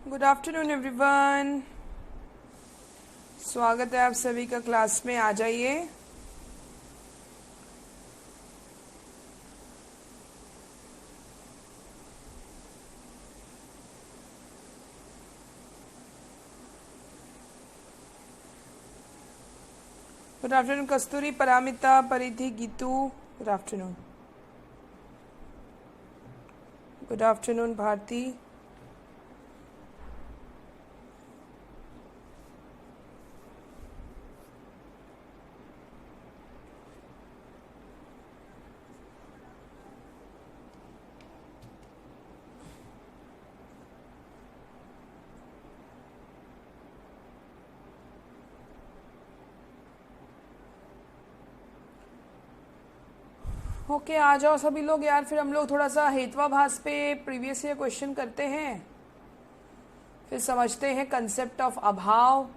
Good afternoon everyone. स्वागत है आप सभी का क्लास में। आ जाइए। Good afternoon Kasturi, Paramita, Paridhi, Geetu. Good afternoon. Good afternoon Bharati. Okay आ जाओ सभी लोग यार। फिर हम लोग थोड़ा सा हेत्वाभास पे प्रीवियस ईयर क्वेश्चन करते हैं, फिर समझते हैं कंसेप्ट ऑफ अभाव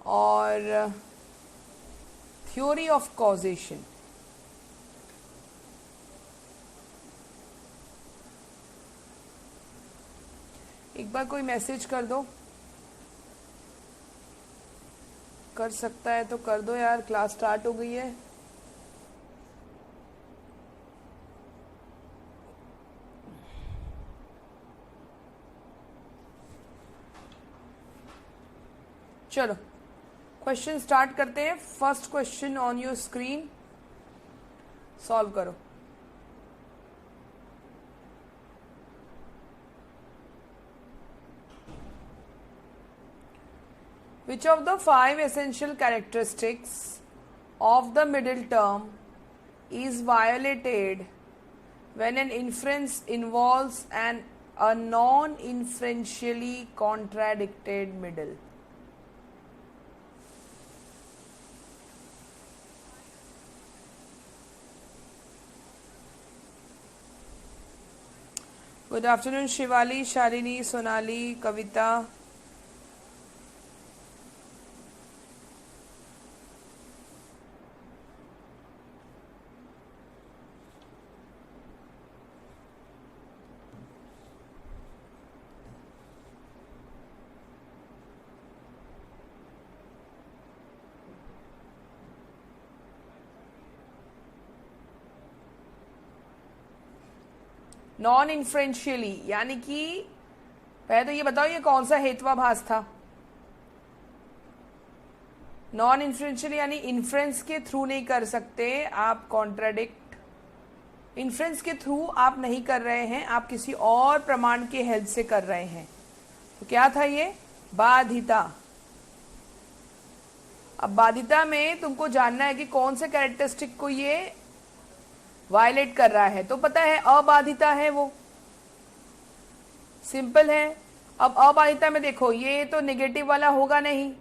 और थ्योरी ऑफ कॉजेशन। एक बार कोई मैसेज कर दो, कर सकता है तो कर दो यार। क्लास स्टार्ट हो गई है। चलो क्वेश्चन स्टार्ट करते हैं। First question on your screen, solve करो। Which of the five essential characteristics of the middle term is violated when an inference involves a non-inferentially contradicted middle? Good afternoon Shivali, Shalini, Sonali, Kavita. Non inferentially यानी कि पहले तो ये बताओ ये कौन सा हेत्वाभास था। नॉन इन्फ्रेंशियली यानी इन्फ्रेंस के थ्रू नहीं कर सकते आप कॉन्ट्राडिक्ट। इन्फ्रेंस के थ्रू आप नहीं कर रहे हैं, आप किसी और प्रमाण के हेल्प से कर रहे हैं। तो क्या था ये? बाधिता। अब बाधिता में तुमको जानना है कि कौन से कैरेक्टरिस्टिक को ये वायलेट कर रहा है। तो पता है अबाधिता है, वो सिंपल है। अब अबाधिता में देखो ये तो नेगेटिव वाला होगा नहीं।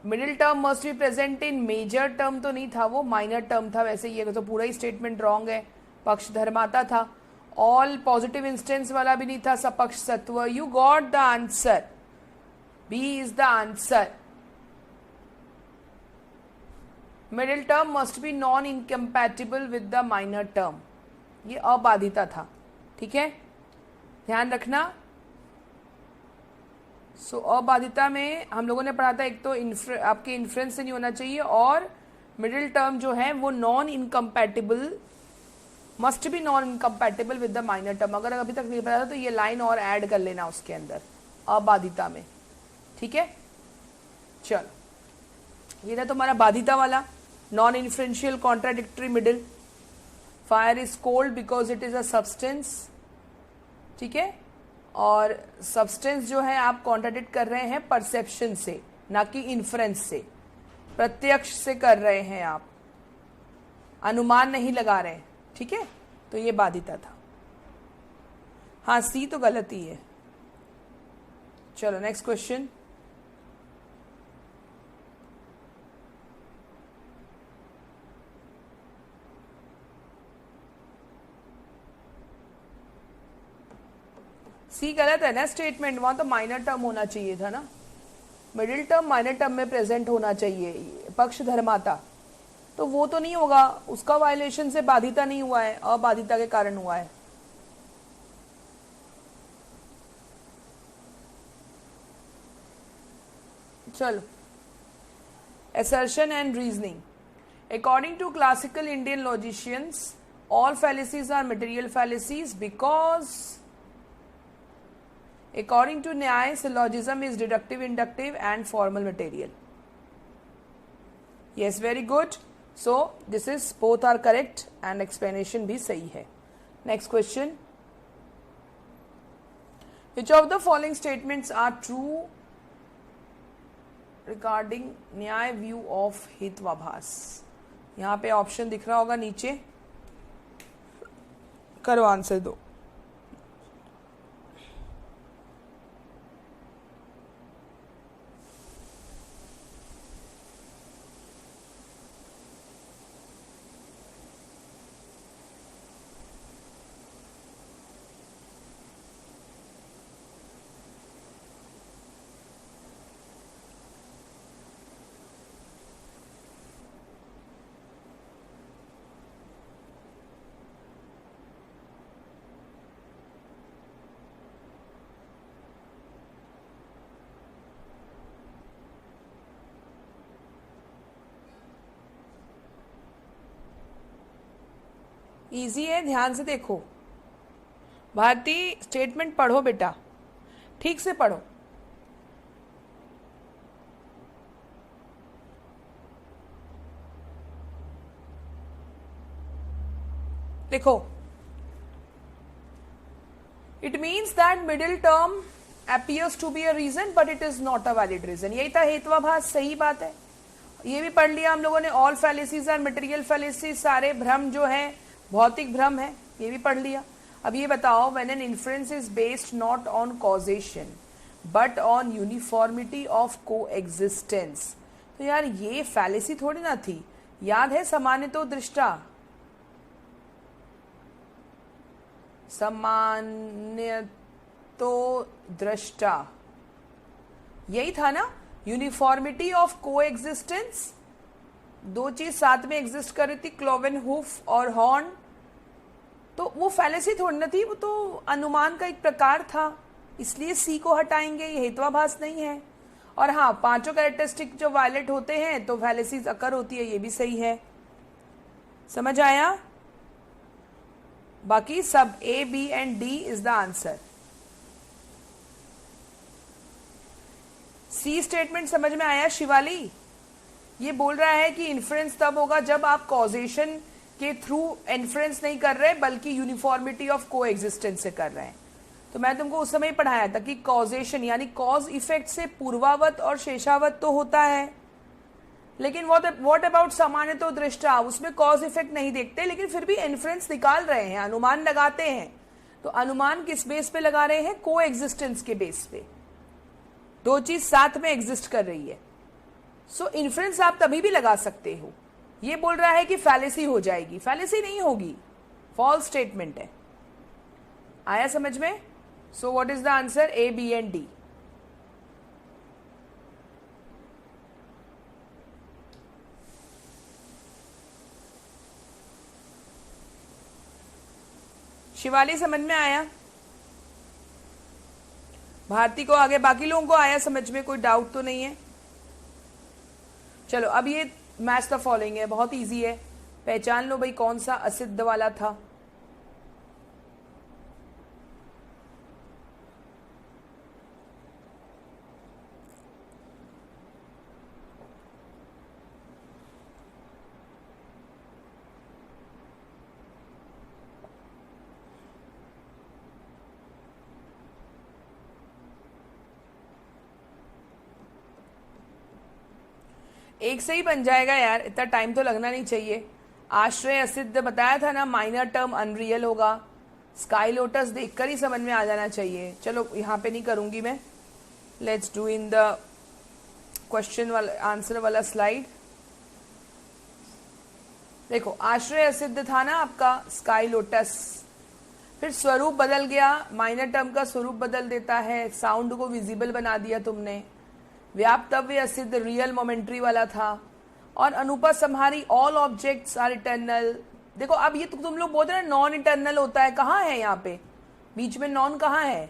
Middle term must be present in major term तो नहीं था, वो माइनर टर्म था। वैसे ये तो पूरा ही स्टेटमेंट रॉन्ग है। पक्ष धर्माता था। ऑल पॉजिटिव इंस्टेंस वाला भी नहीं था। सपक्ष सत्व। You got the answer. B is the answer. Middle term must be non incompatible with the minor term. ये अबाधिता था, ठीक है, ध्यान रखना। सो अबाधिता में हम लोगों ने पढ़ा था एक तो आपके इन्फ्रेंस से नहीं होना चाहिए, और मिडिल टर्म जो है वो non incompatible, must be non incompatible with the minor term. अगर अभी तक नहीं पढ़ा था तो ये लाइन और ऐड कर लेना उसके अंदर अबाधिता में, ठीक है। चलो ये था तुम्हारा बाधिता वाला, non inferential contradictory middle. Fire is cold because it is a substance, ठीक है। और सब्सटेंस जो है आप कॉन्ट्राडिक्ट कर रहे हैं परसेप्शन से, ना कि इन्फ्रेंस से। प्रत्यक्ष से कर रहे हैं आप, अनुमान नहीं लगा रहे हैं, ठीक है। तो ये बाधिता था। हाँ सी तो गलत ही है। चलो नेक्स्ट क्वेश्चन। सी गलत है ना स्टेटमेंट, वहां तो माइनर टर्म होना चाहिए था ना। मिडिल टर्म माइनर टर्म में प्रेजेंट होना चाहिए। पक्ष धर्माता तो वो तो नहीं होगा, उसका वायलेशन से बाधिता नहीं हुआ है, अबाधिता के कारण हुआ है। चलो, assertion and reasoning. According to classical Indian logicians, all fallacies are material fallacies because according to Nyaya, syllogism is deductive, inductive and formal material. Yes, very good. So this is both are correct and explanation भी सही है. Next question. Which of the following statements are true regarding न्याय view of हेत्वाभास? यहाँ पे option दिख रहा होगा नीचे, करो आंसर दो. इजी है, ध्यान से देखो. भारती, स्टेटमेंट पढ़ो बेटा, ठीक से पढ़ो. देखो, it means that middle term appears to be a reason but it is not a valid reason. यही था हेत्वाभास. सही बात है, ये भी पढ़ लिया हम लोगों ने. ऑल फैलेसीज और मटेरियल फैलेसीज, सारे भ्रम जो है भौतिक भ्रम है, ये भी पढ़ लिया. अब ये बताओ, when an inference is based not on causation but on uniformity of को एग्जिस्टेंस, तो यार ये फैलेसी थोड़ी ना थी. याद है सामान्य तो दृष्टा, सामान्य तो दृष्टा, यही था ना. यूनिफॉर्मिटी ऑफ को एग्जिस्टेंस, दो चीज साथ में एग्जिस्ट कर रही थी, क्लोवेन हुफ और हॉर्न. तो वो फैलेसी थोड़ी ना थी, वो तो अनुमान का एक प्रकार था. इसलिए सी को हटाएंगे, ये हेत्वाभास नहीं है. और हाँ, पांचों कैरेक्टरिस्टिक जो वायलेट होते हैं तो फैलेसीज अकर होती है, ये भी सही है. समझ आया? बाकी सब A, B and D is the answer. C statement समझ में आया शिवाली? ये बोल रहा है कि इन्फ्रेंस तब होगा जब आप कॉजेशन के थ्रू इन्फ्रेंस नहीं कर रहे बल्कि यूनिफॉर्मिटी ऑफ को एग्जिस्टेंस से कर रहे हैं. तो मैं तुमको उस समय पढ़ाया था कि कॉजेशन यानी कॉज इफेक्ट से पूर्वावत और शेषावत तो होता है, लेकिन व्हाट अबाउट सामान्य तो दृष्टा, उसमें कॉज इफेक्ट नहीं देखते लेकिन फिर भी इन्फ्रेंस निकाल रहे हैं, अनुमान लगाते हैं. तो अनुमान किस बेस पे लगा रहे हैं? को एग्जिस्टेंस के बेस पे. दो चीज साथ में एग्जिस्ट कर रही है. सो इन्फ्रेंस आप तभी भी लगा सकते हो. ये बोल रहा है कि फैलेसी हो जाएगी, फैलेसी नहीं होगी, फॉल्स स्टेटमेंट है. आया समझ में? So what is the answer? A, B and D. Shivali समझ में आया? भारती को आगे बाकी लोगों को आया समझ में? कोई डाउट तो नहीं है? चलो, अब ये मैच द फॉलोइंग है, बहुत इजी है. पहचान लो भाई कौन सा असिद्ध वाला था. एक से ही बन जाएगा यार, इतना टाइम तो लगना नहीं चाहिए. आश्रय असिद्ध बताया था ना, माइनर टर्म अनरियल होगा. स्काई लोटस देखकर ही समझ में आ जाना चाहिए. चलो यहाँ पे नहीं करूंगी मैं, let's do in the question वाला आंसर वाला स्लाइड. देखो, आश्रय असिद्ध था ना आपका स्काई लोटस, फिर स्वरूप बदल गया, माइनर टर्म का स्वरूप बदल देता है, साउंड को विजिबल बना दिया तुमने. व्याप्तव्य असिद्ध रियल मोमेंट्री वाला था. और अनुपसंहारी ऑल ऑब्जेक्ट्स आर इटर्नल. देखो अब ये तुम लोग बोल रहे हैं नॉन इटर्नल होता है, कहाँ है यहाँ पे बीच में नॉन कहाँ है?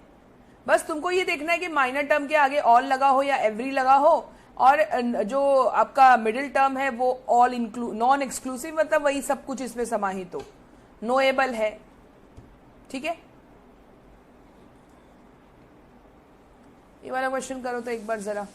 बस तुमको ये देखना है कि माइनर टर्म के आगे ऑल लगा हो या एवरी लगा हो, और जो आपका मिडिल टर्म है वो ऑल नॉन एक्सक्लूसिव, मतलब वही सब कुछ इसमें समाहित हो, नोएबल है। ठीक है, ये वाला क्वेश्चन करो तो एक बार जरा।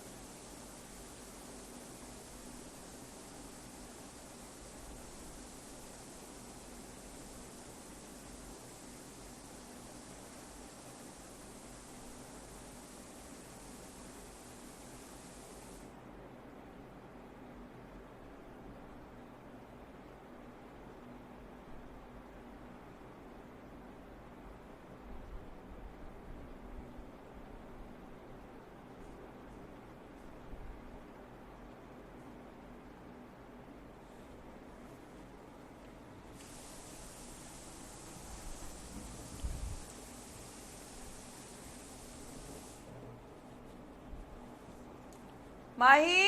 Mahi,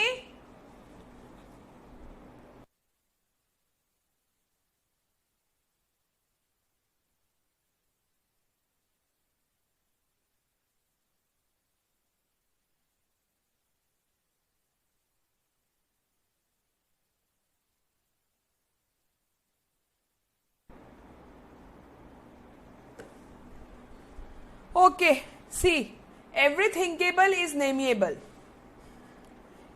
okay, see every thinkable is nameable,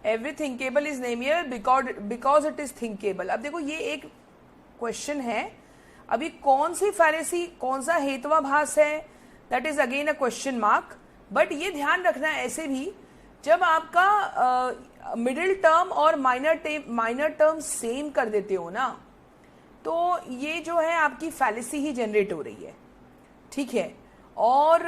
every thinkable is nameable because it is thinkable। अब देखो ये एक क्वेश्चन है, अभी कौन सी फारेसी, कौन सा हेतवाभास है, that is again a question mark. But ये ध्यान रखना ऐसे भी, जब आपका मिडिल टर्म और माइनर टर्म सेम कर देते हो ना, तो ये जो है आपकी फैलेसी ही जनरेट हो रही है। ठीक है, और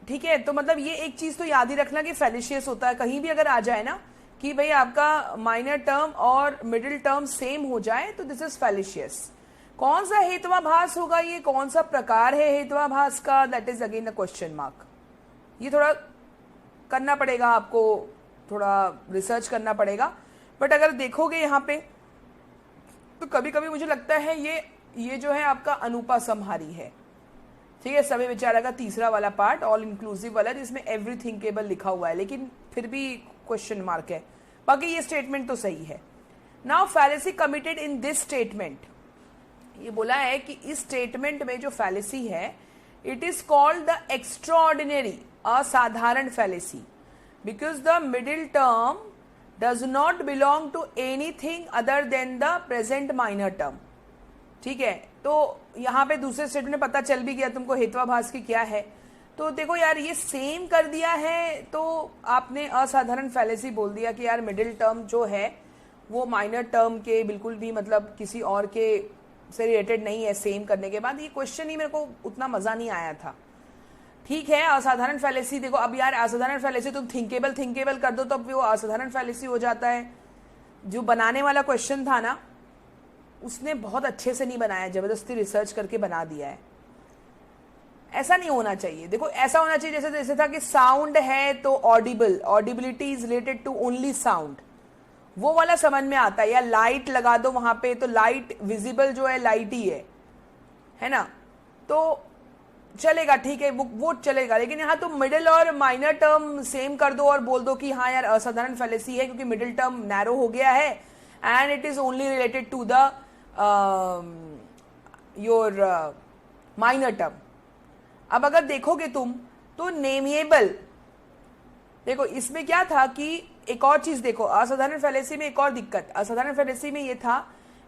ठीक है, तो मतलब ये एक चीज तो याद ही रखना कि फैलिशियस होता है, कहीं भी अगर आ जाए ना कि भाई आपका माइनर टर्म और मिडिल टर्म सेम हो जाए तो दिस इज फैलिशियस। कौन सा हेतवाभास होगा ये, कौन सा प्रकार है हेतवाभास का, that is again a question mark. ये थोड़ा करना पड़ेगा आपको, थोड़ा रिसर्च करना पड़ेगा। बट अगर देखोगे यहाँ पे तो कभी कभी मुझे लगता है ये जो है आपका अनुपासंहारी है। ठीक है, सभी विचारा का तीसरा वाला पार्ट ऑल इंक्लूसिव वाला, जिसमें एवरी थिंकेबल लिखा हुआ है, लेकिन फिर भी क्वेश्चन मार्क है। बाकी ये स्टेटमेंट तो सही है। Now fallacy committed in this statement, ये बोला है कि इस स्टेटमेंट में जो फैलेसी है, it is called the extraordinary, असाधारण fallacy, because the middle term does not belong to anything other than the present minor term. ठीक है, तो यहाँ पे दूसरे स्टेटमेंट में पता चल भी गया तुमको हेतवाभास की क्या है। तो देखो यार, ये सेम कर दिया है तो आपने असाधारण फैलेसी बोल दिया कि यार मिडिल टर्म जो है वो माइनर टर्म के बिल्कुल भी मतलब किसी और के से रिलेटेड नहीं है। सेम करने के बाद ये क्वेश्चन ही मेरे को उतना मजा नहीं आया था। ठीक है, असाधारण फैलेसी, देखो अब यार असाधारण फैलेसी तुम थिंकेबल कर दो तो अब वो असाधारण फैलेसी हो जाता है। जो बनाने वाला क्वेश्चन था ना, उसने बहुत अच्छे से नहीं बनाया, जबरदस्ती रिसर्च करके बना दिया है। ऐसा नहीं होना चाहिए। देखो ऐसा होना चाहिए जैसे था कि साउंड है तो audible, audibility is related to only sound, वो वाला समझ में आता है। या लाइट लगा दो वहां पे तो लाइट विजिबल जो है लाइट ही है ना, तो चलेगा, ठीक है, वो चलेगा। लेकिन यहाँ तुम मिडिल और माइनर टर्म सेम कर दो और बोल दो कि हाँ यार असाधारण फैलेसी है क्योंकि मिडिल टर्म नैरो हो गया है and it is only related to the your minor term. अब अगर देखोगे तुम तो नेमिएबल, देखो इसमें क्या था कि एक और चीज देखो, असाधारण फैलेसी में एक और दिक्कत, असाधारण फैलेसी में ये था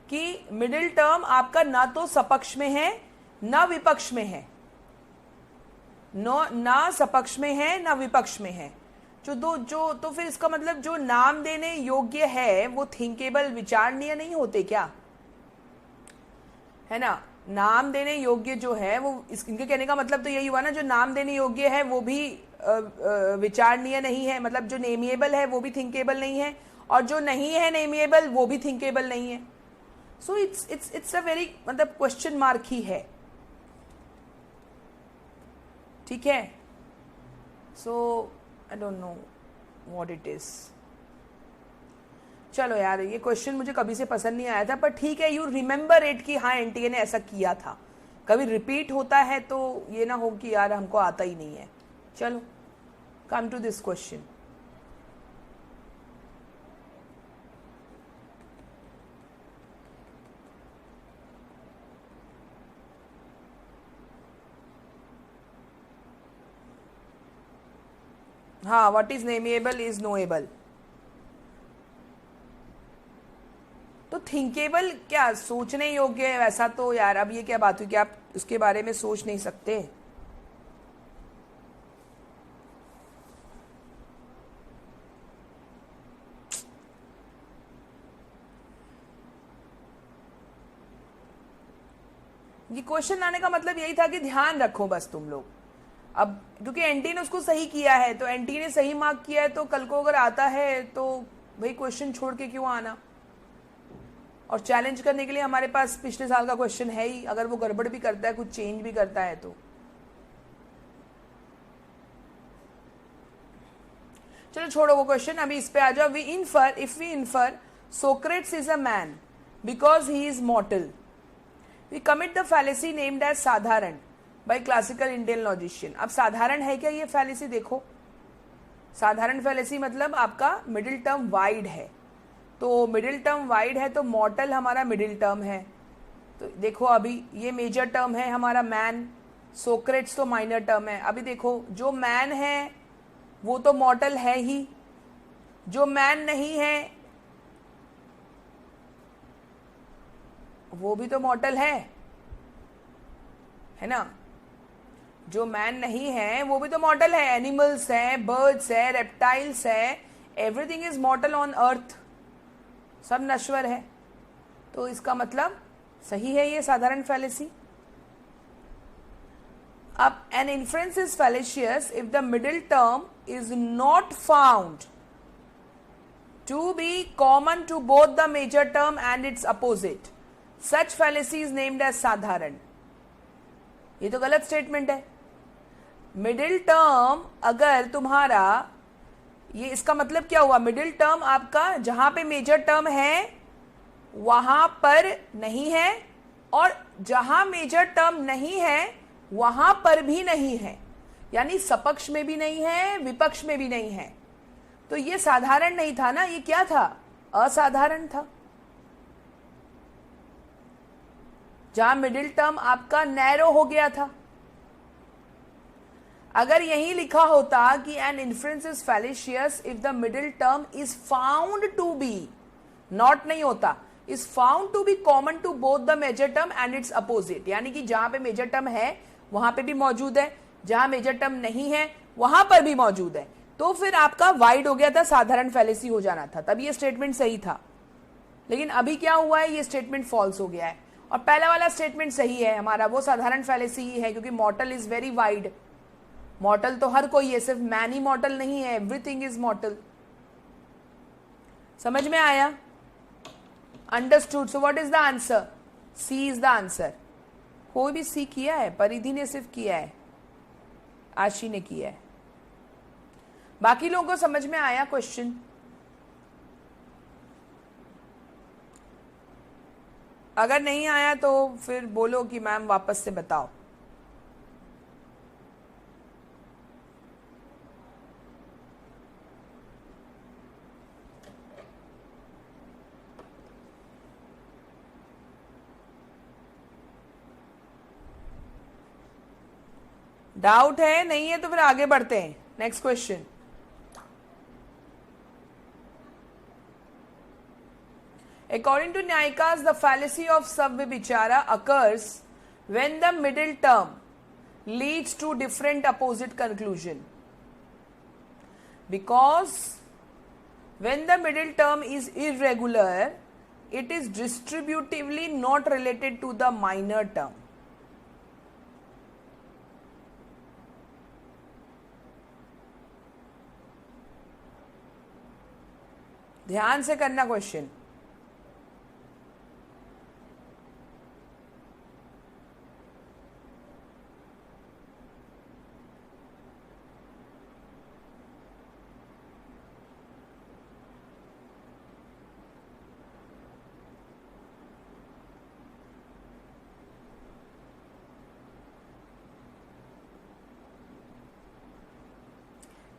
कि मिडिल टर्म आपका ना तो सपक्ष में है ना विपक्ष में है, ना सपक्ष में है ना विपक्ष में है। तो फिर इसका मतलब जो नाम देने योग्य है वो थिंकेबल, विचारणीय नहीं होते क्या, है ना। नाम देने योग्य जो है वो, इनके कहने का मतलब तो यही हुआ ना, जो नाम देने योग्य है वो भी विचारणीय नहीं है, मतलब जो नेमिएबल है वो भी थिंकेबल नहीं है, और जो नहीं है नेमिएबल वो भी थिंकेबल नहीं है। सो इट्स अ वेरी मतलब क्वेश्चन मार्क ही है। ठीक है, so I don't know what it is. चलो यार, ये क्वेश्चन मुझे कभी से पसंद नहीं आया था, पर ठीक है, यू रिमेंबर इट कि हाँ एनटीए ने ऐसा किया था। कभी रिपीट होता है तो ये ना हो कि यार हमको आता ही नहीं है। चलो, कम टू दिस क्वेश्चन। हाँ, व्हाट इज नेमेबल इज नोएबल। तो थिंकेबल क्या सोचने योग्य है, वैसा तो यार अब ये क्या बात हुई कि आप उसके बारे में सोच नहीं सकते। ये क्वेश्चन आने का मतलब यही था कि ध्यान रखो बस तुम लोग। अब क्योंकि एंटी ने उसको सही किया है, तो एंटी ने सही मार्क किया है, तो कल को अगर आता है तो भाई क्वेश्चन छोड़ के क्यों आना। और चैलेंज करने के लिए हमारे पास पिछले साल का क्वेश्चन है ही, अगर वो गड़बड़ भी करता है, कुछ चेंज भी करता है तो। चलो छोड़ो वो क्वेश्चन, अभी इस पे आ जाओ। If we infer Socrates is a man because he is mortal, we commit the fallacy named as sadharan by classical Indian logician. अब साधारण है क्या ये फैलेसी? देखो, साधारण फैलेसी मतलब आपका मिडिल टर्म वाइड है, तो मिडिल टर्म वाइड है तो मॉर्टल हमारा मिडिल टर्म है। तो देखो अभी ये मेजर टर्म है हमारा मैन, सोक्रेट्स तो माइनर टर्म है। अभी देखो जो मैन है वो तो मॉर्टल है ही, जो मैन नहीं है वो भी तो मॉर्टल है ना। जो मैन नहीं है वो भी तो मॉर्टल है, एनिमल्स है, बर्ड्स है, रेप्टाइल्स है, एवरीथिंग इज मॉर्टल ऑन अर्थ, सब नश्वर है। तो इसका मतलब सही है ये साधारण फैलेसी। अब an inference is fallacious if the middle term is not found to be common to both the major term and its opposite, such fallacy is named as साधारण। ये तो गलत स्टेटमेंट है। मिडिल टर्म अगर तुम्हारा, ये इसका मतलब क्या हुआ? मिडिल टर्म आपका जहां पे मेजर टर्म है वहां पर नहीं है, और जहां मेजर टर्म नहीं है वहां पर भी नहीं है, यानी सपक्ष में भी नहीं है, विपक्ष में भी नहीं है। तो ये साधारण नहीं था ना, ये क्या था? असाधारण था। जहां मिडिल टर्म आपका नैरो हो गया था। अगर यही लिखा होता कि an inference is fallacious if the middle term is found to be, not नहीं होता, is found to be common to both the major term and its opposite, यानी कि जहां पे मेजर टर्म है वहां पे भी मौजूद है, जहां मेजर टर्म नहीं है वहां पर भी मौजूद है, तो फिर आपका वाइड हो गया था, साधारण फैलेसी हो जाना था, तब ये स्टेटमेंट सही था। लेकिन अभी क्या हुआ है? ये स्टेटमेंट फॉल्स हो गया है, और पहला वाला स्टेटमेंट सही है हमारा, वो साधारण फैलेसी ही है, क्योंकि मॉर्टल इज वेरी वाइड। मॉर्टल तो हर कोई है, सिर्फ मैन ही मॉर्टल नहीं है, एवरीथिंग इज मॉर्टल। समझ में आया? Understood. So what is the answer? C is the answer. कोई भी सी किया है? परिधि ने सिर्फ किया है, आशी ने किया है। बाकी लोगों को समझ में आया क्वेश्चन? अगर नहीं आया तो फिर बोलो कि मैम वापस से बताओ। डाउट है? नहीं है तो फिर आगे बढ़ते हैं। Next question. According to Nyayikas, the fallacy of Savvibichara occurs when the middle term leads to different opposite conclusion. Because when the middle term is irregular, it is distributively not related to the minor term. ध्यान से करना question.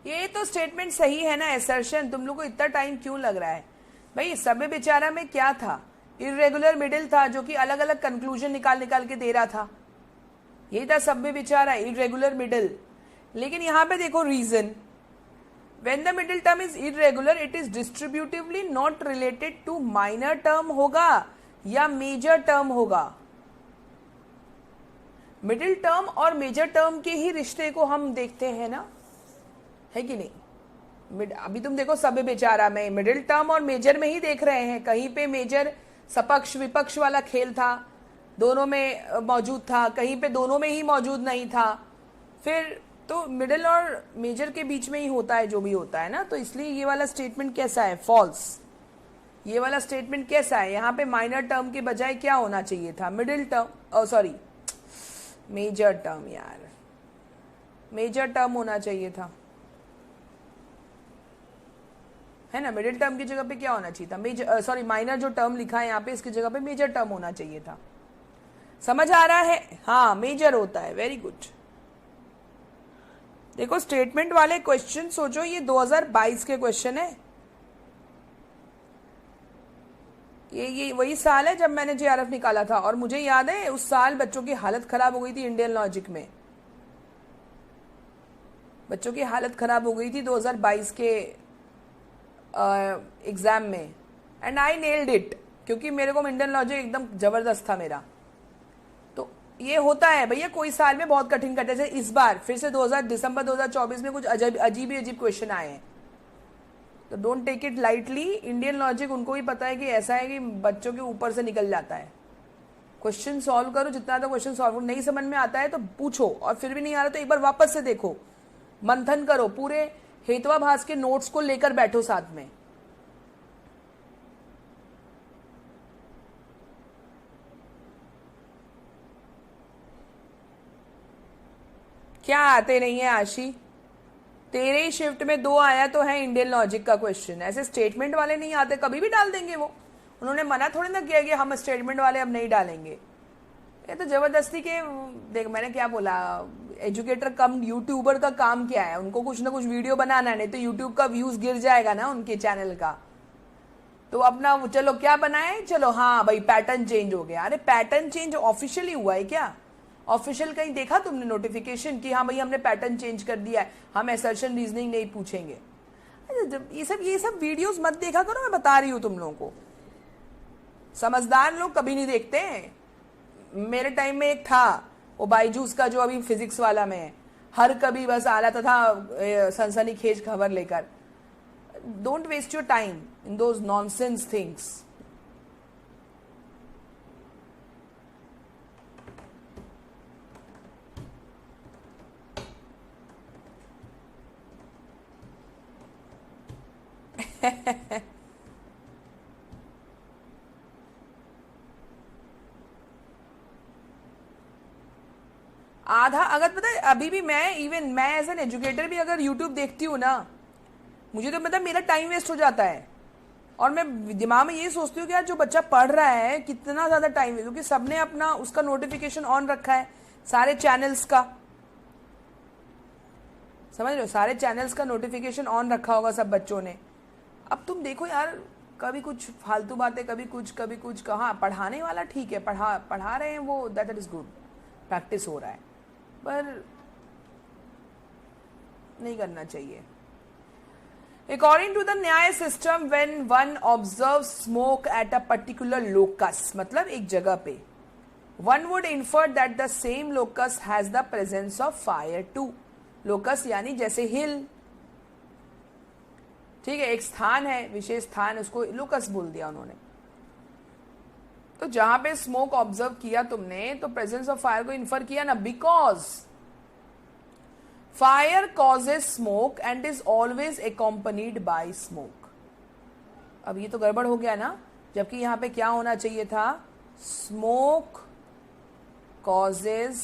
ये तो statement सही है ना, assertion. तुम लोग को इतना टाइम क्यों लग रहा है भाई? सभ्य विचारा में क्या था? इरेगुलर मिडिल था जो कि अलग अलग कंक्लूजन निकाल निकाल के दे रहा था, यही था सभ्य विचारा, इरेगुलर मिडिल। लेकिन यहां पे देखो reason, When the middle term is irregular, it is distributively not related to minor term होगा या major term होगा. मिडिल टर्म और मेजर टर्म के ही रिश्ते को हम देखते हैं ना, है कि नहीं. अभी तुम देखो सब बेचारा में मिडिल टर्म और मेजर में ही देख रहे हैं. कहीं पे मेजर सपक्ष विपक्ष वाला खेल था, दोनों में मौजूद था, कहीं पे दोनों में ही मौजूद नहीं था. फिर तो मिडिल और मेजर के बीच में ही होता है जो भी होता है ना. तो इसलिए ये वाला स्टेटमेंट कैसा है, फॉल्स. ये वाला स्टेटमेंट कैसा है, यहाँ पे माइनर टर्म के बजाय क्या होना चाहिए था, middle term, sorry major term. यार मेजर टर्म होना चाहिए था, है ना. मिडिल टर्म की जगह पे क्या होना चाहिए था, मेजर, सॉरी माइनर जो टर्म लिखा है यहाँ पे इसकी जगह पे मेजर टर्म होना चाहिए था. समझ आ रहा है. हाँ मेजर होता है. Very good. देखो स्टेटमेंट वाले क्वेश्चन सोचो, ये 2022 के क्वेश्चन है. ये वही साल है जब मैंने जेआरएफ निकाला था. और मुझे याद है उस साल बच्चों की हालत खराब हो गई थी इंडियन लॉजिक में. बच्चों की हालत खराब हो गई थी 2022 के एग्जाम में. एंड आई नेल्ड इट, क्योंकि मेरे को इंडियन लॉजिक एकदम जबरदस्त था मेरा. तो ये होता है भैया, कोई साल में बहुत कठिन कटे. जैसे इस बार फिर से दिसंबर 2024 में कुछ अजीब क्वेश्चन आए हैं. तो don't take it lightly. Indian logic उनको भी पता है कि ऐसा है कि बच्चों के ऊपर से निकल जाता है. क्वेश्चन सॉल्व करो जितना तो क्वेश्चन सॉल्व. नहीं समझ में आता है तो पूछो, और फिर भी नहीं आ रहा तो एक बार वापस से देखो, मंथन करो, पूरे हेतवाभास के नोट्स को लेकर बैठो साथ में. क्या आते नहीं है आशी, तेरे ही शिफ्ट में 2 आया तो है इंडियन लॉजिक का क्वेश्चन. ऐसे स्टेटमेंट वाले नहीं आते, कभी भी डाल देंगे वो. उन्होंने मना थोड़ी ना किया कि हम स्टेटमेंट वाले अब नहीं डालेंगे. ये तो जबरदस्ती के. देख मैंने क्या बोला, एजुकेटर कम यूट्यूबर का काम क्या है, उनको कुछ ना कुछ वीडियो बनाना है, नहीं तो यूट्यूब का व्यूज गिर जाएगा ना उनके चैनल का. तो अपना चलो क्या बनाए, चलो हाँ भाई पैटर्न चेंज हो गया. अरे पैटर्न चेंज ऑफिशियली हुआ है क्या? ऑफिशियल कहीं देखा तुमने नोटिफिकेशन कि हाँ भाई हमने पैटर्न चेंज कर दिया है, हम असर्शन रीजनिंग नहीं पूछेंगे? ये सब वीडियोस मत देखा करो, मैं बता रही हूँ तुम लोगों को. समझदार लोग कभी नहीं देखते हैं. मेरे टाइम में एक था वो बाईजूस का जो अभी फिजिक्स वाला में है, हर कभी बस आला तथा सनसनीखेज खबर लेकर. Don't waste your time in those nonsense things. आधा अगर पता है, अभी भी मैं एज एन एजुकेटर भी अगर यूट्यूब देखती हूँ ना, मुझे तो मतलब मेरा टाइम वेस्ट हो जाता है. और मैं दिमाग में ये सोचती हूँ कि यार जो बच्चा पढ़ रहा है कितना ज्यादा टाइम है, क्योंकि सबने अपना उसका नोटिफिकेशन ऑन रखा है सारे चैनल्स का. समझ रहे हो, सारे चैनल्स का नोटिफिकेशन ऑन रखा होगा सब बच्चों ने. अब तुम देखो यार, कभी कुछ फालतू बातें, कभी कुछ. कहाँ पढ़ाने वाला ठीक है, पढ़ा रहे हैं वो, दैट इज गुड, प्रैक्टिस हो रहा है, पर नहीं करना चाहिए. According to the न्याय system, when one observes smoke at a particular locus, मतलब एक जगह पे, one would infer that the same locus has the presence of fire too. locus यानी जैसे hill, ठीक है, एक स्थान है, विशेष स्थान, उसको लोकस बोल दिया उन्होंने. तो जहां पे स्मोक ऑब्जर्व किया तुमने, तो प्रेजेंस ऑफ फायर को इन्फर किया ना, because fire causes smoke and is always accompanied by smoke. अब ये तो गड़बड़ हो गया ना, जबकि यहां पे क्या होना चाहिए था, स्मोक कॉजेज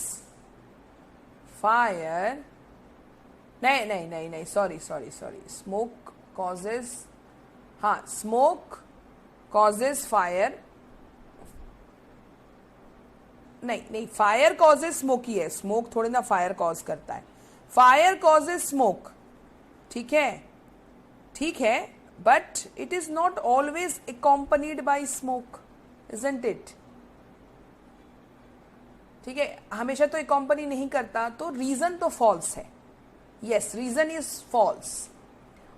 फायर. नहीं, सॉरी, स्मोक कॉजेज, हाँ, स्मोक कॉजेज फायर. नहीं, फायर कॉजेज स्मोक ही है, स्मोक थोड़ी ना फायर कॉज करता है. फायर कॉजेज स्मोक, ठीक है, but it is not always accompanied by smoke, isn't it? ठीक है, हमेशा तो एकम्पनी नहीं करता, तो रीजन तो फॉल्स है. Yes, reason is false.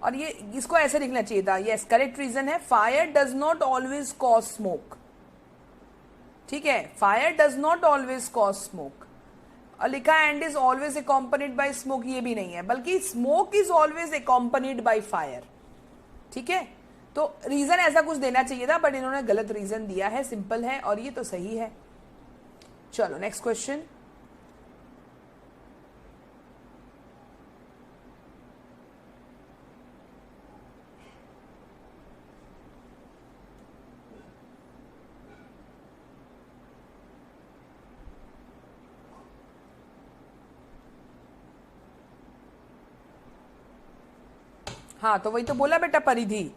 और ये इसको ऐसे लिखना चाहिए था, यस करेक्ट रीजन है, fire does not always cause smoke. ठीक है, fire does not always cause smoke. और लिखा and is always accompanied by smoke, ये भी नहीं है, बल्कि smoke is always accompanied by fire. ठीक है, तो रीजन ऐसा कुछ देना चाहिए था, बट इन्होंने गलत रीजन दिया है, सिंपल है और ये तो सही है। चलो नेक्स्ट क्वेश्चन। हाँ, तो वही तो बोला बेटा Paridhi,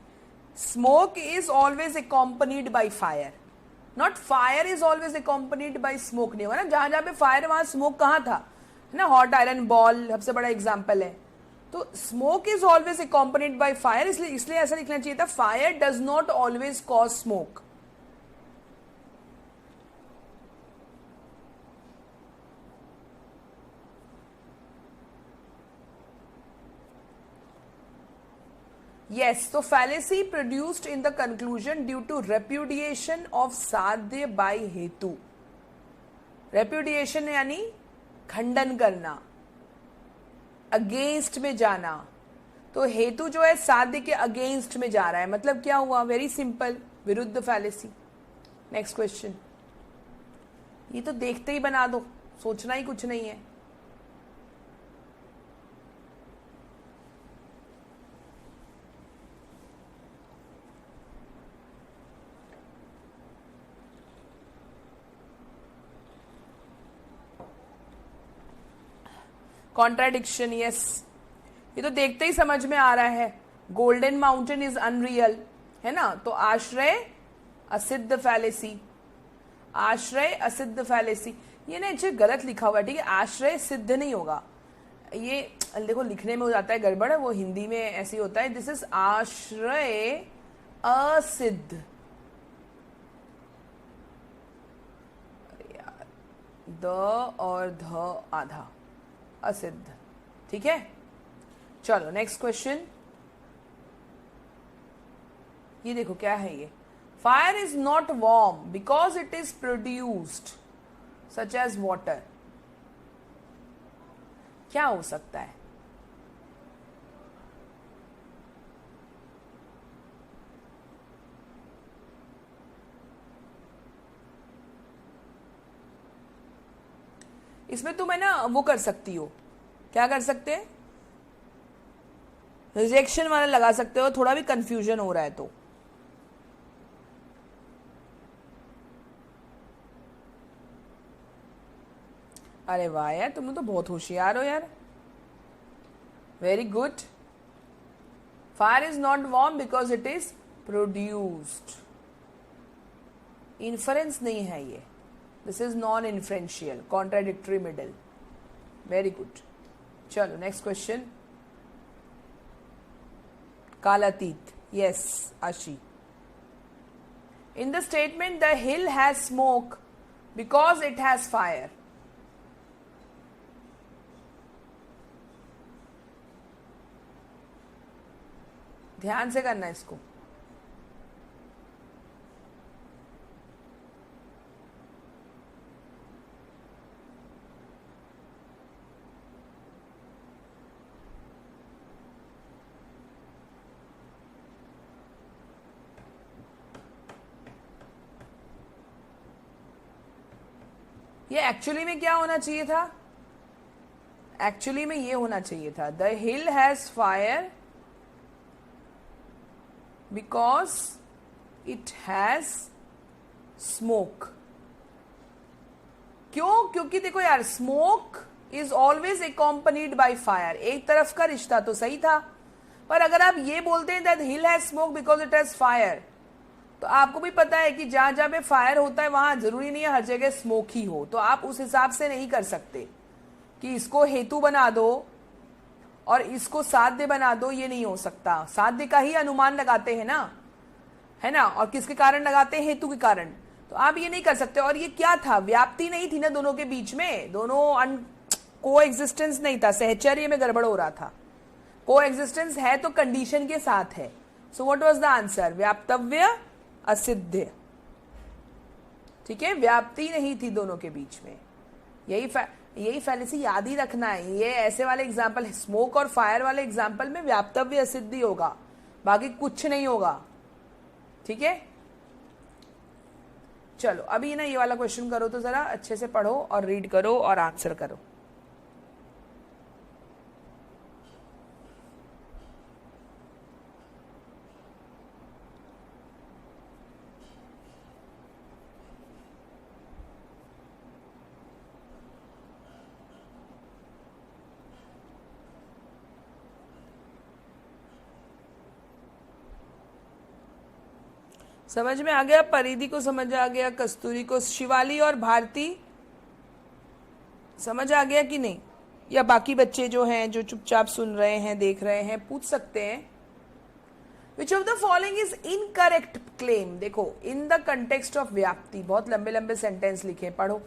smoke is always accompanied by fire, not fire is always accompanied by smoke. नहीं होगा ना, जहां जहां पे फायर वहां स्मोक कहाँ था, है ना, हॉट आयरन बॉल सबसे बड़ा एग्जाम्पल है। तो smoke is always accompanied by fire, इसलिए ऐसा लिखना चाहिए था, fire does not always cause smoke. Yes, so fallacy produced in the conclusion due to repudiation of साध्य by हेतु। repudiation यानी खंडन करना, अगेंस्ट में जाना, तो हेतु जो है साध्य के अगेंस्ट में जा रहा है, मतलब क्या हुआ, वेरी सिंपल, विरुद्ध फैलेसी। नेक्स्ट क्वेश्चन, ये तो देखते ही बना दो, सोचना ही कुछ नहीं है। कॉन्ट्राडिक्शन, यस, ये तो देखते ही समझ में आ रहा है। गोल्डन माउंटेन इज अनरियल, है ना, तो आश्रय असिद्ध फैलेसी, आश्रय असिद्ध फैलेसी। ये ना अच्छे गलत लिखा हुआ है, ठीक है, आश्रय सिद्ध नहीं होगा, ये देखो लिखने में हो जाता है गड़बड़, वो हिंदी में ऐसे होता है, दिस इज आश्रय असिद्ध, द और ध आधा, असिद्ध। ठीक है, चलो नेक्स्ट क्वेश्चन, ये देखो क्या है, ये fire is not warm because it is produced such as water. क्या हो सकता है, इसमें तुम है ना वो कर सकती हो, क्या कर सकते हैं, रिजेक्शन वाला लगा सकते हो, थोड़ा भी कंफ्यूजन हो रहा है तो। अरे वाह यार, तुम तो बहुत होशियार हो यार, very good. Fire is not warm because it is produced, inference नहीं है ये, this is non inferential, contradictory middle, very good. चलो नेक्स्ट क्वेश्चन, कालातीत, यस आशी। In the statement the hill has smoke because it has fire, ध्यान से करना इसको, ये एक्चुअली में क्या होना चाहिए था, एक्चुअली में ये होना चाहिए था, the hill has fire because it has smoke. क्यों, क्योंकि देखो यार, smoke is always accompanied by fire, एक तरफ का रिश्ता तो सही था, पर अगर आप ये बोलते हैं that hill has smoke because it has fire, तो आपको भी पता है कि जहां जहां पे फायर होता है वहां जरूरी नहीं है हर जगह स्मोक ही हो, तो आप उस हिसाब से नहीं कर सकते कि इसको हेतु बना दो और इसको साध्य बना दो, ये नहीं हो सकता। साध्य का ही अनुमान लगाते हैं ना, है ना, और किसके कारण लगाते हैं, हेतु के कारण, तो आप ये नहीं कर सकते। और ये क्या था, व्याप्ति नहीं थी ना दोनों के बीच में, दोनों को एग्जिस्टेंस नहीं था, सहचर्य में गड़बड़ हो रहा था, को एग्जिस्टेंस है तो कंडीशन के साथ है. So what was the answer? व्याप्तव्य असिद्ध. ठीक है, व्याप्ति नहीं थी दोनों के बीच में. यही फैलेसी याद ही रखना है. ये ऐसे वाले एग्जाम्पल, स्मोक और फायर वाले एग्जाम्पल में व्याप्तव्य असिद्धि होगा, बाकी कुछ नहीं होगा. ठीक है, चलो अभी ना ये वाला क्वेश्चन करो तो जरा अच्छे से पढ़ो और रीड करो और आंसर करो. समझ में आ गया? परिधि को समझ आ गया, कस्तूरी को, शिवाली और भारती समझ आ गया कि नहीं? या बाकी बच्चे जो हैं, जो चुपचाप सुन रहे हैं, देख रहे हैं, पूछ सकते हैं. Which of the following is incorrect claim? देखो, इन द कंटेक्स्ट ऑफ व्याप्ति, बहुत लंबे लंबे सेंटेंस लिखे, पढ़ो.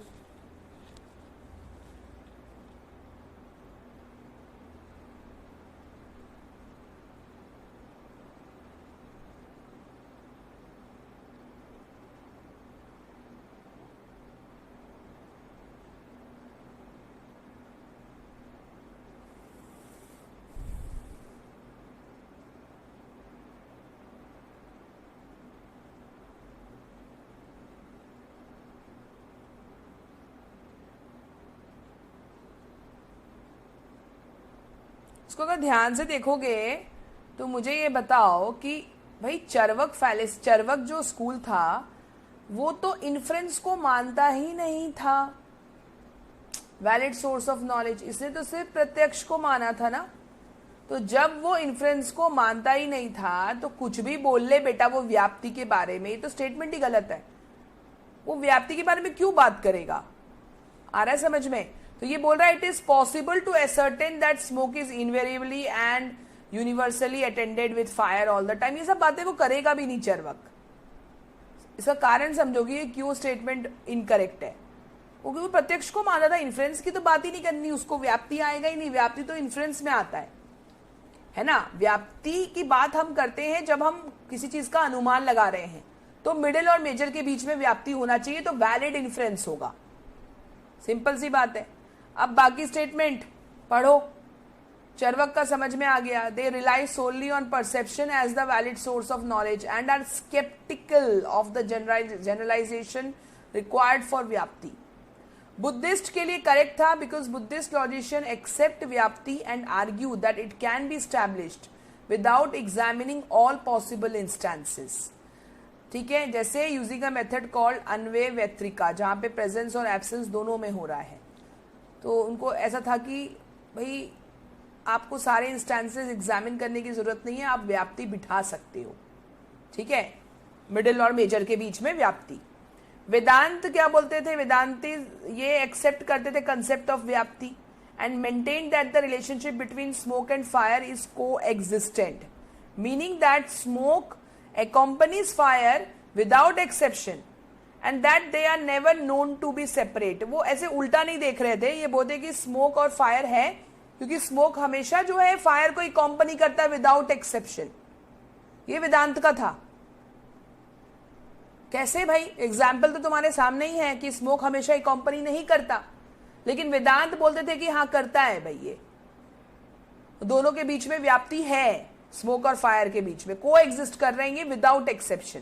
इसको अगर ध्यान से देखोगे तो मुझे ये बताओ कि भाई चर्वक जो स्कूल था वो तो इन्फ्रेंस को मानता ही नहीं था, वैलिड सोर्स ऑफ नॉलेज. इसने तो सिर्फ प्रत्यक्ष को माना था ना. तो जब वो इन्फ्रेंस को मानता ही नहीं था तो कुछ भी बोल ले बेटा वो व्याप्ति के बारे में, ये तो स्टेटमेंट ही गलत है. वो व्याप्ति के बारे में क्यों बात करेगा? आ रहा है समझ में? तो ये बोल रहा है it is possible to ascertain that smoke is invariably and universally attended with fire all the time. ये सब बातें वो करेगा भी नहीं चर्वक. इसका कारण समझोगे क्यों स्टेटमेंट इनकरेक्ट है. वो प्रत्यक्ष को माना था, इन्फ्रेंस की तो बात ही नहीं करनी, उसको व्याप्ति आएगा ही नहीं. व्याप्ति तो इन्फ्रेंस में आता है ना. व्याप्ति की बात हम करते हैं जब हम किसी चीज का अनुमान लगा रहे हैं, तो मिडिल और मेजर के बीच में व्याप्ति होना चाहिए, तो वैलिड इन्फ्रेंस होगा. सिंपल सी बात है. अब बाकी स्टेटमेंट पढ़ो. चर्वक का समझ में आ गया. They rely solely on perception as the valid source of knowledge and are skeptical of the generalization required for व्याप्ति. बुद्धिस्ट के लिए करेक्ट था बिकॉज बुद्धिस्ट लॉजिशियन एक्सेप्ट व्याप्ति and argue that it can be established without examining all possible instances. ठीक है, जैसे using a method called अन्वय व्यत्रिका, जहां पे प्रेजेंस और एब्सेंस दोनों में हो रहा है. तो उनको ऐसा था कि भाई आपको सारे इंस्टेंसेस एग्जामिन करने की जरूरत नहीं है, आप व्याप्ति बिठा सकते हो. ठीक है, मिडिल और मेजर के बीच में व्याप्ति. वेदांत क्या बोलते थे? वेदांती ये एक्सेप्ट करते थे कंसेप्ट ऑफ व्याप्ति and maintain that the relationship between smoke and fire is coexistent, meaning that smoke accompanies fire without exception and that they are never known to be separate. वो ऐसे उल्टा नहीं देख रहे थे, ये बोलते कि स्मोक और फायर है क्योंकि स्मोक हमेशा जो है फायर को अकॉम्पनी करता है विदाउट एक्सेप्शन. ये वेदांत का था. कैसे भाई? एग्जाम्पल तो तुम्हारे सामने ही है कि स्मोक हमेशा अकॉम्पनी नहीं करता, लेकिन वेदांत बोलते थे कि हाँ करता है भाई. ये दोनों के बीच में व्याप्ति है, स्मोक और फायर के बीच में को एग्जिस्ट कर रहे हैं विदाउट एक्सेप्शन.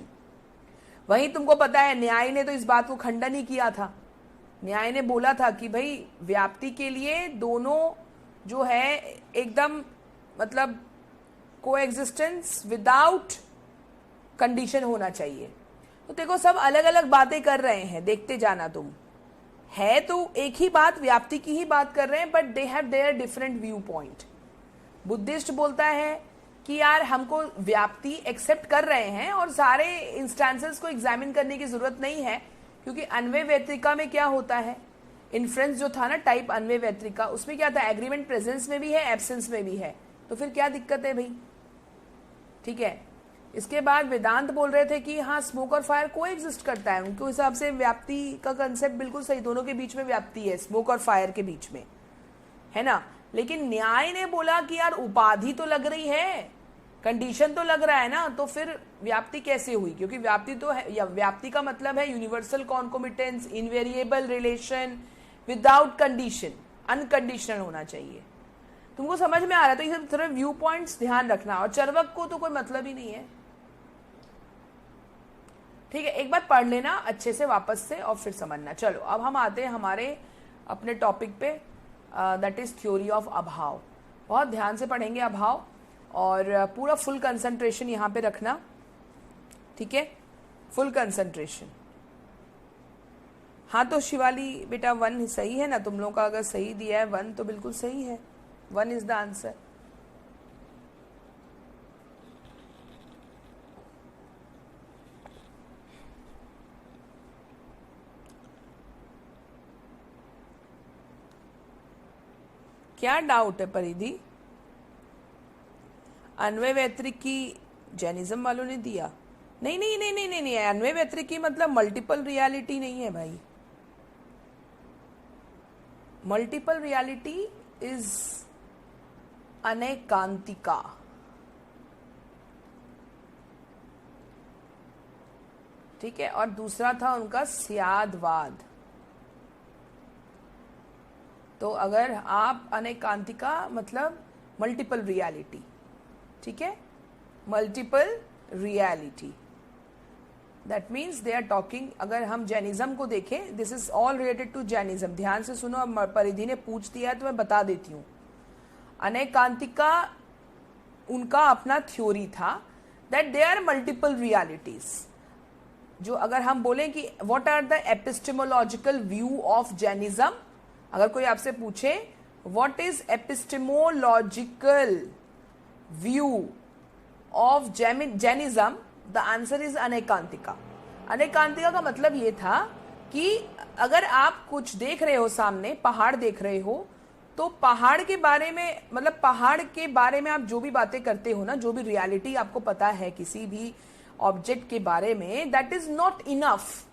वहीं तुमको पता है न्याय ने तो इस बात को खंडन ही किया था. न्याय ने बोला था कि भाई व्याप्ति के लिए दोनों जो है एकदम मतलब को एग्जिस्टेंस विदाउट कंडीशन होना चाहिए. तो देखो सब अलग अलग बातें कर रहे हैं, देखते जाना तुम. है तो एक ही बात, व्याप्ति की ही बात कर रहे हैं, but they have their different view point. Buddhist बोलता है कि यार हमको व्याप्ति एक्सेप्ट कर रहे हैं और सारे इंस्टेंसेस को एग्जामिन करने की जरूरत नहीं है, क्योंकि अन्वय व्यत्रिका में क्या होता है, इन्फ्रेंस जो था ना टाइप अन्वय व्यत्रिका, उसमें क्या था, एग्रीमेंट प्रेजेंस में भी है, एब्सेंस में भी है, तो फिर क्या दिक्कत है भाई. ठीक है. इसके बाद वेदांत बोल रहे थे कि हाँ स्मोक और फायर को एग्जिस्ट करता है. उनके हिसाब से व्याप्ति का कंसेप्ट बिल्कुल सही, दोनों के बीच में व्याप्ति है, स्मोक और फायर के बीच में, है ना. लेकिन न्याय ने बोला कि यार उपाधि तो लग रही है, कंडीशन तो लग रहा है ना, तो फिर व्याप्ति कैसे हुई? क्योंकि व्याप्ति तो है, या व्याप्ति का मतलब है universal concomitance, invariable relation without condition, unconditional होना चाहिए। तुमको समझ में आ रहा है? तो ये सब थोड़े व्यू पॉइंट्स ध्यान रखना, और चर्वक को तो कोई मतलब ही नहीं है। ठीक है, एक बार पढ़ लेना अच्छे से वापस से और फिर समझना। चलो अब हम आते हैं हमारे अपने टॉपिक पे, दैट इज थ्योरी ऑफ अभाव। बहुत ध्यान से पढ़ेंगे अभाव, और पूरा फुल कंसंट्रेशन यहाँ पे रखना, ठीक है, फुल कंसंट्रेशन। हाँ तो शिवाली बेटा 1 सही है ना? तुम लोगों का अगर सही दिया है 1 तो बिल्कुल सही है, 1 इज द आंसर। क्या डाउट है परिधि? अन्वय व्यतिरिकी जैनिज्म वालों ने दिया? नहीं नहीं नहीं नहीं नहीं, नहीं। अन्वय व्यतिरिकी मतलब मल्टीपल रियलिटी नहीं है भाई। मल्टीपल रियलिटी इज अनैकांतिका। ठीक है, और दूसरा था उनका स्यादवाद। तो अगर आप अनैकांतिका मतलब मल्टीपल रियलिटी, ठीक है, multiple reality, that means they are talking. अगर हम जैनिज्म को देखें, this is all related to Jainism. ध्यान से सुनो, परिधि ने पूछ दिया है तो मैं बता देती हूँ। अनैकांतिका उनका अपना थ्योरी था that they are multiple realities. जो अगर हम बोलें कि what are the epistemological view of Jainism, अगर कोई आपसे पूछे what is epistemological view of Jainism, the answer is अनैकांतिका। अनैकांतिका का मतलब ये था कि अगर आप कुछ देख रहे हो सामने, पहाड़ देख रहे हो, तो पहाड़ के बारे में, मतलब पहाड़ के बारे में आप जो भी बातें करते हो ना, जो भी रियलिटी आपको पता है किसी भी ऑब्जेक्ट के बारे में, that is not enough.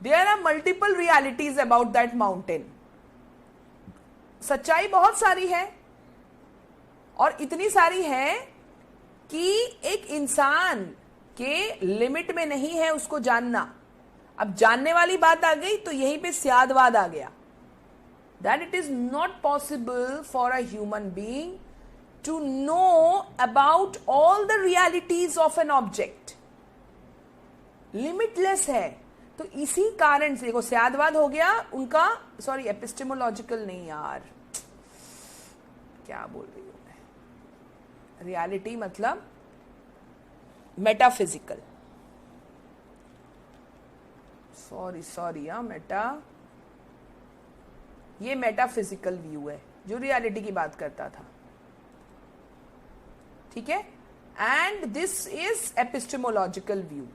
There are multiple realities about that mountain. सच्चाई बहुत सारी है, और इतनी सारी है कि एक इंसान के लिमिट में नहीं है उसको जानना। अब जानने वाली बात आ गई तो यहीं पे स्यादवाद आ गया, that it is not possible for a human being to know about all the realities of an object. Limitless है। तो इसी कारण से देखो, स्यादवाद हो गया उनका, सॉरी एपिस्टेमोलॉजिकल नहीं यार, क्या बोल रही हूं मैं, रियलिटी मतलब मेटाफिजिकल, सॉरी मेटा, ये मेटाफिजिकल व्यू है जो रियलिटी की बात करता था। ठीक है, and this is epistemological view.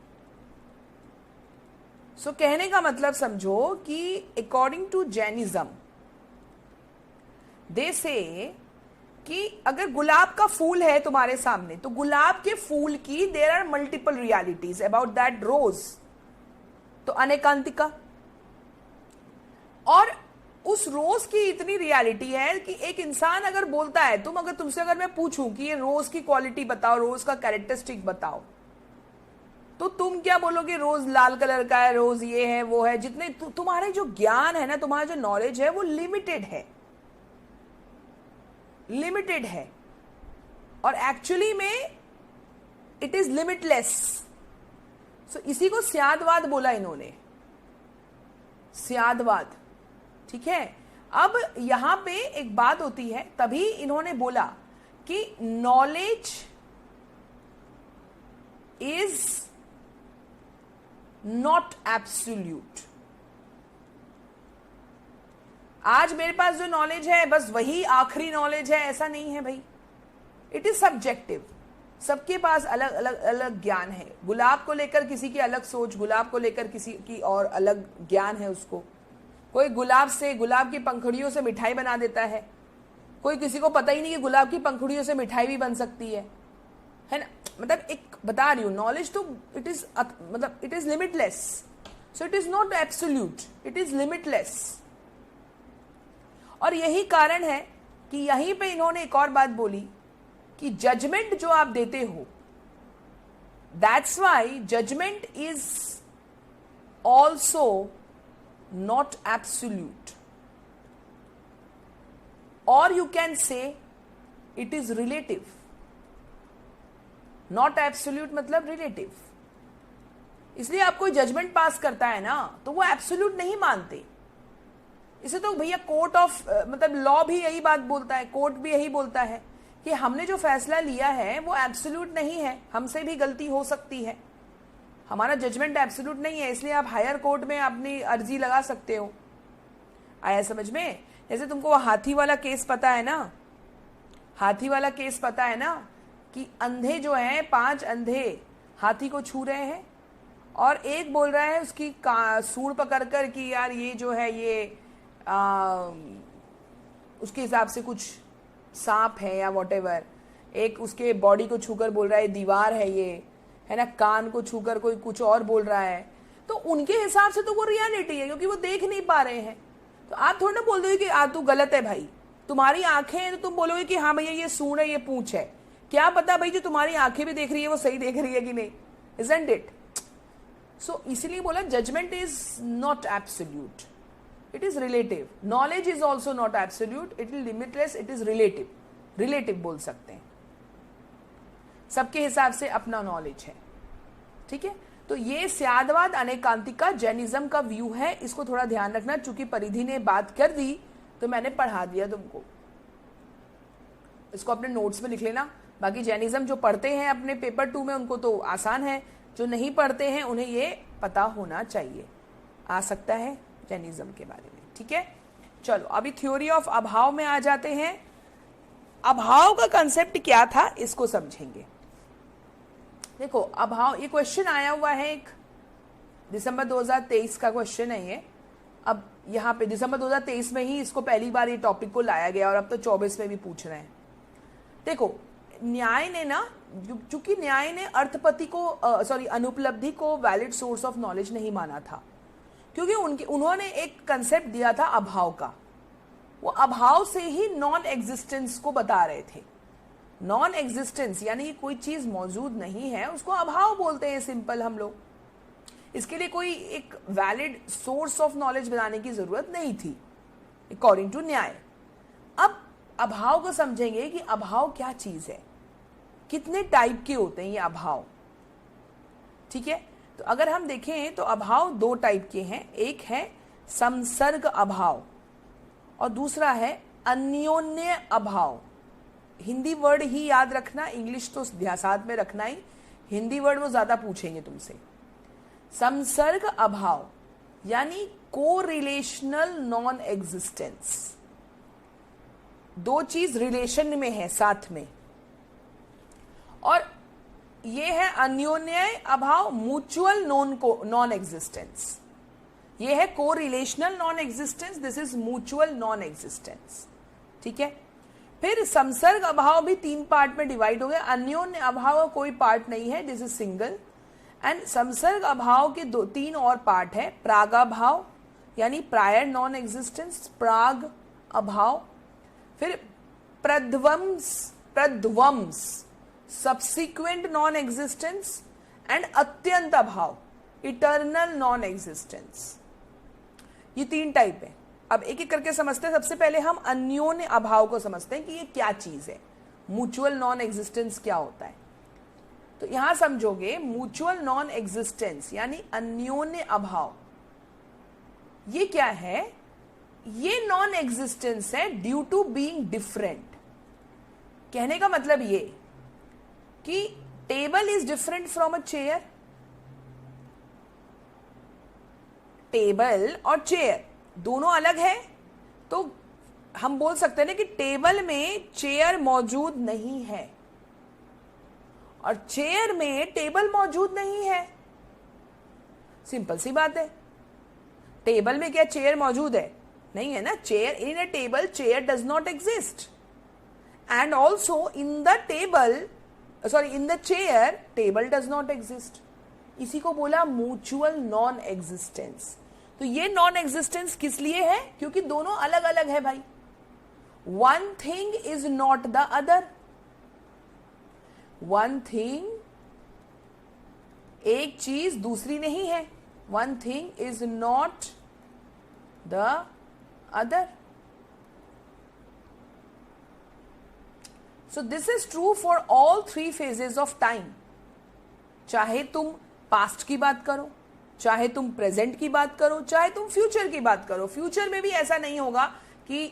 So कहने का मतलब समझो कि अकॉर्डिंग टू जैनिज्म दे से कि अगर गुलाब का फूल है तुम्हारे सामने, तो गुलाब के फूल की there are multiple realities about that rose, तो अनैकांतिका। और उस रोज की इतनी रियलिटी है कि एक इंसान अगर बोलता है, तुमसे अगर मैं पूछूं कि ये रोज की क्वालिटी बताओ, रोज का कैरेक्टरिस्टिक बताओ, तो तुम क्या बोलोगे? रोज लाल कलर का है, रोज ये है वो है। जितने तुम्हारे जो ज्ञान है ना, तुम्हारा जो नॉलेज है वो लिमिटेड है, लिमिटेड है, और एक्चुअली में इट इज लिमिटलेस। सो इसी को स्यादवाद बोला इन्होंने, स्यादवाद। ठीक है, अब यहां पे एक बात होती है, तभी इन्होंने बोला कि नॉलेज इज नॉट एब्सोल्यूट। आज मेरे पास जो नॉलेज है बस वही आखिरी नॉलेज है, ऐसा नहीं है भाई। It is subjective. सबके पास अलग अलग अलग ज्ञान है। गुलाब को लेकर किसी की अलग सोच, गुलाब को लेकर किसी की और अलग ज्ञान है उसको। कोई गुलाब की पंखुड़ियों से मिठाई बना देता है, कोई किसी को पता ही नहीं कि गुलाब की पंखुड़ियों से मिठाई भी बन सकती है ना। मतलब एक बता रही हूं, नॉलेज तो इट इज, मतलब it is limitless. So it is not absolute, it is limitless. और यही कारण है कि यहीं पे इन्होंने एक और बात बोली कि जजमेंट जो आप देते हो, that's why judgement is also not absolute, और you can say it is relative. Not absolute मतलब रिलेटिव. इसलिए आप कोई जजमेंट पास करता है ना, तो वो एब्सोल्यूट नहीं मानते. इसे तो भैया कोर्ट ऑफ मतलब लॉ भी यही बात बोलता है, कोर्ट भी यही बोलता है कि हमने जो फैसला लिया है वो एब्सोल्यूट नहीं है, हमसे भी गलती हो सकती है, हमारा जजमेंट एब्सोल्यूट नहीं है, इसलिए आप हायर कोर्ट में अपनी अर्जी लगा सकते हो. आया समझ में? जैसे तुमको वो हाथी वाला केस पता है ना, हाथी वाला केस पता है ना, कि अंधे जो हैं 5 अंधे हाथी को छू रहे हैं और एक बोल रहा है उसकी सूंड पकड़ कर कि यार ये जो है ये उसके हिसाब से कुछ सांप है या वॉटेवर. एक उसके बॉडी को छूकर बोल रहा है दीवार है ये, है ना. कान को छूकर कोई कुछ और बोल रहा है. तो उनके हिसाब से तो वो रियलिटी है, क्योंकि वो देख नहीं पा रहे हैं. तो आप थोड़ा ना बोल दोगे कि तू गलत है भाई, तुम्हारी आंखें हैं तो तुम बोलोगे कि हाँ भैया ये सूंड है ये पूंछ है. क्या पता भाई जो तुम्हारी आंखें भी देख रही है वो सही देख रही है कि नहीं. Isn't it? सो इसीलिए बोला judgment is not absolute, it is relative. Knowledge is also not absolute, it is limitless, it is relative. Relative बोल सकते हैं. सबके हिसाब से अपना नॉलेज है. ठीक है. तो ये स्यादवाद अनेकांतिका जैनिज्म का व्यू है, इसको थोड़ा ध्यान रखना. चूंकि परिधि ने बात कर दी तो मैंने पढ़ा दिया तुमको, इसको अपने नोट्स में लिख लेना. बाकी जैनिज्म जो पढ़ते हैं अपने पेपर 2 में उनको तो आसान है, जो नहीं पढ़ते हैं उन्हें ये पता होना चाहिए, आ सकता है जैनिज्म के बारे में. ठीक है. चलो अभी थ्योरी ऑफ अभाव में आ जाते हैं. अभाव का कंसेप्ट क्या था इसको समझेंगे. देखो अभाव, ये क्वेश्चन आया हुआ है, एक दिसंबर 2023 का क्वेश्चन है ये. अब यहाँ पे दिसंबर 2023 में ही इसको पहली बार ये टॉपिक को लाया गया और अब तो 24 में भी पूछ रहे हैं. देखो न्याय ने ना, चूंकि न्याय ने अर्थपति को अनुपलब्धि को वैलिड सोर्स ऑफ नॉलेज नहीं माना था, क्योंकि उन्होंने एक कंसेप्ट दिया था अभाव का. वो अभाव से ही नॉन एग्जिस्टेंस को बता रहे थे. नॉन एग्जिस्टेंस यानी कोई चीज मौजूद नहीं है, उसको अभाव बोलते हैं सिंपल हम लोग. इसके लिए कोई एक वैलिड सोर्स ऑफ नॉलेज बनाने की जरूरत नहीं थी अकॉर्डिंग टू न्याय. अब अभाव को समझेंगे कि अभाव क्या चीज है, कितने टाइप के होते हैं ये अभाव. ठीक है. तो अगर हम देखें तो अभाव 2 टाइप के हैं. एक है संसर्ग अभाव और दूसरा है अन्योन्य अभाव. हिंदी वर्ड ही याद रखना, इंग्लिश तो साथ में रखना ही, हिंदी वर्ड वो ज्यादा पूछेंगे तुमसे. संसर्ग अभाव यानी को रिलेशनल नॉन एग्जिस्टेंस. 2 चीज रिलेशन में है साथ में. और ये है अन्योन्य अभाव, म्यूचुअल नॉन एग्जिस्टेंस. ये है को relational non existence, this is mutual non existence. ठीक है. फिर संसर्ग अभाव भी 3 पार्ट में डिवाइड हो गया. अन्योन्य अभाव का कोई पार्ट नहीं है, दिस इज सिंगल. एंड संसर्ग अभाव के 3 और पार्ट है. प्रागाभाव यानी प्रायर नॉन एग्जिस्टेंस, प्राग अभाव. फिर प्रध्वंस subsequent non-existence and अत्यंत अभाव, इटर्नल नॉन एग्जिस्टेंस. ये 3 टाइप है. अब एक एक करके समझते हैं. सबसे पहले हम अन्योन्य अभाव को समझते हैं कि ये क्या चीज है, म्यूचुअल नॉन एग्जिस्टेंस क्या होता है. तो यहां समझोगे म्यूचुअल नॉन एग्जिस्टेंस यानी अन्योन्य अभाव, ये क्या है? ये नॉन एग्जिस्टेंस है ड्यू टू बीइंग डिफरेंट. कहने का मतलब ये कि table is different from a chair. Table और चेयर दोनों अलग है, तो हम बोल सकते हैं ना कि टेबल में चेयर मौजूद नहीं है और चेयर में टेबल मौजूद नहीं है. सिंपल सी बात है. टेबल में क्या चेयर मौजूद है? नहीं है ना. Chair in a table, chair does not exist. And also in the table, in the chair table does not exist. इसी को बोला म्यूचुअल नॉन एग्जिस्टेंस. तो ये नॉन एग्जिस्टेंस किस लिए है? क्योंकि दोनों अलग अलग है भाई. One thing is not the other. One thing, एक चीज दूसरी नहीं है. One thing is not the other. So this is true for all three phases of time. चाहे तुम पास्ट की बात करो, चाहे तुम प्रेजेंट की बात करो, चाहे तुम फ्यूचर की बात करो. फ्यूचर में भी ऐसा नहीं होगा कि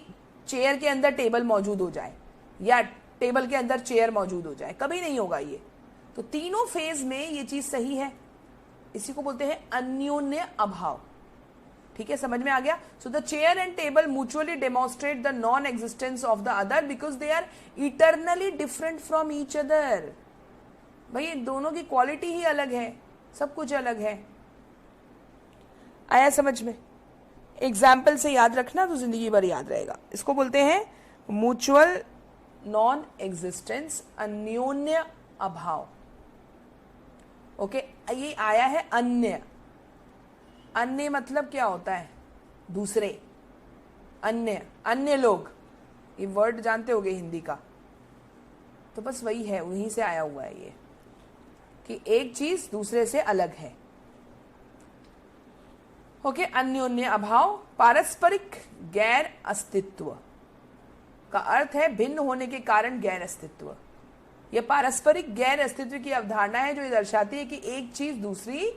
चेयर के अंदर टेबल मौजूद हो जाए या टेबल के अंदर चेयर मौजूद हो जाए, कभी नहीं होगा ये. तो तीनों फेज में ये चीज सही है. इसी को बोलते हैं अन्योन्य अभाव. ठीक है, समझ में आ गया. So the chair and table mutually demonstrate the non existence of the other because they are eternally different from each other. भाई दोनों की क्वालिटी ही अलग है, सब कुछ अलग है. आया समझ में? एग्जाम्पल से याद रखना तो जिंदगी भर याद रहेगा. इसको बोलते हैं म्यूचुअल नॉन एग्जिस्टेंस, अन्योन्य अभाव. ओके, ये आया है अन्य. अन्य मतलब क्या होता है? दूसरे, अन्य, अन्य लोग. ये वर्ड जानते होगे हिंदी का, तो बस वही है, वहीं से आया हुआ है ये कि एक चीज दूसरे से अलग है. ओके, अन्योन्य अभाव. पारस्परिक गैर अस्तित्व का अर्थ है भिन्न होने के कारण गैर अस्तित्व. यह पारस्परिक गैर अस्तित्व की अवधारणा है जो ये दर्शाती है कि एक चीज दूसरी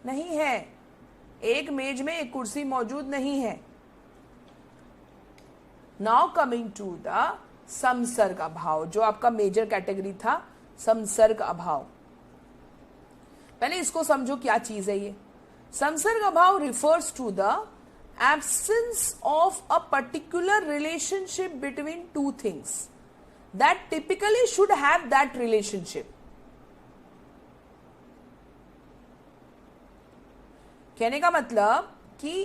नहीं है. एक मेज में एक कुर्सी मौजूद नहीं है. नाउ कमिंग टू द संसर्ग अभाव, जो आपका मेजर कैटेगरी था, संसर्ग अभाव. पहले इसको समझो क्या चीज है ये. संसर्ग अभाव refers to the absence of a particular relationship between two things that typically should have that relationship. कहने का मतलब कि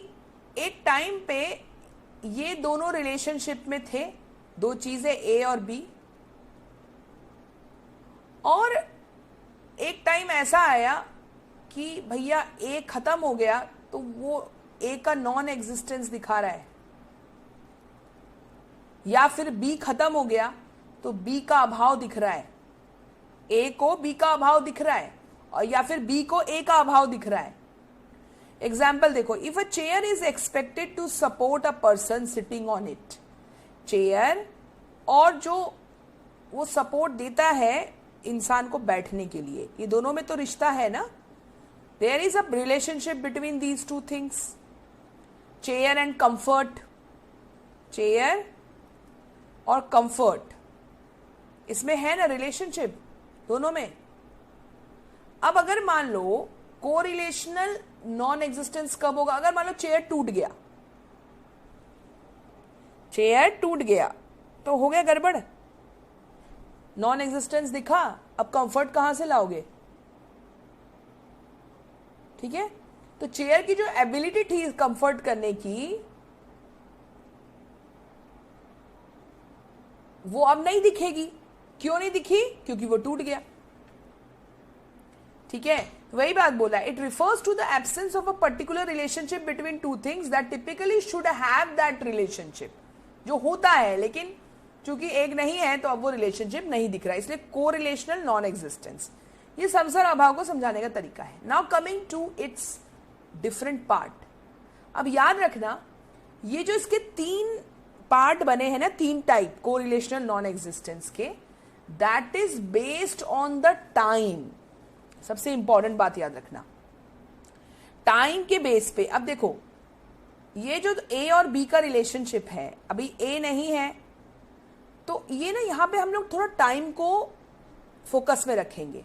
एक टाइम पे ये दोनों रिलेशनशिप में थे, दो चीजें ए और बी, और एक टाइम ऐसा आया कि भैया ए खत्म हो गया तो वो ए का नॉन एग्जिस्टेंस दिखा रहा है, या फिर बी खत्म हो गया तो बी का अभाव दिख रहा है. ए को बी का अभाव दिख रहा है, और या फिर बी को ए का अभाव दिख रहा है. एग्जाम्पल देखो, if a chair is expected to support a person sitting on it. Chair और जो वो सपोर्ट देता है इंसान को बैठने के लिए, ये दोनों में तो रिश्ता है ना. There is a relationship between these two things. Chair and comfort, chair और कंफर्ट, इसमें है ना रिलेशनशिप दोनों में. अब अगर मान लो कोरिलेशनल नॉन एग्जिस्टेंस कब होगा? अगर मान लो चेयर टूट गया, चेयर टूट गया तो हो गया गड़बड़, नॉन एग्जिस्टेंस दिखा. अब कंफर्ट कहां से लाओगे? ठीक है, तो चेयर की जो एबिलिटी थी कंफर्ट करने की, वो अब नहीं दिखेगी. क्यों नहीं दिखी? क्योंकि वो टूट गया. ठीक है, वही बात बोला. It refers to the absence of a particular relationship between two things that typically should have that relationship. जो होता है लेकिन चूंकि एक नहीं है तो अब वो रिलेशनशिप नहीं दिख रहा है, इसलिए कोरिलेशनल नॉन एग्जिस्टेंस. ये संसर्ग अभाव को समझाने का तरीका है. Now coming to its different part. अब याद रखना, ये जो इसके तीन पार्ट बने हैं ना, तीन टाइप कोरिलेशनल नॉन एग्जिस्टेंस के, that is based on the time. सबसे इंपॉर्टेंट बात याद रखना, टाइम के बेस पे. अब देखो, ये जो ए और बी का रिलेशनशिप है, अभी ए नहीं है तो ये ना, यहां पे हम लोग थोड़ा टाइम को फोकस में रखेंगे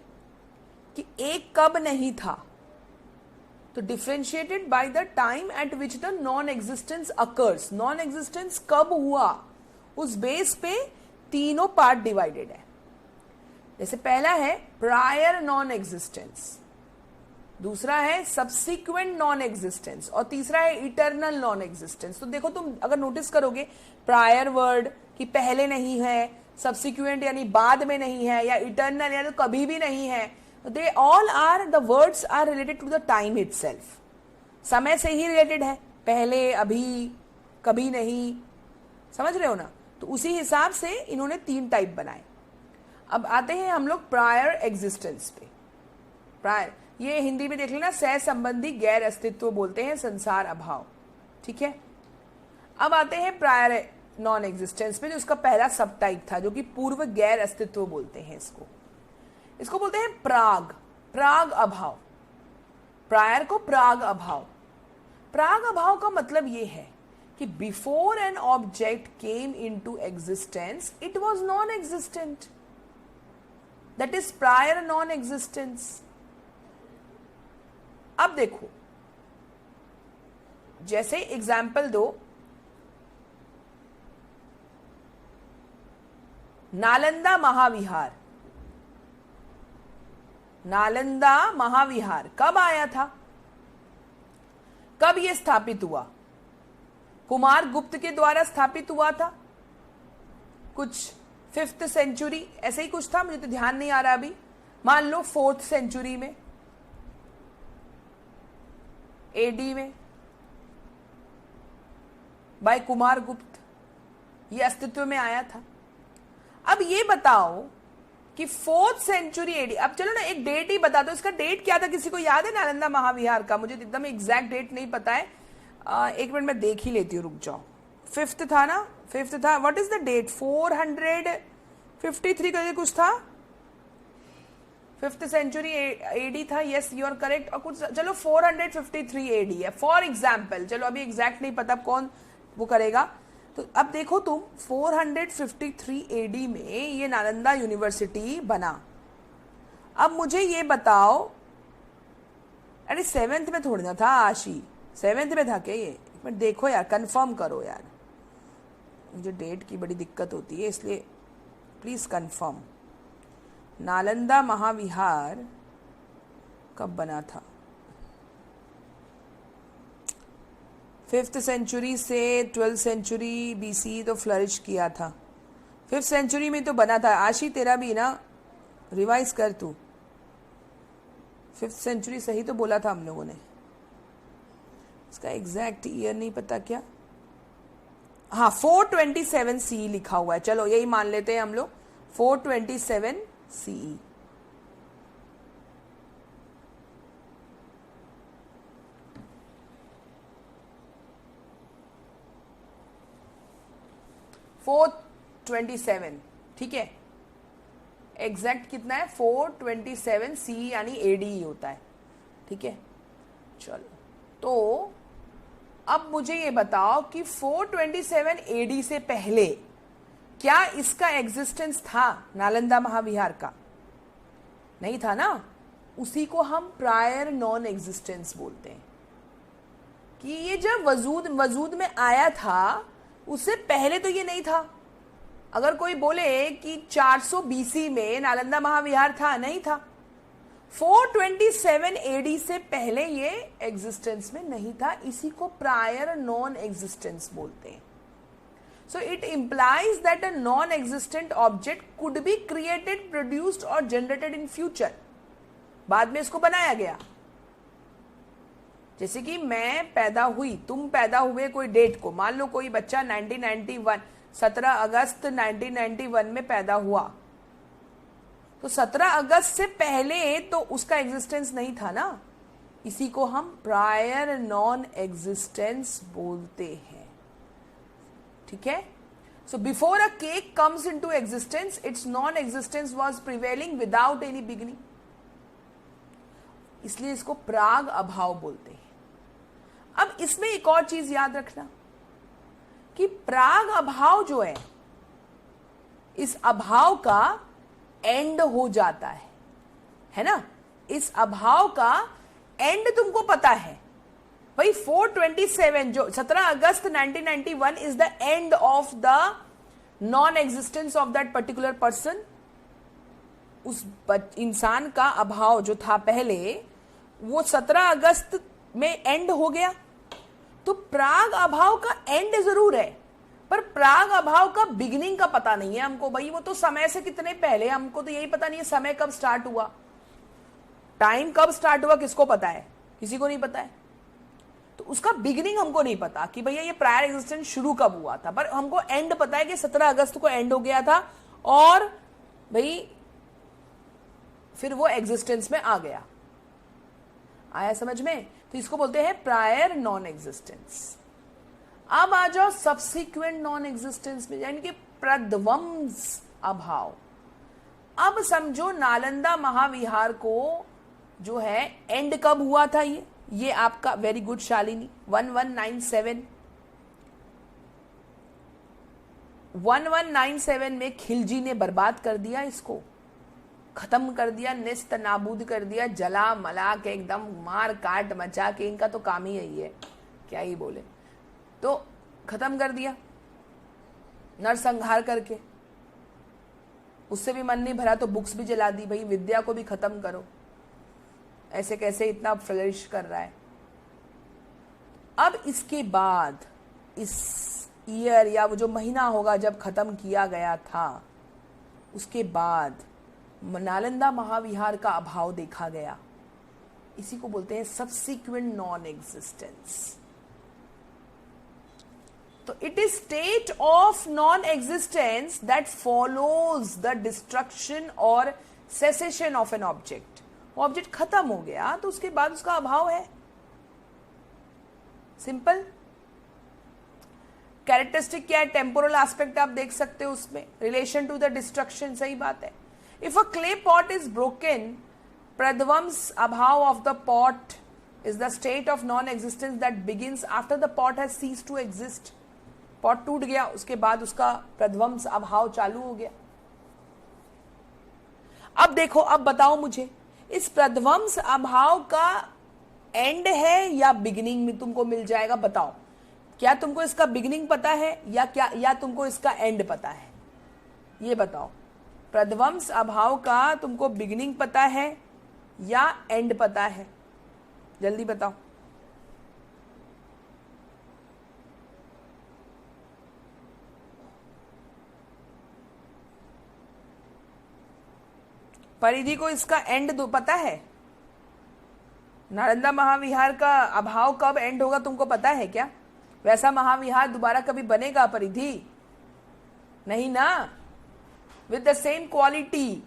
कि ए कब नहीं था. तो differentiated by the time eight which the non existence occurs. Non existence कब हुआ, उस बेस पे तीनों पार्ट डिवाइडेड है. जैसे पहला है प्रायर नॉन एग्जिस्टेंस, दूसरा है सब्सिक्वेंट नॉन एग्जिस्टेंस, और तीसरा है इटर्नल नॉन एग्जिस्टेंस. तो देखो, तुम अगर नोटिस करोगे, प्रायर वर्ड कि पहले नहीं है, सब्सिक्वेंट यानी बाद में नहीं है, या इटर्नल यानी तो कभी भी नहीं है, they all are, the words are related to the time itself. समय से ही रिलेटेड है, पहले, अभी, कभी नहीं. समझ रहे हो ना? तो उसी हिसाब से इन्होंने 3 टाइप बनाए। अब आते हैं हम लोग प्रायर एग्जिस्टेंस पे। प्रायर, ये हिंदी में देख लेना, सह संबंधी गैर अस्तित्व बोलते हैं, संसार अभाव, ठीक है। अब आते हैं प्रायर नॉन एग्जिस्टेंस पे, जो उसका पहला सब टाइप था, जो कि पूर्व गैर अस्तित्व बोलते हैं इसको बोलते हैं प्राग, प्राग अभाव। प्रायर को प्राग अभाव। प्राग अभाव का मतलब ये है कि before an object came into existence it was non existent, that is prior non existence. अब देखो, जैसे एग्जाम्पल दो, नालंदा महाविहार। नालंदा महाविहार कब आया था, कब यह स्थापित हुआ? कुमार गुप्त के द्वारा स्थापित हुआ था, कुछ 5th सेंचुरी ऐसे ही कुछ था, मुझे तो ध्यान नहीं आ रहा अभी, मान लो 4th सेंचुरी में, एडी में, बाय कुमार गुप्त ये अस्तित्व में आया था। अब ये बताओ कि 4th सेंचुरी एडी, अब चलो ना एक डेट ही बता दो, इसका डेट क्या था, किसी को याद है नालंदा महाविहार का? मुझे एकदम एग्जैक्ट डेट नहीं पता है, एक मिनट मैं देख ही लेती हूँ, रुक जाओ। 5th था ना, 5th था, व्हाट इज द डेट? 453 करके कुछ था, 5th सेंचुरी एडी था, यस यू आर करेक्ट। और कुछ चलो 453 एडी है फॉर एग्जाम्पल, चलो अभी एग्जैक्ट नहीं पता कौन वो करेगा। तो अब देखो तुम, 453 एडी में ये नालंदा यूनिवर्सिटी बना। अब मुझे ये बताओ, अरे 7th में थोड़ी ना था आशी, 7th में था क्या ये? एक मिनट देखो यार, कंफर्म करो यार, मुझे डेट की बड़ी दिक्कत होती है, इसलिए प्लीज कंफर्म। नालंदा महाविहार कब बना था? 5th सेंचुरी से 12th सेंचुरी बीसी तो फ्लरिश किया था, 5th सेंचुरी में तो बना था। आशी तेरा भी ना रिवाइज कर तू, 5th सेंचुरी सही तो बोला था हम लोगों ने, इसका एग्जैक्ट ईयर नहीं पता क्या? हाँ 427 सी लिखा हुआ है, चलो यही मान लेते हैं हम लोग, 427 CE। फोर्थ 27, ठीक है, एग्जैक्ट कितना है? 427 CE यानी AD ही होता है, ठीक है। चलो तो अब मुझे ये बताओ कि 427 AD से पहले क्या इसका एग्जिस्टेंस था, नालंदा महाविहार का? नहीं था ना, उसी को हम प्रायर नॉन एग्जिस्टेंस बोलते हैं, कि ये जब वजूद में आया था उससे पहले तो ये नहीं था। अगर कोई बोले कि 400 BC में नालंदा महाविहार था, नहीं था। 427 AD से पहले ये एग्जिस्टेंस में नहीं था, इसी को प्रायर नॉन एग्जिस्टेंस बोलते हैं। So it implies that a non-existent object could be created, produced or generated in future. बाद में इसको बनाया गया। जैसे कि मैं पैदा हुई, तुम पैदा हुए कोई डेट को, मान लो कोई बच्चा 1991 17 अगस्त 1991 में पैदा हुआ, तो 17 अगस्त से पहले तो उसका एग्जिस्टेंस नहीं था ना, इसी को हम प्रायर नॉन एग्जिस्टेंस बोलते हैं, ठीक है। So before a cake comes into existence it's non existence was prevailing without any beginning, इसलिए इसको प्राग अभाव बोलते हैं। अब इसमें एक और चीज याद रखना कि प्राग अभाव जो है, इस अभाव का एंड हो जाता है ना, इस अभाव का एंड तुमको पता है भाई। 427 जो 17 अगस्त 1991 is the end of the non existence of that particular person. उस इंसान का अभाव जो था पहले, वो 17 अगस्त में एंड हो गया। तो प्राग अभाव का एंड जरूर है, पर प्राग अभाव का बिगिनिंग का पता नहीं है हमको भाई। वो तो समय से कितने पहले, हमको तो यही पता नहीं है समय कब स्टार्ट हुआ, टाइम कब स्टार्ट हुआ, किसको पता है? किसी को नहीं पता है। तो उसका बिगिनिंग हमको नहीं पता कि भैया ये प्रायर एग्जिस्टेंस शुरू कब हुआ था, पर हमको एंड पता है कि 17 अगस्त को एंड हो गया था और भाई फिर वो एग्जिस्टेंस में आ गया। आया समझ में? तो इसको बोलते हैं प्रायर नॉन एग्जिस्टेंस। अब आ जाओ सब्सिक्वेंट नॉन एग्जिस्टेंस में, यानी कि प्रध्वंस अभाव। अब समझो नालंदा महाविहार को जो है एंड कब हुआ था, ये आपका वेरी गुड शालिनी 1197 में खिलजी ने बर्बाद कर दिया, इसको खत्म कर दिया, निस्त नाबूद कर दिया, जला मला के एकदम मार काट मचा के, इनका तो काम ही यही है, क्या ही बोले, तो खत्म कर दिया नरसंहार करके। उससे भी मन नहीं भरा तो बुक्स भी जला दी, भाई विद्या को भी खत्म करो, ऐसे कैसे इतना फ्लरिश कर रहा है। अब इसके बाद इस ईयर या वो जो महीना होगा जब खत्म किया गया था, उसके बाद नालंदा महाविहार का अभाव देखा गया, इसी को बोलते हैं सब्सिक्वेंट नॉन एग्जिस्टेंस। तो it is state of non existence that follows the destruction और cessation of an object. Object खत्म हो गया तो उसके बाद उसका अभाव है, सिंपल। कैरेक्टरिस्टिक क्या है? टेम्पोरल एस्पेक्ट आप देख सकते हो उसमें, रिलेशन टू द डिस्ट्रक्शन, सही बात है। If a clay pot is broken, प्रध्वंस अभाव of the pot is the state of non existence that begins after the pot has ceased to exist. Pot टूट गया, उसके बाद उसका प्रध्वंस अभाव चालू हो गया। अब देखो, अब बताओ मुझे, इस प्रध्वंस अभाव का एंड है या बिगिनिंग में तुमको मिल जाएगा? बताओ, क्या तुमको इसका बिगिनिंग पता है या तुमको इसका एंड पता है? ये बताओ, प्रध्वंस अभाव का तुमको बिगिनिंग पता है या एंड पता है? जल्दी बताओ। परिधि को इसका एंड पता है? नालंदा महाविहार का अभाव कब एंड होगा तुमको पता है क्या? वैसा महाविहार दोबारा कभी बनेगा परिधि? नहीं ना, with the same quality?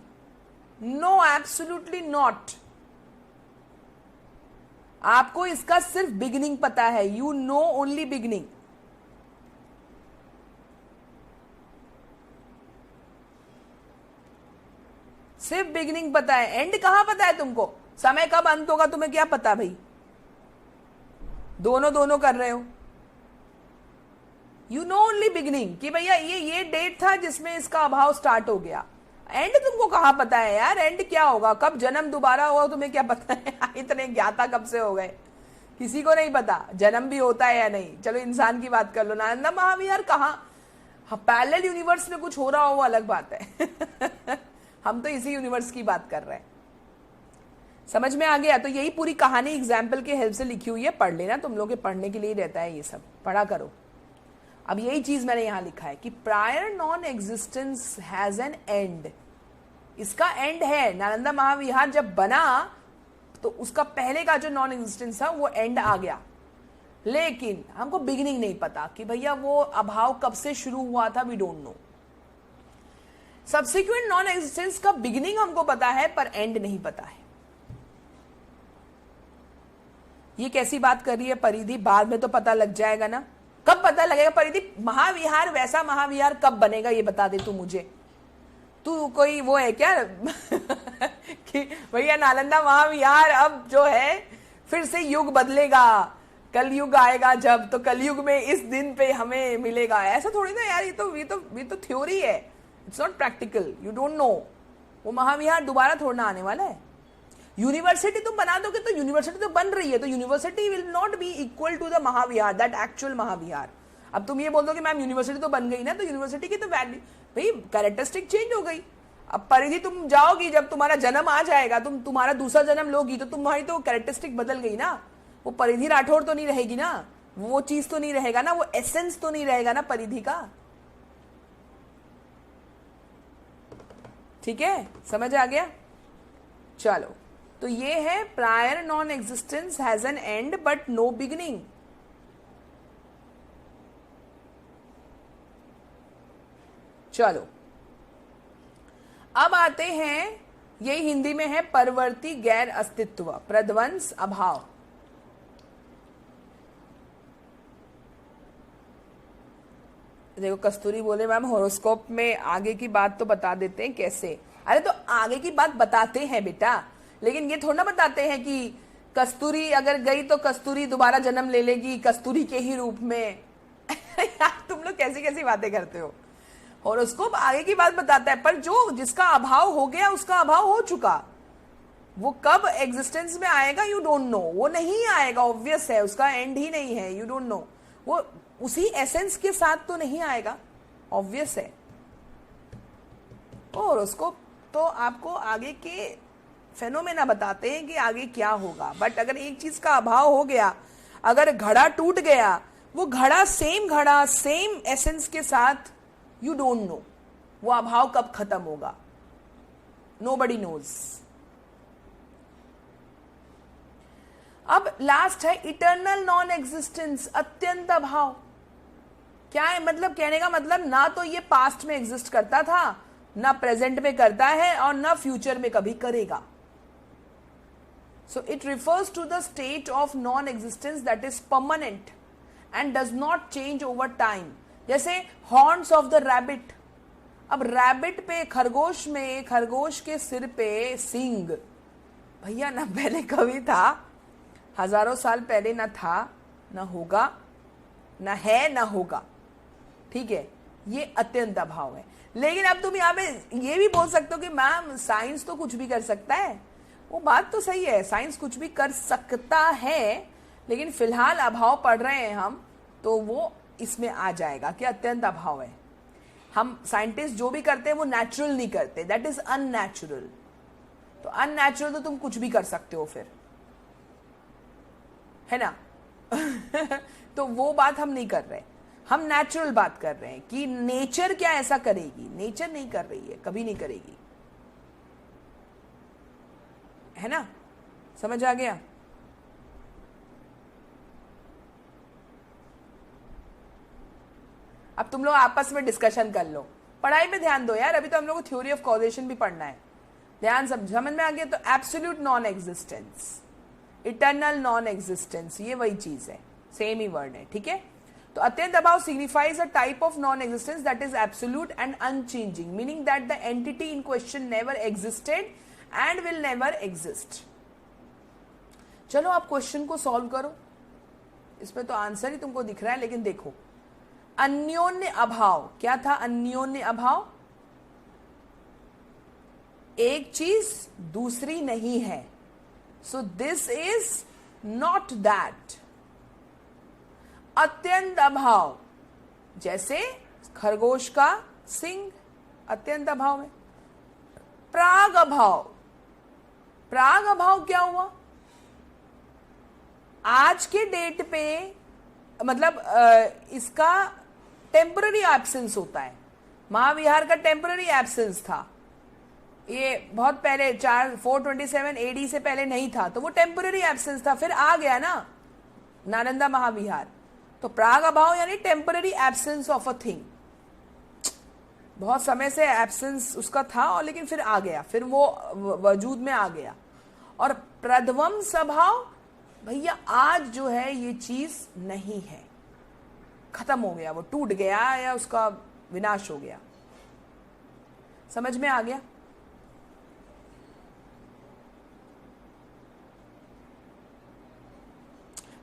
No, absolutely not. आपको इसका सिर्फ बिगिनिंग पता है, यू नो ओनली बिगिनिंग। सिर्फ बिगिनिंग पता है, एंड कहां पता है तुमको? समय कब अंत होगा तुम्हें क्या पता भाई? दोनों कर रहे हो। यू नो ओनली बिगिनिंग कि भैया ये डेट था जिसमें इसका अभाव स्टार्ट हो गया। एंड तुमको कहां पता है यार? एंड क्या होगा, कब जन्म दोबारा होगा तुम्हें क्या पता है? इतने ज्ञाता कब से हो गए, किसी को नहीं पता जन्म भी होता है या नहीं। चलो इंसान की बात कर लो, नालंदा महाविहार कहाँ, पैरेलल यूनिवर्स में कुछ हो रहा हो वो अलग बात है। हम तो इसी यूनिवर्स की बात कर रहे हैं। समझ में आ गया? तो यही पूरी कहानी एग्जाम्पल के हेल्प से लिखी हुई है, पढ़ लेना, तुम लोग के पढ़ने के लिए रहता है, ये सब पढ़ा करो। अब यही चीज मैंने यहां लिखा है कि prior non existence has an and. इसका एंड है, नालंदा महाविहार जब बना तो उसका पहले का जो नॉन एग्जिस्टेंस था वो एंड आ गया, लेकिन हमको बिगिनिंग नहीं पता कि भैया वो अभाव कब से शुरू हुआ था, we don't know. Subsequent non existence का बिगिनिंग हमको पता है पर एंड नहीं पता है। ये कैसी बात कर रही है परिधि? बाद में तो पता लग जाएगा ना। कब पता लगेगा परिधि? महाविहार वैसा महाविहार कब बनेगा ये बता दे तू मुझे। तू कोई वो है क्या कि भैया नालंदा महाविहार अब जो है फिर से युग बदलेगा, कलयुग आएगा जब, तो कलयुग में इस दिन पे हमें मिलेगा? ऐसा थोड़ी ना यार, ये तो थ्योरी है, it's not practical, you don't know. वो महाविहार दोबारा थोड़ा ना आने वाला है। यूनिवर्सिटी तुम बना दोगे तो यूनिवर्सिटी तो बन रही है, तो university will not be equal to the Mahavihara, that actual Mahavihara. अब तुम ये बोल दो कि मैम यूनिवर्सिटी तो बन गई ना, तो यूनिवर्सिटी की तो वैल्यू भाई कैरेक्टरिस्टिक चेंज हो गई। अब परिधि तुम जाओगी, जब तुम्हारा जन्म आ जाएगा, तुम्हारा दूसरा जन्म लोगी, तो तुम्हारी तो कैरेक्टरिस्टिक बदल गई ना। वो परिधि राठौड़ तो नहीं रहेगी ना, वो चीज तो नहीं रहेगा ना, वो एसेंस तो नहीं रहेगा ना परिधि का। ठीक है, समझ आ गया? चलो, तो ये है prior non existence has an end but no beginning. चलो अब आते हैं, यही हिंदी में है परवर्ती गैर अस्तित्व, प्रध्वंस अभाव। देखो कस्तूरी बोले मैम होरोस्कोप में आगे की बात तो बता देते हैं कैसे। अरे तो आगे की बात बताते हैं बेटा, लेकिन ये थोड़ा ना बताते हैं कि कस्तूरी अगर गई तो कस्तूरी दोबारा जन्म ले लेगी कस्तूरी के ही रूप में। यार तुम लोग कैसी कैसी बातें करते हो। होरोस्कोप आगे की बात बताता है, पर जो जिसका अभाव हो गया उसका अभाव हो चुका, वो कब एग्जिस्टेंस में आएगा यू डोंट नो, वो नहीं आएगा, ऑब्वियस है, उसका एंड ही नहीं है, यू डोंट नो, वो उसी एसेंस के साथ तो नहीं आएगा, ऑब्वियस है। होरोस्कोप तो आपको आगे के फेनोमेना बताते हैं कि आगे क्या होगा, बट अगर एक चीज का अभाव हो गया, अगर घड़ा टूट गया, वो घड़ा सेम एसेंस के साथ, यू डोंट नो वो अभाव कब खत्म होगा, नोबडी नोज। अब लास्ट है इटर्नल नॉन एग्जिस्टेंस, अत्यंत अभाव। क्या है मतलब, कहने का मतलब ना तो ये पास्ट में एग्जिस्ट करता था, ना प्रेजेंट में करता है, और ना फ्यूचर में कभी करेगा। So it refers to the state of non existence that is permanent and does not change over time. जैसे हॉर्न्स ऑफ द रैबिट, अब रैबिट पे, खरगोश में, खरगोश के सिर पे सींग, भैया ना पहले कभी था, हजारों साल पहले ना था, ना होगा, ना है, ना होगा, ठीक है, ये अत्यंत अभाव है। लेकिन अब तुम यहाँ पे ये भी बोल सकते हो कि मैम साइंस तो कुछ भी कर सकता है, वो बात तो सही है, साइंस कुछ भी कर सकता है, लेकिन फिलहाल अभाव पढ़ रहे हैं हम, तो वो इसमें आ जाएगा कि अत्यंत अभाव है। हम साइंटिस्ट जो भी करते हैं वो नेचुरल नहीं करते, दैट इज अननेचुरल। तो अननेचुरल तो तुम कुछ भी कर सकते हो फिर, है ना। तो वो बात हम नहीं कर रहे, हम नेचुरल बात कर रहे हैं कि नेचर क्या ऐसा करेगी, नेचर नहीं कर रही है, कभी नहीं करेगी, है ना, समझ आ गया। अब तुम लोग आपस में डिस्कशन कर लो, पढ़ाई पे ध्यान दो यार, अभी तो हम लोग को थ्योरी ऑफ कॉजेशन भी पढ़ना है, ध्यान समझ में आ गया। तो absolute non existence, eternal non existence, ये वही चीज है, सेम ही वर्ड है, ठीक है। तो अत्यंत अभाव signifies a type of non existence that is absolute and unchanging, meaning that the entity in question never existed and will never exist. चलो आप क्वेश्चन को सॉल्व करो, इसमें तो आंसर ही तुमको दिख रहा है, लेकिन देखो अन्योन्य अभाव क्या था, अन्योन्य अभाव एक चीज दूसरी नहीं है, सो दिस इज नॉट दैट। अत्यंत अभाव जैसे खरगोश का सिंग अत्यंत अभाव है। प्राग अभाव, प्राग अभाव क्या हुआ, आज के डेट पे मतलब इसका टेम्पररी एब्सेंस होता है, महाविहार का टेम्पररी एब्सेंस था, ये बहुत पहले 427 एडी से पहले नहीं था, तो वो टेम्पररी एब्सेंस था, फिर आ गया ना नालंदा महाविहार। तो प्राग अभाव यानी temporary absence of a thing, बहुत समय से एब्सेंस उसका था और लेकिन फिर आ गया, फिर वो वजूद में आ गया। और प्रध्वंस अभाव, भैया आज जो है ये चीज नहीं है, खत्म हो गया, वो टूट गया या उसका विनाश हो गया। समझ में आ गया।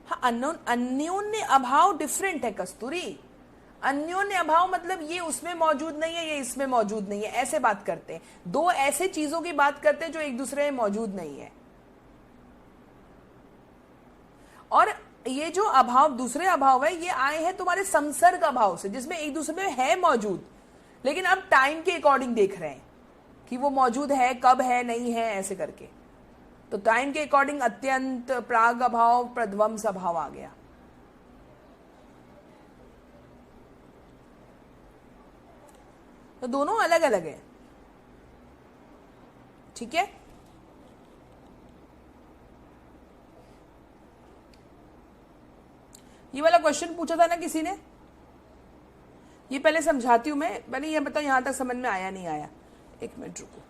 हाँ, अन्योन्य अभाव डिफरेंट है कस्तूरी। अन्योन्य अभाव मतलब ये उसमें मौजूद नहीं है, ये इसमें मौजूद नहीं है, ऐसे बात करते हैं। दो ऐसे चीजों की बात करते हैं जो एक दूसरे में मौजूद नहीं है। और ये जो अभाव, दूसरे अभाव है, ये आए हैं तुम्हारे संसर्ग अभाव से, जिसमें एक दूसरे में है मौजूद, लेकिन अब टाइम के अकॉर्डिंग देख रहे हैं कि वो मौजूद है, कब है, नहीं है, ऐसे करके। तो टाइम के अकॉर्डिंग अत्यंत, प्राग अभाव, प्रध्वंस अभाव आ गया। तो दोनों अलग अलग है, ठीक है। ये वाला क्वेश्चन पूछा था ना किसी ने, ये पहले समझाती हूँ मैं, पहले ये बताओ यहाँ तक समझ में आया नहीं आया। एक मिनट रुको।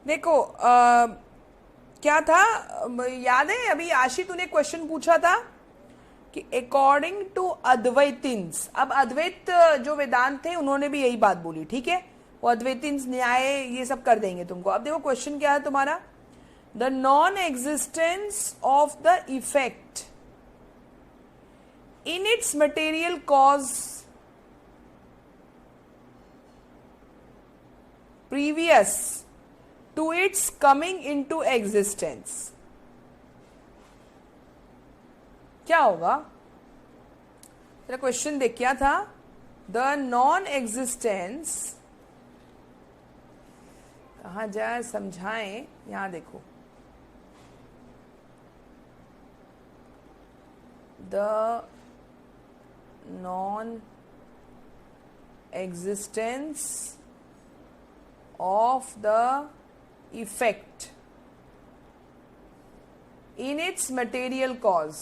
देखो क्या था याद है, अभी आशी तूने क्वेश्चन पूछा था कि अकॉर्डिंग टू अद्वैतिन्स, अब अद्वैत जो वेदांत थे उन्होंने भी यही बात बोली, ठीक है, वो अद्वैतिन्स न्याय ये सब कर देंगे तुमको। अब देखो क्वेश्चन क्या है तुम्हारा, the non existence of the effect in its material cause previous to its coming into existence, क्या होगा? तेरा क्वेश्चन देख क्या था, द नॉन एग्जिस्टेंस, कहा जाए समझाएं, यहां देखो, the non existence of the effect in its material cause,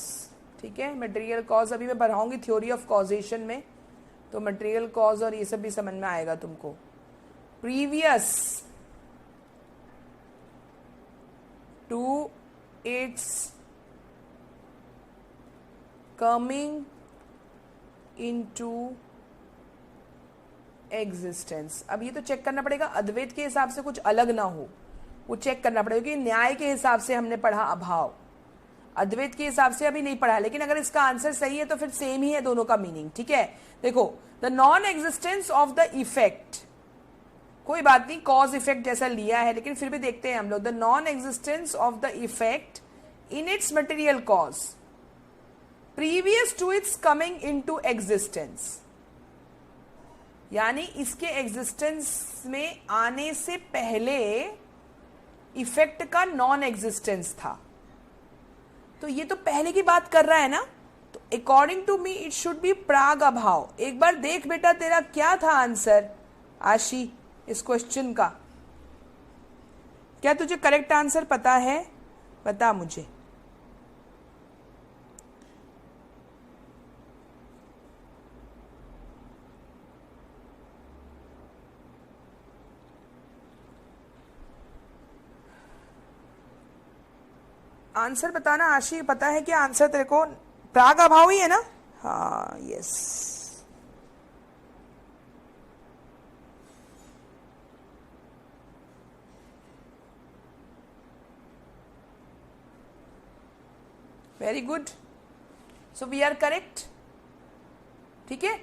ठीक है, मटेरियल कॉज अभी मैं पढ़ाऊंगी थ्योरी ऑफ कॉजेशन में, तो मटेरियल कॉज और ये सब भी समझ में आएगा तुमको। Previous to its coming into existence, अब ये तो चेक करना पड़ेगा अद्वैत के हिसाब से कुछ अलग ना हो, वो चेक करना पड़ेगा, क्योंकि न्याय के हिसाब से हमने पढ़ा अभाव, अद्वैत के हिसाब से अभी नहीं पढ़ा, लेकिन अगर इसका आंसर सही है तो फिर सेम ही है दोनों का मीनिंग, ठीक है। देखो, the non existence of the effect, कोई बात नहीं, कॉज इफेक्ट जैसा लिया है, लेकिन फिर भी देखते हैं हम लोग, the non existence of the effect in its material cause previous to its coming into existence, यानी इसके एग्जिस्टेंस में आने से पहले इफेक्ट का नॉन एग्जिस्टेंस था, तो ये तो पहले की बात कर रहा है ना, तो according to me it should be प्राग अभाव। एक बार देख बेटा तेरा क्या था आंसर आशी इस क्वेश्चन का, क्या तुझे करेक्ट आंसर पता है? बता मुझे। आंसर बताना आशी, पता है क्या आंसर तेरे को? प्राग अभाव ही है ना? हाँ, yes, very good, so we are correct, ठीक है।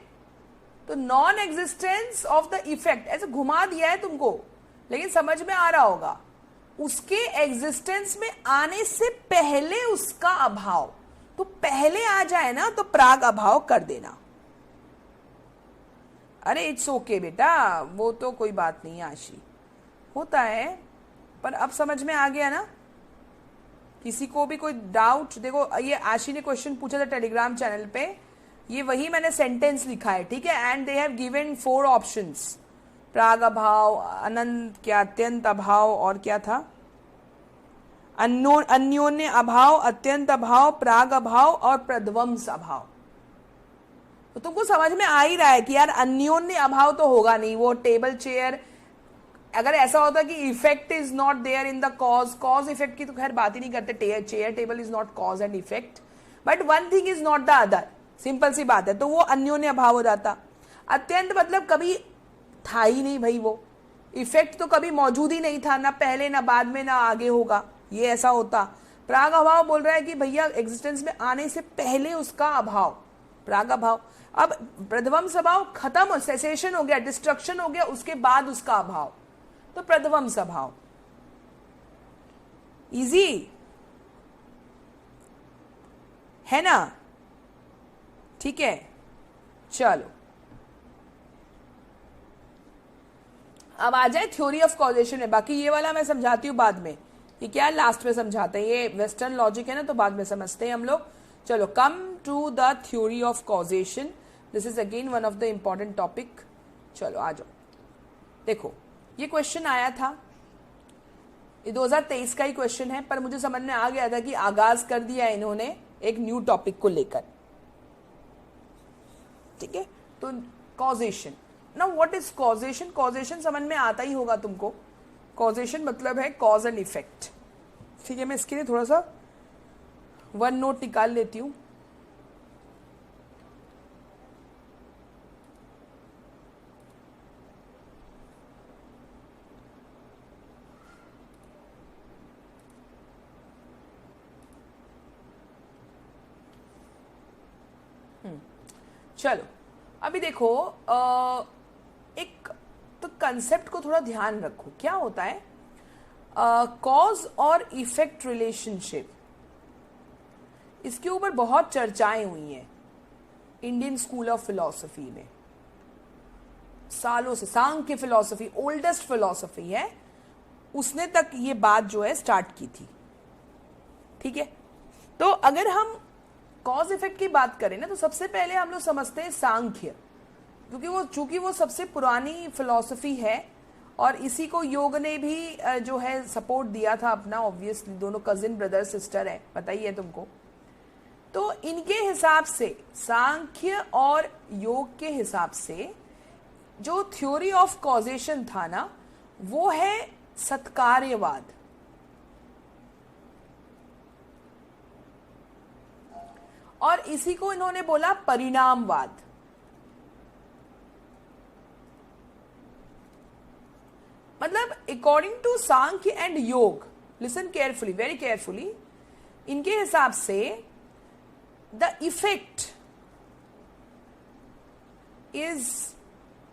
तो non existence of the effect, ऐसे घुमा दिया है तुमको, लेकिन समझ में आ रहा होगा, उसके एग्जिस्टेंस में आने से पहले उसका अभाव, तो पहले आ जाए ना तो प्राग अभाव कर देना। अरे इट्स ओके बेटा, वो तो कोई बात नहीं आशी, होता है, पर अब समझ में आ गया ना। किसी को भी कोई डाउट, देखो ये आशी ने क्वेश्चन पूछा था टेलीग्राम चैनल पे, ये वही मैंने सेंटेंस लिखा है, ठीक है, and they have given 4 options, प्राग अभाव, अनंत क्या अत्यंत अभाव, और क्या था, अन्योन्य अभाव, अत्यंत अभाव, प्राग अभाव और प्रध्वंस अभाव। तो तुमको समझ में आ ही रहा है कि यार अन्योन्य अभाव तो होगा नहीं, वो टेबल चेयर, अगर ऐसा होता कि effect is not there in the cause, cause effect की तो खैर बात ही नहीं करते, chair table is not cause and effect, but one thing is not the other, simple सी बात है, तो वो अन्योन्य अभाव हो जाता। अत्यंत मतलब कभी था ही नहीं भाई, वो इफेक्ट तो कभी मौजूद ही नहीं था, ना पहले ना बाद में ना आगे होगा, ये ऐसा होता। प्राग अभाव बोल रहा है कि भैया एग्जिस्टेंस में आने से पहले उसका अभाव, प्राग अभाव। अब प्रध्वंस अभाव खत्म, सेसेशन हो गया, डिस्ट्रक्शन हो गया, उसके बाद उसका अभाव, तो प्रध्वंस अभाव। इजी है ना? ठीक है, चलो अब आ जाए थ्योरी ऑफ कॉजेशन में। बाकी ये वाला मैं समझाती हूँ बाद में, ये क्या लास्ट में समझाते हैं, ये वेस्टर्न लॉजिक है ना, तो बाद में समझते हैं हम लोग। चलो, come to the theory of causation, this is again one of the important topic. चलो आ जाओ, देखो ये क्वेश्चन आया था, ये 2023 का ही क्वेश्चन है, पर मुझे समझ में आ गया था कि आगाज कर दिया इन्होंने एक न्यू टॉपिक को लेकर। ठीक है, तो causation, now what is causation? Causation समझ में आता ही होगा तुमको, कॉजेशन मतलब है कॉज एंड इफेक्ट। ठीक है, मैं इसके लिए थोड़ा सा वन नोट निकाल लेती हूं। चलो अभी देखो, एक तो कंसेप्ट को थोड़ा ध्यान रखो, क्या होता है कॉज और इफेक्ट रिलेशनशिप, इसके ऊपर बहुत चर्चाएं हुई हैं इंडियन स्कूल ऑफ फिलॉसफी में सालों से। सांख्य फिलॉसफी ओल्डेस्ट फिलॉसफी है, उसने तक ये बात जो है स्टार्ट की थी। ठीक है, तो अगर हम कॉज इफेक्ट की बात करें ना, तो सबसे पहले हम लोग समझते हैं सांख्य, क्योंकि चूंकि वो सबसे पुरानी फिलॉसफी है और इसी को योग ने भी जो है सपोर्ट दिया था अपना, ऑब्वियसली दोनों कजिन ब्रदर सिस्टर है, पता ही है तुमको। तो इनके हिसाब से, सांख्य और योग के हिसाब से, जो थ्योरी ऑफ कॉजेशन था ना, वो है सत्कार्यवाद। और इसी को इन्होंने बोला परिणामवाद। मतलब अकॉर्डिंग टू सांख्य एंड योग, लिसन केयरफुली, वेरी केयरफुली, इनके हिसाब से the effect is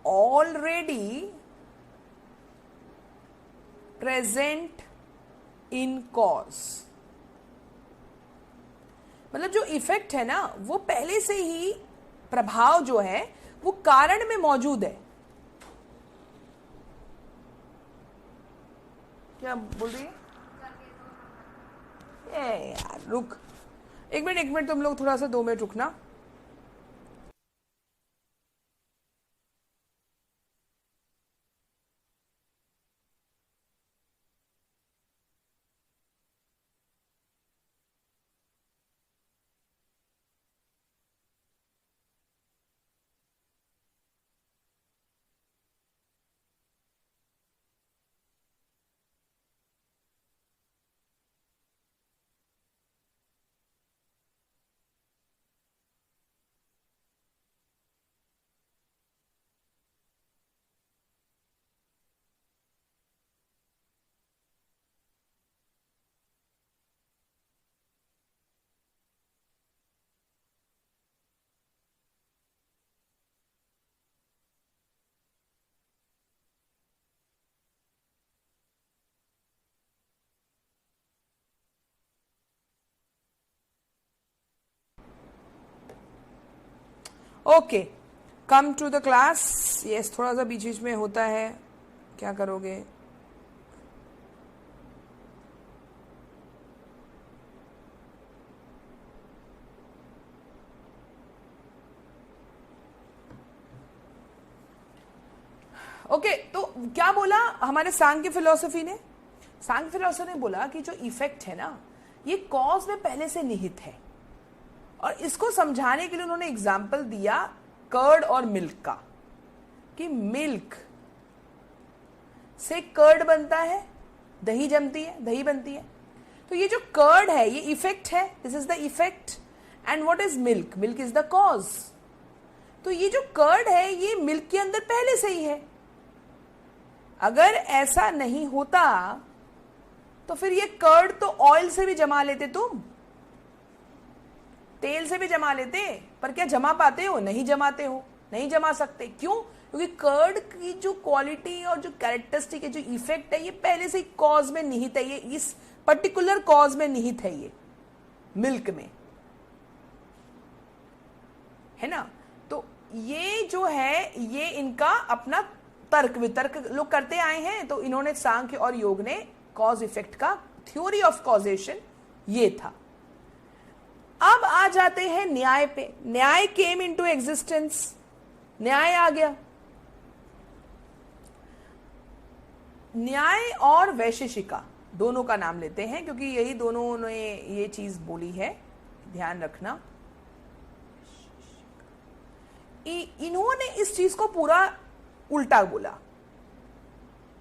already present in cause. मतलब जो इफेक्ट है ना, वो पहले से ही, प्रभाव जो है वो कारण में मौजूद है। क्या बोल रही है? यार रुक, एक मिनट तुम लोग थोड़ा सा 2 मिनट रुकना। Okay, come to the class. Yes, थोड़ा सा बीच बीच में होता है, क्या करोगे। ओके, तो क्या बोला हमारे सांख्य फिलॉसफी ने? सांख्य फिलॉसफी ने बोला कि जो इफेक्ट है ना, ये कॉज में पहले से निहित है। और इसको समझाने के लिए उन्होंने एग्जाम्पल दिया कर्ड और मिल्क का, कि मिल्क से कर्ड बनता है, दही जमती है, दही बनती है। तो ये जो कर्ड है ये इफेक्ट है, this is the effect. And what is milk? Milk is the cause. तो ये जो कर्ड है ये मिल्क के अंदर पहले से ही है, अगर ऐसा नहीं होता तो फिर ये कर्ड तो ऑयल से भी जमा लेते, तुम तेल से भी जमा लेते, पर क्या जमा पाते हो? नहीं जमाते हो, नहीं जमा सकते। क्यों? क्योंकि कर्ड की जो क्वालिटी और जो कैरेक्टरिस्टिक है, जो इफेक्ट है, ये पहले से ही कॉज में निहित है, ये इस पर्टिकुलर कॉज में निहित है, ये मिल्क में, है ना। तो ये जो है, ये इनका अपना तर्क वितर्क लोग करते आए हैं। तो इन्होंने, सांख्य और योग ने, कॉज इफेक्ट का थ्योरी ऑफ कॉजेशन ये था। अब आ जाते हैं न्याय पे। न्याय केम इनटू एग्जिस्टेंस, न्याय आ गया। न्याय और वैशेषिका दोनों का नाम लेते हैं, क्योंकि यही दोनों ने ये चीज बोली है, ध्यान रखना। इन्होंने इस चीज को पूरा उल्टा बोला।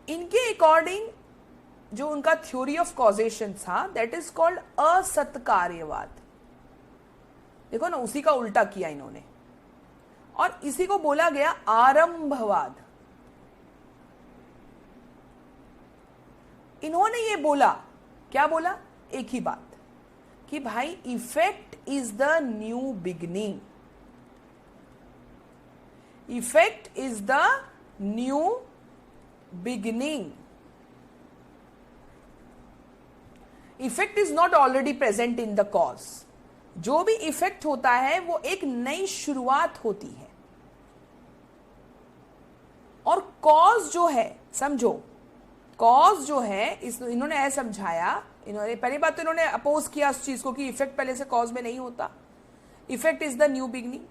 इनके अकॉर्डिंग जो उनका थ्योरी ऑफ कॉजेशन था, दैट इज कॉल्ड असत्कार्यवाद। देखो ना, उसी का उल्टा किया इन्होंने, और इसी को बोला गया आरंभवाद। इन्होंने ये बोला, क्या बोला? एक ही बात कि भाई effect is the new beginning, effect is the new beginning. Effect is not already present in the cause. जो भी इफेक्ट होता है वो एक नई शुरुआत होती है, और कॉज जो है, समझो, कॉज जो है, इन्होंने ऐसा समझाया। इन्होंने पहली बात तो इन्होंने अपोज किया उस चीज को कि इफेक्ट पहले से कॉज में नहीं होता, effect is the new beginning.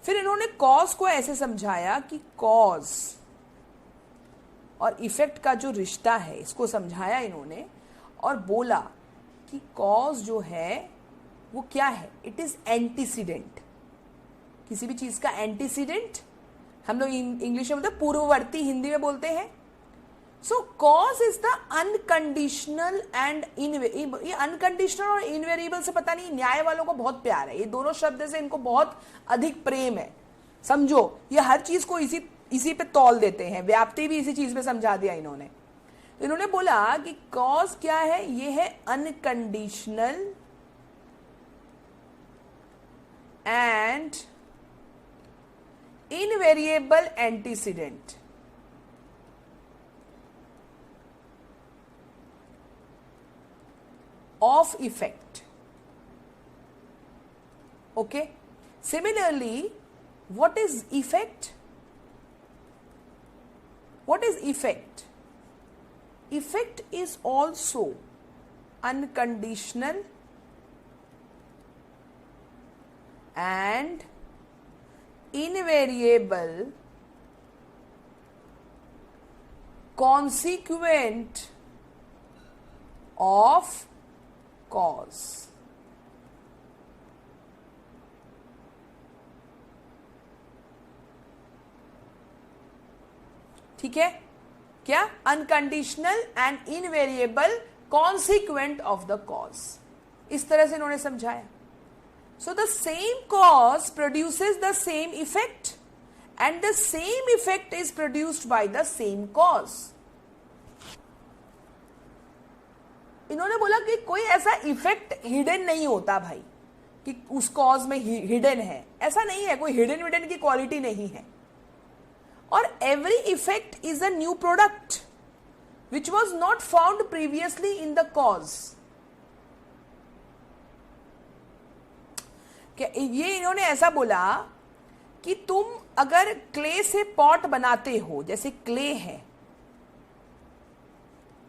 फिर इन्होंने कॉज को ऐसे समझाया कि कॉज और इफेक्ट का जो रिश्ता है, इसको समझाया इन्होंने, और बोला कि कॉज जो है वो क्या है? It is antecedent. किसी भी चीज का एंटीसीडेंट हम लोग इंग्लिश में बोलते हैं, पूर्ववर्ती हिंदी में बोलते हैं। So cause is the unconditional and ये अनकंडीशनल और इनवेरिएबल से पता नहीं न्याय वालों को बहुत प्यार है, ये दोनों शब्द से इनको बहुत अधिक प्रेम है। समझो, ये हर चीज को इसी पे तौल देते हैं, व्याप्ति भी इसी चीज में समझा दिया इन्होंने। इन्होंने बोला कि कॉज क्या है? ये है unconditional and invariable antecedent of effect. Okay, similarly, what is effect? What is effect? Effect is also unconditional and invariable consequent of cause. ठीक है? क्या? Unconditional and invariable consequent of the cause. इस तरह से इन्होंने समझाया। So the same cause produces the same effect and the same effect is produced by the same cause. इन्होंने बोला कि कोई ऐसा इफेक्ट हिडन नहीं होता भाई, कि उस कॉज में हिडन है, ऐसा नहीं है, कोई हिडन विडन की क्वालिटी नहीं है। और every effect is a new product which was not found previously in the cause. ये इन्होंने ऐसा बोला कि तुम अगर क्ले से पॉट बनाते हो, जैसे क्ले है,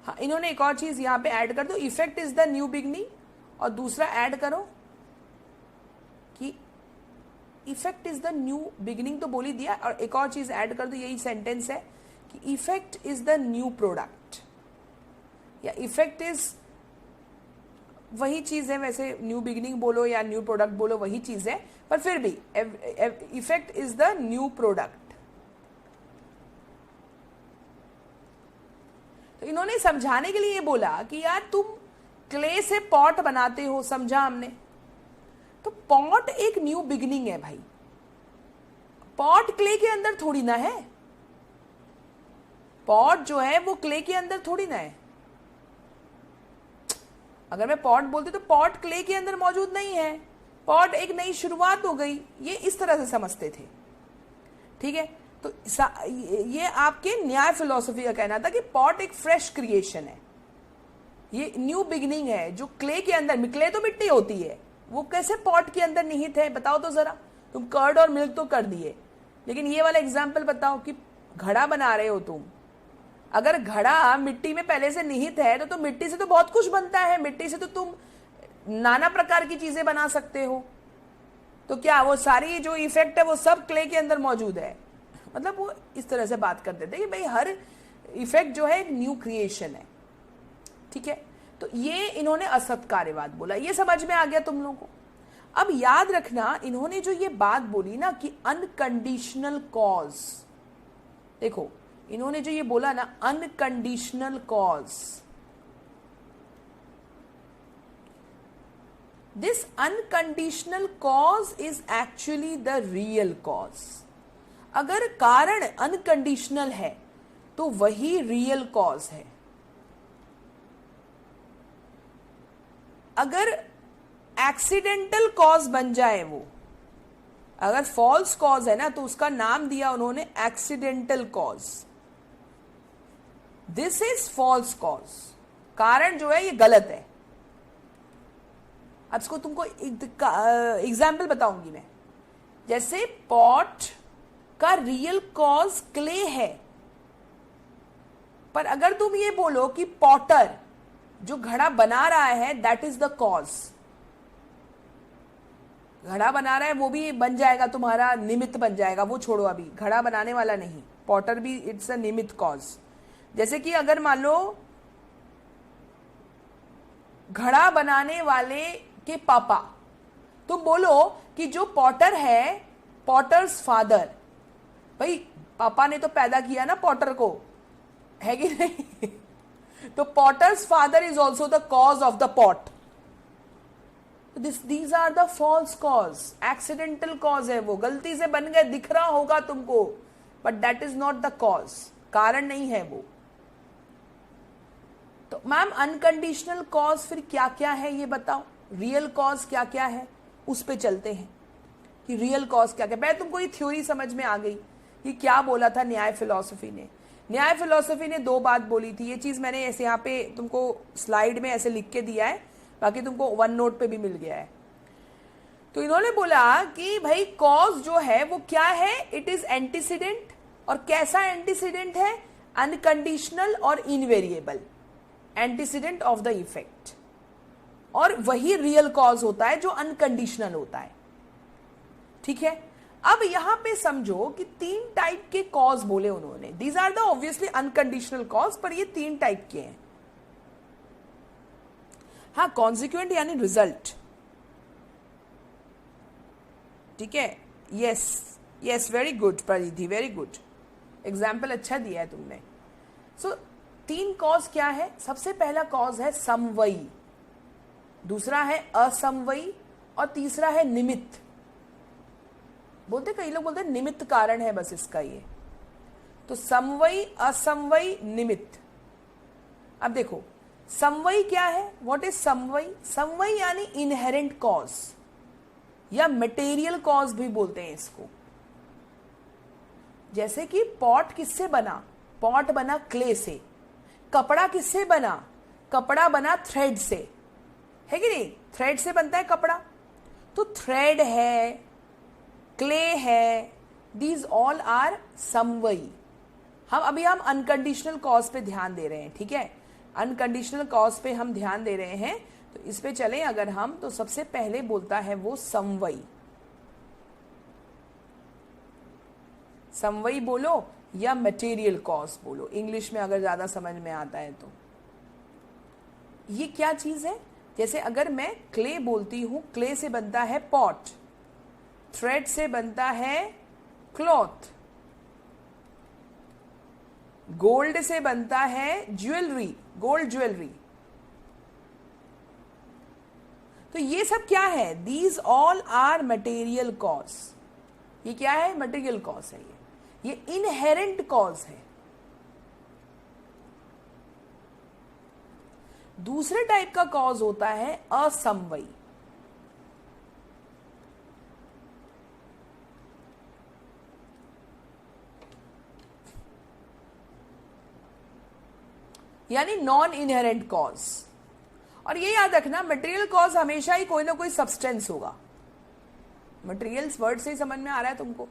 हाँ, इन्होंने एक और चीज यहां पे ऐड कर दो, effect is the new beginning, और दूसरा ऐड करो कि effect is the new beginning, तो बोल ही दिया, और एक और चीज ऐड कर दो, यही सेंटेंस है कि effect is the new product, या इफेक्ट इज, वही चीज है वैसे, न्यू बिगनिंग बोलो या न्यू प्रोडक्ट बोलो, वही चीज है, पर फिर भी effect is the new product. तो इन्होंने समझाने के लिए ये बोला कि यार तुम क्ले से पॉट बनाते हो, समझा हमने, तो पॉट एक न्यू बिगनिंग है भाई। पॉट क्ले के अंदर थोड़ी ना है, पॉट जो है वो क्ले के अंदर थोड़ी ना है। अगर मैं पॉट बोलती तो पॉट क्ले के अंदर मौजूद नहीं है, पॉट एक नई शुरुआत हो गई, ये इस तरह से समझते थे। ठीक है, तो ये आपके न्याय फिलॉसफी का कहना था कि पॉट एक फ्रेश क्रिएशन है, ये न्यू बिगिनिंग है जो क्ले के अंदर, क्ले तो मिट्टी होती है, वो कैसे पॉट के अंदर निहित है बताओ तो जरा। तुम कर्ड और मिल्क तो कर दिए, लेकिन ये वाला एग्जाम्पल बताओ कि घड़ा बना रहे हो तुम, अगर घड़ा मिट्टी में पहले से निहित है तो मिट्टी से तो बहुत कुछ बनता है, मिट्टी से तो तुम नाना प्रकार की चीजें बना सकते हो। तो क्या वो सारी जो इफेक्ट है वो सब क्ले के अंदर मौजूद है? मतलब वो इस तरह से बात करते थे कि भाई हर इफेक्ट जो है एक न्यू क्रिएशन है। ठीक है, तो ये इन्होंने असत कार्यवाद बोला, ये समझ में आ गया तुम लोगों को। अब याद रखना, इन्होंने जो ये बात बोली ना कि अनकंडीशनल कॉज, देखो इन्होंने जो ये बोला ना unconditional cause, this unconditional cause is actually the real cause. अगर कारण अनकंडीशनल है तो वही रियल कॉज है। अगर एक्सीडेंटल कॉज बन जाए, वो अगर फॉल्स कॉज है ना तो उसका नाम दिया उन्होंने accidental cause. This is false cause, कारण जो है ये गलत है। अब इसको तुमको एग्जाम्पल बताऊंगी मैं। जैसे पॉट का रियल कॉज क्ले है, पर अगर तुम ये बोलो कि पॉटर जो घड़ा बना रहा है दैट इज द कॉज, घड़ा बना रहा है वो भी बन जाएगा तुम्हारा, निमित्त बन जाएगा, वो छोड़ो अभी, घड़ा बनाने वाला नहीं, पॉटर भी इट्स अ निमित्त कॉज। जैसे कि अगर मान लो घड़ा बनाने वाले के पापा, तुम बोलो कि जो पॉटर है, पॉटर्स फादर, भाई पापा ने तो पैदा किया ना पॉटर को, है कि नहीं? तो potter's father is also the cause of the pot. These are the false cause, accidental cause है, वो गलती से बन गए, दिख रहा होगा तुमको, but that is not the cause, कारण नहीं है वो। तो मैम अनकंडीशनल कॉज फिर क्या क्या है ये बताओ, रियल कॉज क्या क्या है, उस पे चलते हैं कि रियल कॉज क्या क्या। मैं तुमको ये थ्योरी समझ में आ गई कि क्या बोला था न्याय फिलॉसफी ने। न्याय फिलॉसफी ने दो बात बोली थी, ये चीज मैंने ऐसे यहाँ पे तुमको स्लाइड में ऐसे लिख के दिया है, बाकी तुमको वन नोट पे भी मिल गया है। तो इन्होंने बोला कि भाई कॉज जो है वो क्या है, इट इज एंटीसीडेंट, और कैसा एंटीसीडेंट है, अनकंडीशनल और invariable antecedent of the effect, और वही रियल कॉज होता है जो अनकंडीशनल होता है। ठीक है, अब यहां पे समझो कि तीन टाइप के कॉज बोले उन्होंने, these are the obviously unconditional cause, पर ये तीन टाइप के हैं। हाँ, कॉन्सिक्वेंट यानी रिजल्ट। ठीक है, यस यस, वेरी गुड परिधि, वेरी गुड, एग्जाम्पल अच्छा दिया है तुमने। सो तीन कॉज क्या है, सबसे पहला कॉज है समवयी, दूसरा है असमवयी, और तीसरा है निमित्त। बोलते कई लोग बोलते हैं निमित्त कारण है बस इसका ये। तो समवयी, असमवयी, निमित्त। अब देखो समवयी क्या है, व्हाट इज समवयी? समवयी यानी इनहेरेंट कॉज या मटेरियल कॉज भी बोलते हैं इसको। जैसे कि पॉट किससे बना, पॉट बना क्ले से। कपड़ा किससे बना, कपड़ा बना थ्रेड से, है कि नहीं? थ्रेड से बनता है कपड़ा, तो थ्रेड है, क्ले है, दीज ऑल आर समवयी। हम अनकंडीशनल कॉज पे ध्यान दे रहे हैं। ठीक है, अनकंडीशनल कॉज पे हम ध्यान दे रहे हैं, तो इस पे चलें अगर हम, तो सबसे पहले बोलता है वो समवयी। समवयी बोलो या मटेरियल कॉज बोलो, इंग्लिश में अगर ज्यादा समझ में आता है तो। ये क्या चीज है, जैसे अगर मैं क्ले बोलती हूं, क्ले से बनता है पॉट, थ्रेड से बनता है क्लॉथ, गोल्ड से बनता है ज्वेलरी, गोल्ड ज्वेलरी। तो ये सब क्या है, these all are material cause. ये क्या है, मटेरियल कॉज है, ये इनहेरेंट कॉज है। दूसरे टाइप का कॉज होता है असमवयी। यानी नॉन इनहेरेंट कॉज। और ये याद रखना, मटेरियल कॉज हमेशा ही कोई ना कोई सब्सटेंस होगा। मटेरियल्स वर्ड से ही समझ में आ रहा है तुमको।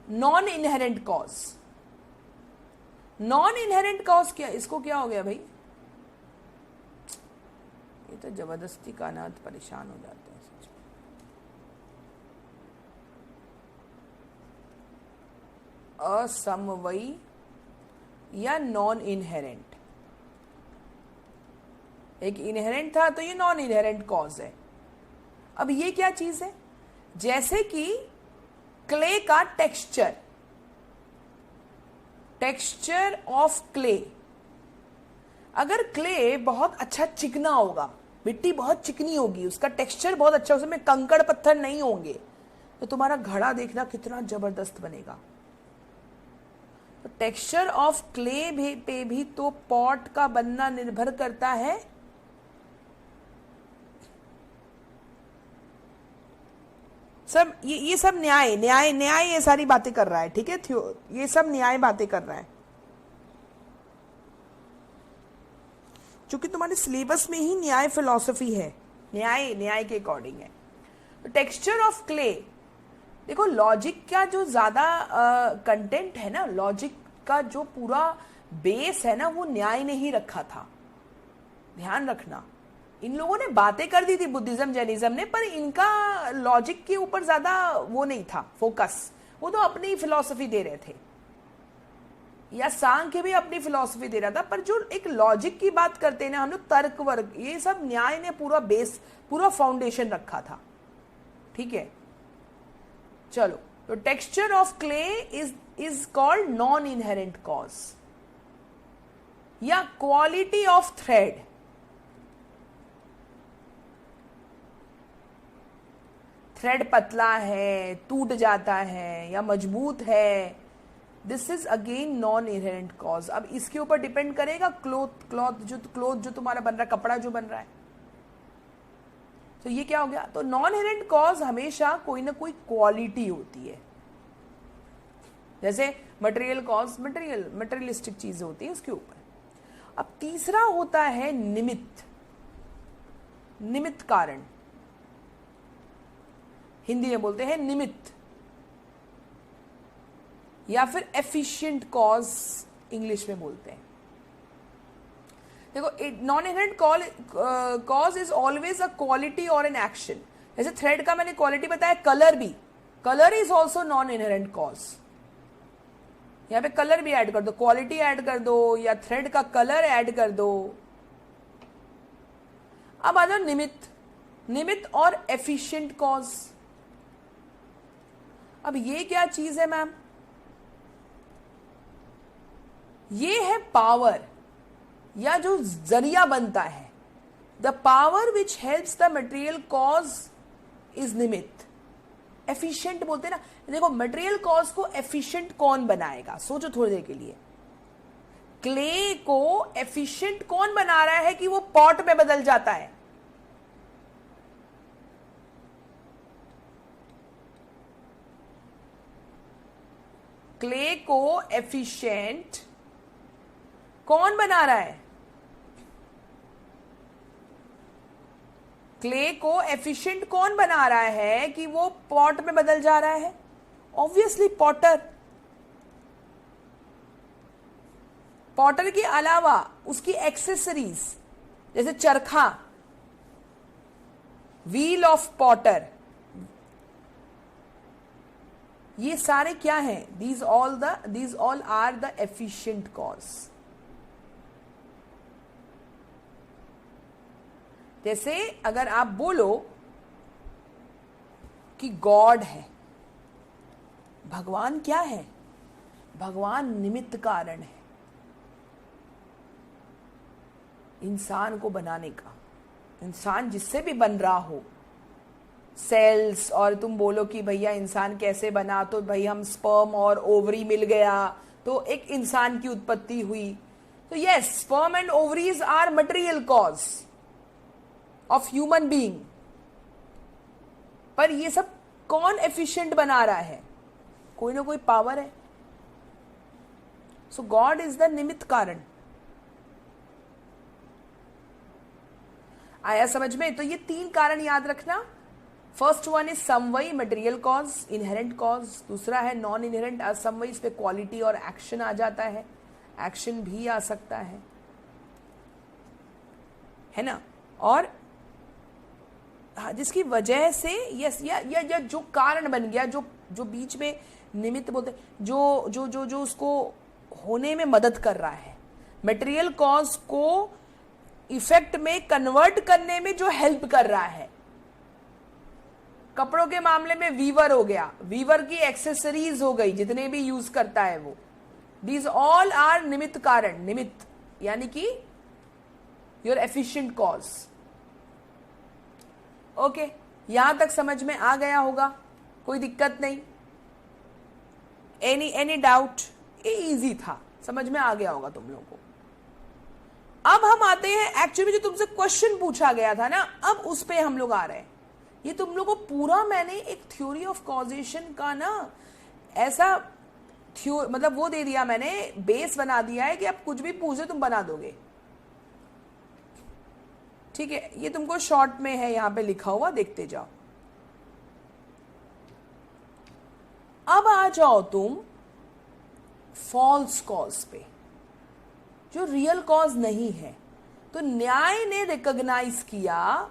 Non inherent cause, non inherent cause क्या, इसको क्या हो गया भाई? ये तो जबरदस्ती का ना परेशान हो जाते हैं सच में। असमवयी या नॉन इनहेरेंट, एक इनहेरेंट था तो ये नॉन इनहेरेंट कॉज है। अब ये क्या चीज है? जैसे कि क्ले का टेक्सचर, टेक्सचर ऑफ क्ले। अगर क्ले बहुत अच्छा चिकना होगा, मिट्टी बहुत चिकनी होगी, उसका टेक्सचर बहुत अच्छा, उसमें कंकड़ पत्थर नहीं होंगे, तो तुम्हारा घड़ा देखना कितना जबरदस्त बनेगा। तो टेक्सचर ऑफ क्ले पे भी तो पॉट का बनना निर्भर करता है। सब ये सब न्याय न्याय न्याय ये सारी बातें कर रहा है, ठीक है? ये सब न्याय बातें कर रहा है, क्योंकि तुम्हारे सिलेबस में ही न्याय फिलॉसफी है, न्याय न्याय के अकॉर्डिंग है। तो टेक्सचर ऑफ क्ले, देखो लॉजिक का जो ज्यादा कंटेंट है ना, लॉजिक का जो पूरा बेस है ना, वो न्याय ने ही रखा था। ध्यान रखना, इन लोगों ने बातें कर दी थी बुद्धिज्म जैनिज्म ने, पर इनका लॉजिक के ऊपर ज्यादा वो नहीं था फोकस, वो तो अपनी फिलॉसफी दे रहे थे, या सांख्य भी अपनी फिलॉसफी दे रहा था। पर जो एक लॉजिक की बात करते हैं ना हम लोग, तर्क वर्ग, ये सब न्याय ने पूरा बेस, पूरा फाउंडेशन रखा था, ठीक है? चलो, तो texture of clay is called non inherent cause. या क्वालिटी ऑफ थ्रेड, थ्रेड पतला है, टूट जाता है या मजबूत है, this is again non inherent cause. अब इसके ऊपर डिपेंड करेगा क्लोथ जो तुम्हारा बन रहा है, कपड़ा जो बन रहा है। तो ये क्या हो गया? तो नॉन इनहेरेंट कॉज हमेशा कोई ना कोई क्वालिटी होती है। जैसे मटेरियल कॉज, मटेरियलिस्टिक चीज होती है उसके ऊपर। अब तीसरा होता है निमित्त, निमित्त कारण, हिंदी में बोलते हैं निमित्त, या फिर एफिशिएंट कॉज इंग्लिश में बोलते हैं। देखो, non inherent cause is always a quality और एन एक्शन। जैसे थ्रेड का मैंने क्वालिटी बताया, कलर भी, colour is also non inherent cause. यहां पे कलर भी ऐड कर दो, क्वालिटी ऐड कर दो, या थ्रेड का कलर ऐड कर दो। अब आ जाओ निमित्त, निमित्त और एफिशिएंट कॉज। अब ये क्या चीज है मैम? ये है पावर, या जो जरिया बनता है। The power which helps the material cause is निमित्त। एफिशिएंट बोलते हैं ना, देखो मटेरियल कॉज को एफिशिएंट कौन बनाएगा? सोचो थोड़ी देर के लिए। क्ले को एफिशिएंट कौन बना रहा है कि वो पॉट में बदल जाता है? क्ले को एफिशिएंट कौन बना रहा है? क्ले को एफिशिएंट कौन बना रहा है कि वो पॉट में बदल जा रहा है? Obviously Potter. पॉटर के अलावा उसकी एक्सेसरीज, जैसे चरखा, व्हील ऑफ पॉटर, ये सारे क्या हैं? These all are the efficient cause. जैसे अगर आप बोलो कि गॉड है, भगवान क्या है? भगवान निमित्त कारण है इंसान को बनाने का। इंसान जिससे भी बन रहा हो, सेल्स, और तुम बोलो कि भैया इंसान कैसे बना, तो भाई हम स्पर्म और ओवरी मिल गया तो एक इंसान की उत्पत्ति हुई। तो yes, sperm and ovaries are material cause of human being, पर ये सब कौन एफिशिएंट बना रहा है? कोई ना कोई पावर है. सो गॉड इज द निमित्त कारण. आया समझ में? तो ये 3 कारण याद रखना. फर्स्ट वन इज समवई, मटेरियल कॉज, इनहेरेंट कॉज. दूसरा है नॉन इनहेरेंट, असमवई, इस पे क्वालिटी और एक्शन आ जाता है, एक्शन भी आ सकता है ना. और जिसकी वजह से यस या जो कारण बन गया, जो बीच में निमित्त बोलते, जो उसको होने में मदद कर रहा है, मटेरियल कॉज को इफेक्ट में कन्वर्ट करने में जो हेल्प कर रहा है. कपड़ों के मामले में वीवर हो गया, वीवर की एक्सेसरीज हो गई, जितने भी यूज करता है वो, दीज ऑल आर निमित्त कारण. निमित्त यानी कि योर एफिशिएंट कॉज. ओके, यहां तक समझ में आ गया होगा, कोई दिक्कत नहीं. Any doubt? ये इजी था, समझ में आ गया होगा तुम लोगों को. अब हम आते हैं एक्चुअली जो तुमसे क्वेश्चन पूछा गया था ना, अब उस पे हम लोग आ रहे हैं. ये तुम लोगों को पूरा मैंने एक थ्योरी ऑफ कॉजेशन का ना ऐसा मतलब वो दे दिया मैंने, बेस बना दिया है कि आप कुछ भी पूछे तुम बना दोगे. ठीक है, ये तुमको शॉर्ट में है यहां पे लिखा हुआ, देखते जाओ. अब आ जाओ तुम फॉल्स कॉज पे, जो रियल कॉज नहीं है. तो न्याय ने रिकॉग्नाइज किया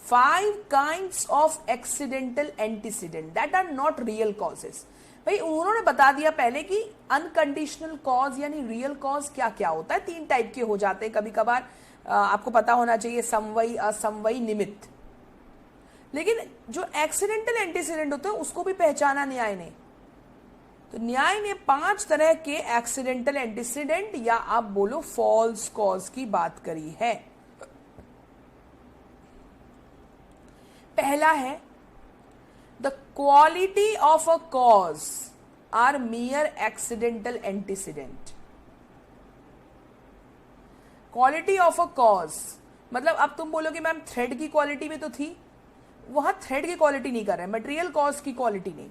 5 kinds of accidental antecedent that are not real causes. भाई उन्होंने बता दिया पहले कि अनकंडीशनल कॉज यानी रियल कॉज क्या क्या होता है. 3 टाइप के हो जाते हैं कभी कभार, आपको पता होना चाहिए, समवई, असमवई, निमित्त. लेकिन जो एक्सीडेंटल एंटीसीडेंट होते हैं उसको भी पहचाना न्याय ने. तो न्याय ने 5 तरह के एक्सीडेंटल एंटीसीडेंट या आप बोलो फॉल्स कॉज की बात करी है. पहला है the quality of a cause are mere accidental antecedent. Quality of a cause मतलब अब तुम बोलोगे मैम थ्रेड की क्वालिटी में तो थी, वहां थ्रेड की क्वालिटी नहीं कर रहे, मटेरियल कॉज की क्वालिटी नहीं,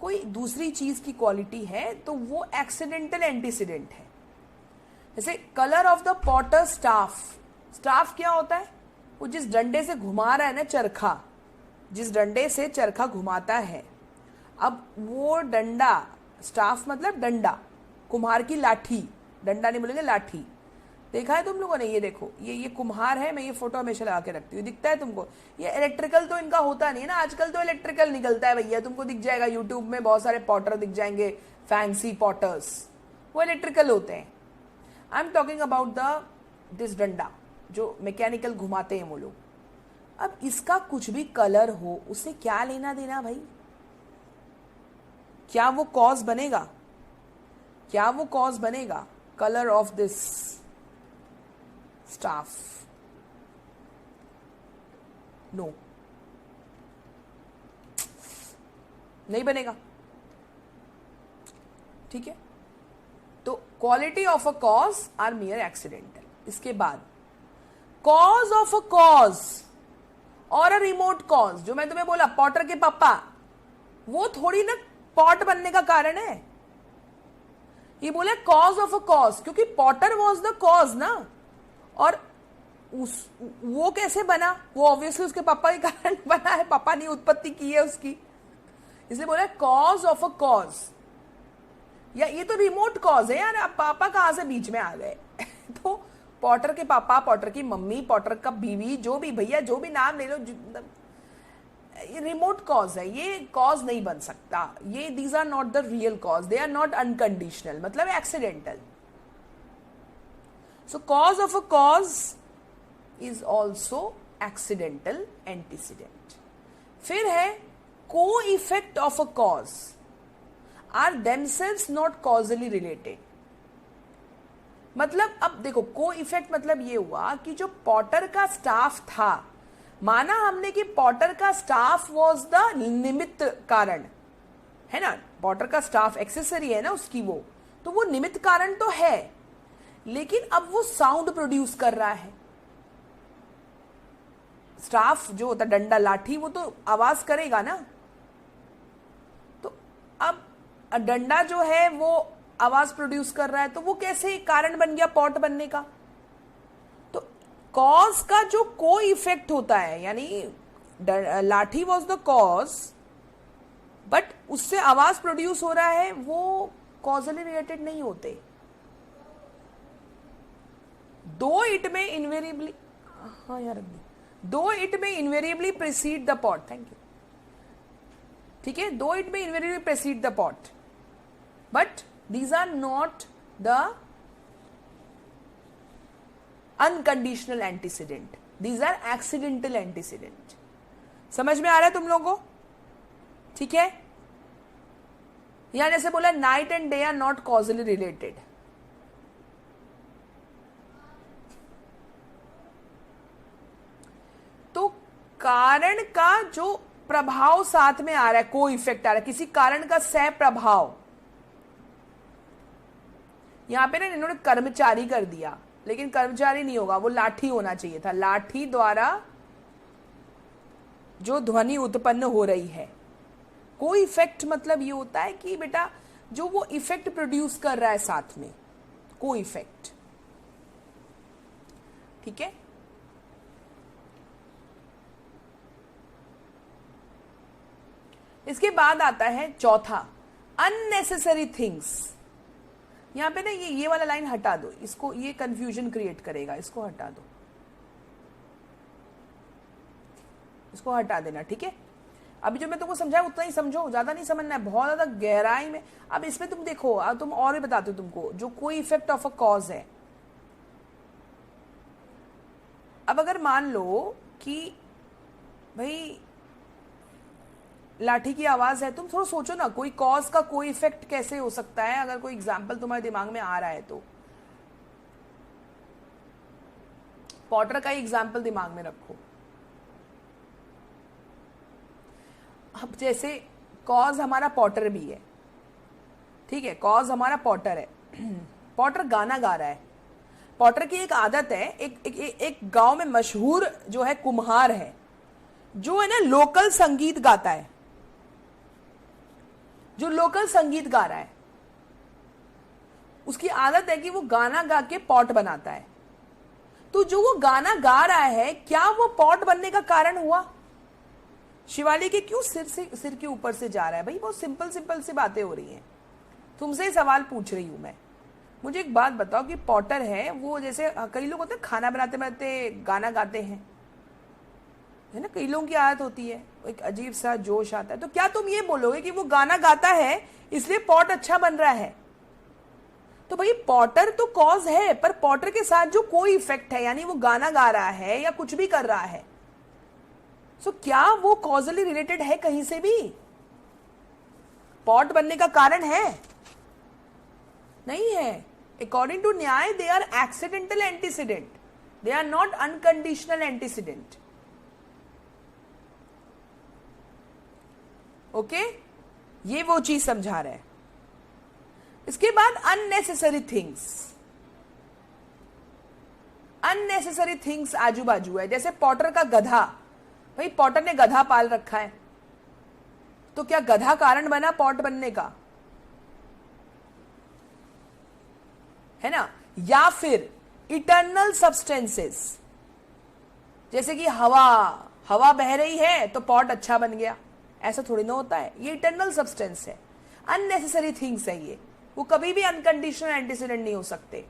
कोई दूसरी चीज की क्वालिटी है, तो वो एक्सीडेंटल एंटीसीडेंट है. जैसे colour of the Potter staff. Staff क्या होता है? वो जिस डंडे से घुमा रहा है ना, चरखा, जिस डंडे से चरखा घुमाता है, अब वो डंडा, स्टाफ मतलब डंडा, कुम्हार की लाठी, डंडा नहीं बोलेंगे, लाठी. देखा है तुम लोगों ने? ये देखो, ये कुम्हार है, मैं ये फोटो हमेशा लगा के रखती हूँ, दिखता है तुमको? ये इलेक्ट्रिकल तो इनका होता नहीं है ना, आजकल तो इलेक्ट्रिकल निकलता है भैया, तुमको दिख जाएगा यूट्यूब में, बहुत सारे पॉटर दिख जाएंगे, फैंसी पॉटर्स, वो इलेक्ट्रिकल होते हैं. I am talking about this डंडा जो मैकेनिकल घुमाते हैं वो लोग. अब इसका कुछ भी कलर हो, उससे क्या लेना देना भाई? क्या वो कॉज बनेगा? क्या वो कॉज बनेगा? Colour of this staff? No, नहीं बनेगा. ठीक है, तो quality of a cause are mere accidental. इसके बाद कॉज ऑफ अ कॉज और अ रिमोट कॉज, जो मैं तुम्हें बोला पॉटर के पापा, वो थोड़ी ना पॉट बनने का कारण है. ये बोले कॉज ऑफ अ कॉज, क्योंकि पॉटर वॉज द कॉज ना, और वो कैसे बना? वो ऑब्वियसली उसके पापा के कारण बना है, पापा ने उत्पत्ति की है उसकी, इसलिए बोला कॉज ऑफ अ कॉज. या ये तो रिमोट कॉज है यार, आप पापा कहां से बीच में आ गए? तो पॉटर के पापा, पॉटर की मम्मी, पॉटर का बीवी, जो भी भैया, जो भी नाम ले लो, ये रिमोट कॉज है, ये कॉज नहीं बन सकता. ये these are not the real cause, they are not unconditional, मतलब accidental. So cause of a cause is also accidental antecedent. फिर है co effect of a cause are themselves not causally related. मतलब अब देखो, को इफेक्ट मतलब ये हुआ कि जो पॉटर का स्टाफ था, माना हमने कि पॉटर का स्टाफ वॉज द निमित्त कारण है ना, पॉटर का स्टाफ एक्सेसरी है ना उसकी, वो तो वो निमित्त कारण तो है, लेकिन अब वो साउंड प्रोड्यूस कर रहा है। स्टाफ जो होता है, डंडा लाठी, वो तो आवाज करेगा ना। तो अब डंडा जो है वो आवाज प्रोड्यूस कर रहा है, तो वो कैसे कारण बन गया पॉट बनने का? तो कॉज का जो कोई इफेक्ट होता है, यानी लाठी वॉज द कॉज, बट उससे आवाज प्रोड्यूस हो रहा है, वो कॉजली रिलेटेड नहीं होते। दो इट में इनवेरिएबली, हाँ यार, though it may invariably precede the pot, thank you, ठीक है, though it may invariably precede the pot, but these are not the unconditional antecedent, these are accidental antecedent। समझ में आ रहा है तुम लोगों को? ठीक है, यहां जैसे बोला night and day are not causally related. तो कारण का जो प्रभाव साथ में आ रहा है, कोई इफेक्ट आ रहा है, किसी कारण का सह प्रभाव, यहां पे ना इन्होंने कर्मचारी कर दिया, लेकिन कर्मचारी नहीं होगा, वो लाठी होना चाहिए था। लाठी द्वारा जो ध्वनि उत्पन्न हो रही है, कोई इफेक्ट मतलब ये होता है कि बेटा जो वो इफेक्ट प्रोड्यूस कर रहा है साथ में, कोई इफेक्ट, ठीक है। इसके बाद आता है चौथा, अननेसेसरी थिंग्स। यहां पे ना ये वाला लाइन हटा दो, इसको, ये कंफ्यूजन क्रिएट करेगा, इसको हटा दो, इसको हटा देना, ठीक है। अभी जो मैं तुमको समझाया उतना ही समझो, ज्यादा नहीं समझना है, बहुत ज्यादा गहराई में। अब इसमें तुम देखो, अब तुम और भी बताते हो तुमको, जो कोई इफेक्ट ऑफ अ कॉज है। अब अगर मान लो कि भाई लाठी की आवाज है, तुम थोड़ा सोचो ना, कोई कॉज का कोई इफेक्ट कैसे हो सकता है, अगर कोई एग्जाम्पल तुम्हारे दिमाग में आ रहा है तो। पॉटर का ही एग्जाम्पल दिमाग में रखो। अब जैसे कॉज हमारा पॉटर भी है, ठीक है, कॉज हमारा पॉटर है। पॉटर गाना गा रहा है। पॉटर की एक आदत है, एक गांव में मशहूर जो है कुम्हार है, जो है ना लोकल संगीत गाता है, जो लोकल संगीत गा रहा है, उसकी आदत है कि वो गाना गा के पॉट बनाता है। तो जो वो गाना गा रहा है, क्या वो पॉट बनने का कारण हुआ? शिवाली के क्यों सिर के ऊपर से जा रहा है? भाई बहुत सिंपल सिंपल सी बातें हो रही हैं, तुमसे ही सवाल पूछ रही हूं मैं। मुझे एक बात बताओ कि पॉटर है वो, जैसे कई लोग होते हैं खाना बनाते बनाते गाना गाते हैं, है ना, कई लोगों की आदत होती है, एक अजीब सा जोश आता है। तो क्या तुम ये बोलोगे कि वो गाना गाता है इसलिए पॉट अच्छा बन रहा है? तो भाई पॉटर तो कॉज है, पर पॉटर के साथ जो कोई इफेक्ट है, यानी वो गाना गा रहा है या कुछ भी कर रहा है, सो क्या वो कॉजली रिलेटेड है कहीं से भी? पॉट बनने का कारण है? नहीं है। According to Nyaya they are accidental antecedent, they are not unconditional antecedent. Okay, ये वो चीज समझा रहा है। इसके बाद अननेसेसरी थिंग्स। अननेसेसरी थिंग्स आजू बाजू है, जैसे पॉटर का गधा। भाई पॉटर ने गधा पाल रखा है, तो क्या गधा कारण बना पॉट बनने का? है ना। या फिर इटर्नल सब्सटेंसेस, जैसे कि हवा बह रही है तो पॉट अच्छा बन गया, ऐसा थोड़ी ना होता है। ये इटर्नल सब्सटेंस है, अननेसेसरी थिंग्स है ये, वो कभी भी अनकंडीशनल एंटीसीडेंट नहीं हो सकते।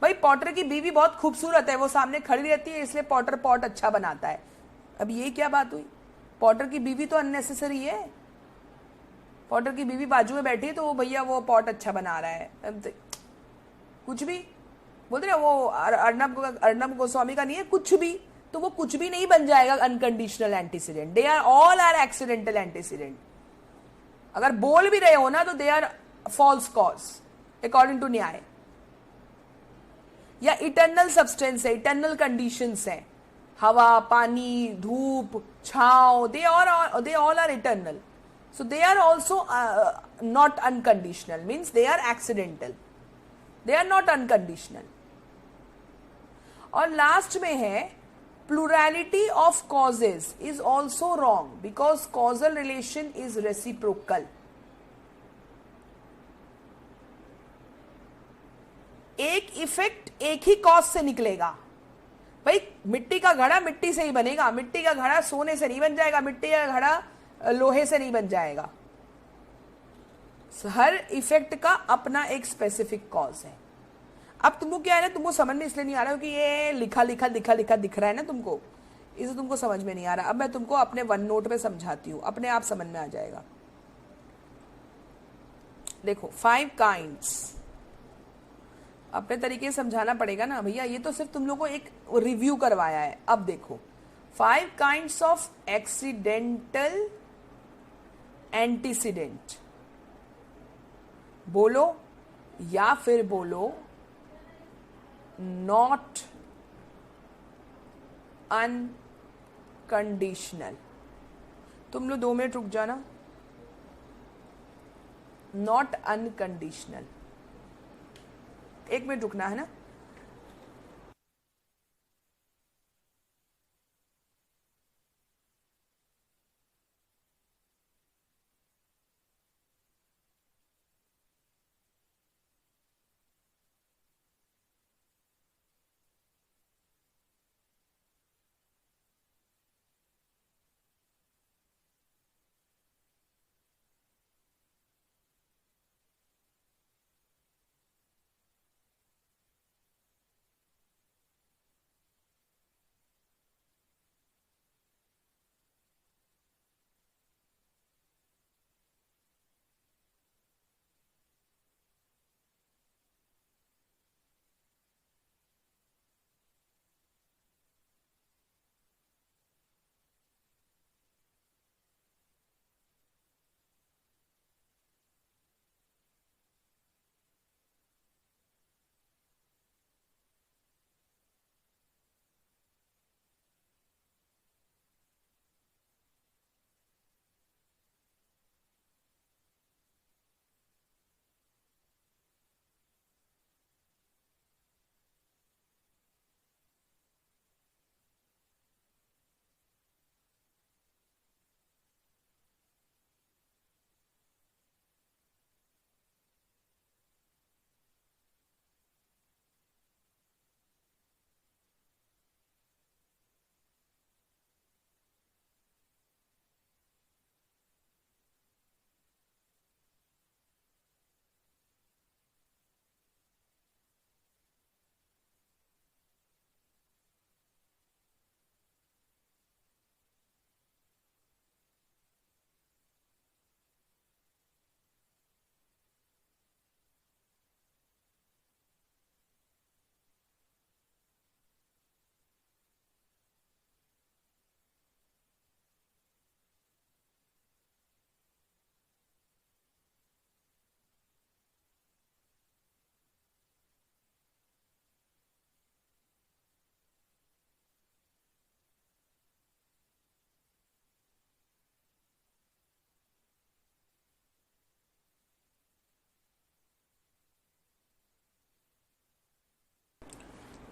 भाई पॉटर की बीवी बहुत खूबसूरत है, वो सामने खड़ी रहती है इसलिए पॉटर पॉट अच्छा बनाता है। अब ये क्या बात हुई? पॉटर की बीवी तो अननेसेसरी है। पॉटर की बीवी बाजू में बैठी है तो वो भैया वो पॉट अच्छा बना रहा है, कुछ भी बोलते ना, वो अर्नब गोस्वामी का नहीं है कुछ भी, तो वो कुछ भी नहीं बन जाएगा unconditional antecedent. They are all are accidental antecedent. अगर बोल भी रहे हो ना तो they are false cause according to Nyaya. या इटर्नल सब्सटेंस है, इटर्नल कंडीशंस है, हवा, पानी, धूप, छाव, they all are eternal, so they are also not unconditional, means they are accidental, they are not unconditional. और लास्ट में है plurality of causes is also wrong because causal relation is reciprocal. एक effect एक ही cause से निकलेगा. भाई मिट्टी का घड़ा मिट्टी से ही बनेगा, मिट्टी का घड़ा सोने से नहीं बन जाएगा, मिट्टी का घड़ा लोहे से नहीं बन जाएगा. हर इफेक्ट का अपना एक स्पेसिफिक कॉज है. अब तुमको क्या है ना, तुमको समझ में इसलिए नहीं आ रहा कि ये लिखा लिखा लिखा लिखा दिख रहा है ना तुमको, इसे तुमको समझ में नहीं आ रहा. अब मैं तुमको अपने वन नोट में समझाती हूं, अपने आप समझ में आ जाएगा. देखो 5 काइंड्स अपने तरीके से समझाना पड़ेगा ना भैया, ये तो सिर्फ तुम लोग को एक रिव्यू करवाया है. अब देखो 5 काइंड्स ऑफ एक्सीडेंटल एंटीसीडेंट. बोलो या फिर बोलो नॉट अनकंडीशनल. तुम लोग 2 मिनट रुक जाना. नॉट अनकंडीशनल, 1 मिनट रुकना है ना.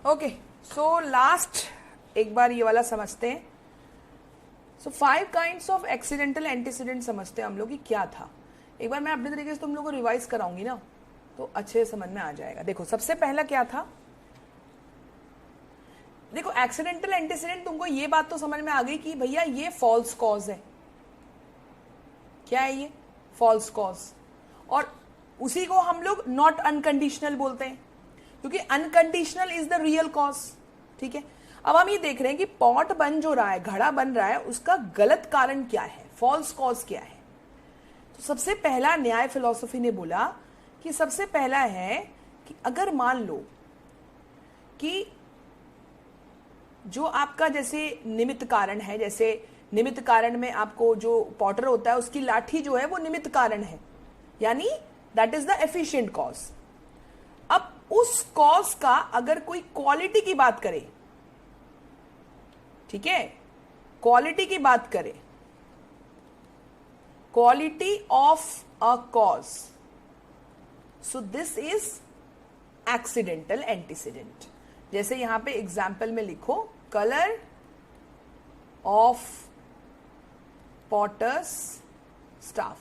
ओके, सो लास्ट एक बार ये वाला समझते हैं. सो 5 काइंड्स ऑफ एक्सीडेंटल एंटीसीडेंट समझते हैं हम लोग कि क्या था. एक बार मैं अपने तरीके से तुम लोग को रिवाइज कराऊंगी ना तो अच्छे से समझ में आ जाएगा. देखो सबसे पहला क्या था. देखो एक्सीडेंटल एंटीसीडेंट, तुमको ये बात तो समझ में आ गई कि भैया ये फॉल्स कॉज है. क्या है ये? False cause. और उसी को हम लोग नॉट अनकंडीशनल बोलते हैं क्योंकि unconditional is the real cause. ठीक है, अब हम ये देख रहे हैं कि पॉट बन जो रहा है, घड़ा बन रहा है, उसका गलत कारण क्या है, फॉल्स कॉज क्या है. तो सबसे पहला न्याय फिलॉसफी ने बोला कि सबसे पहला है कि अगर मान लो कि जो आपका जैसे निमित्त कारण है, जैसे निमित्त कारण में आपको जो पॉटर होता है उसकी लाठी जो है वो निमित्त कारण है, यानी that is the efficient cause. अब उस कॉज का अगर कोई क्वालिटी की बात करे, ठीक है, क्वालिटी की बात करें, quality of a cause, so this is accidental antecedent. जैसे यहां पे एग्जाम्पल में लिखो, colour of potter's staff.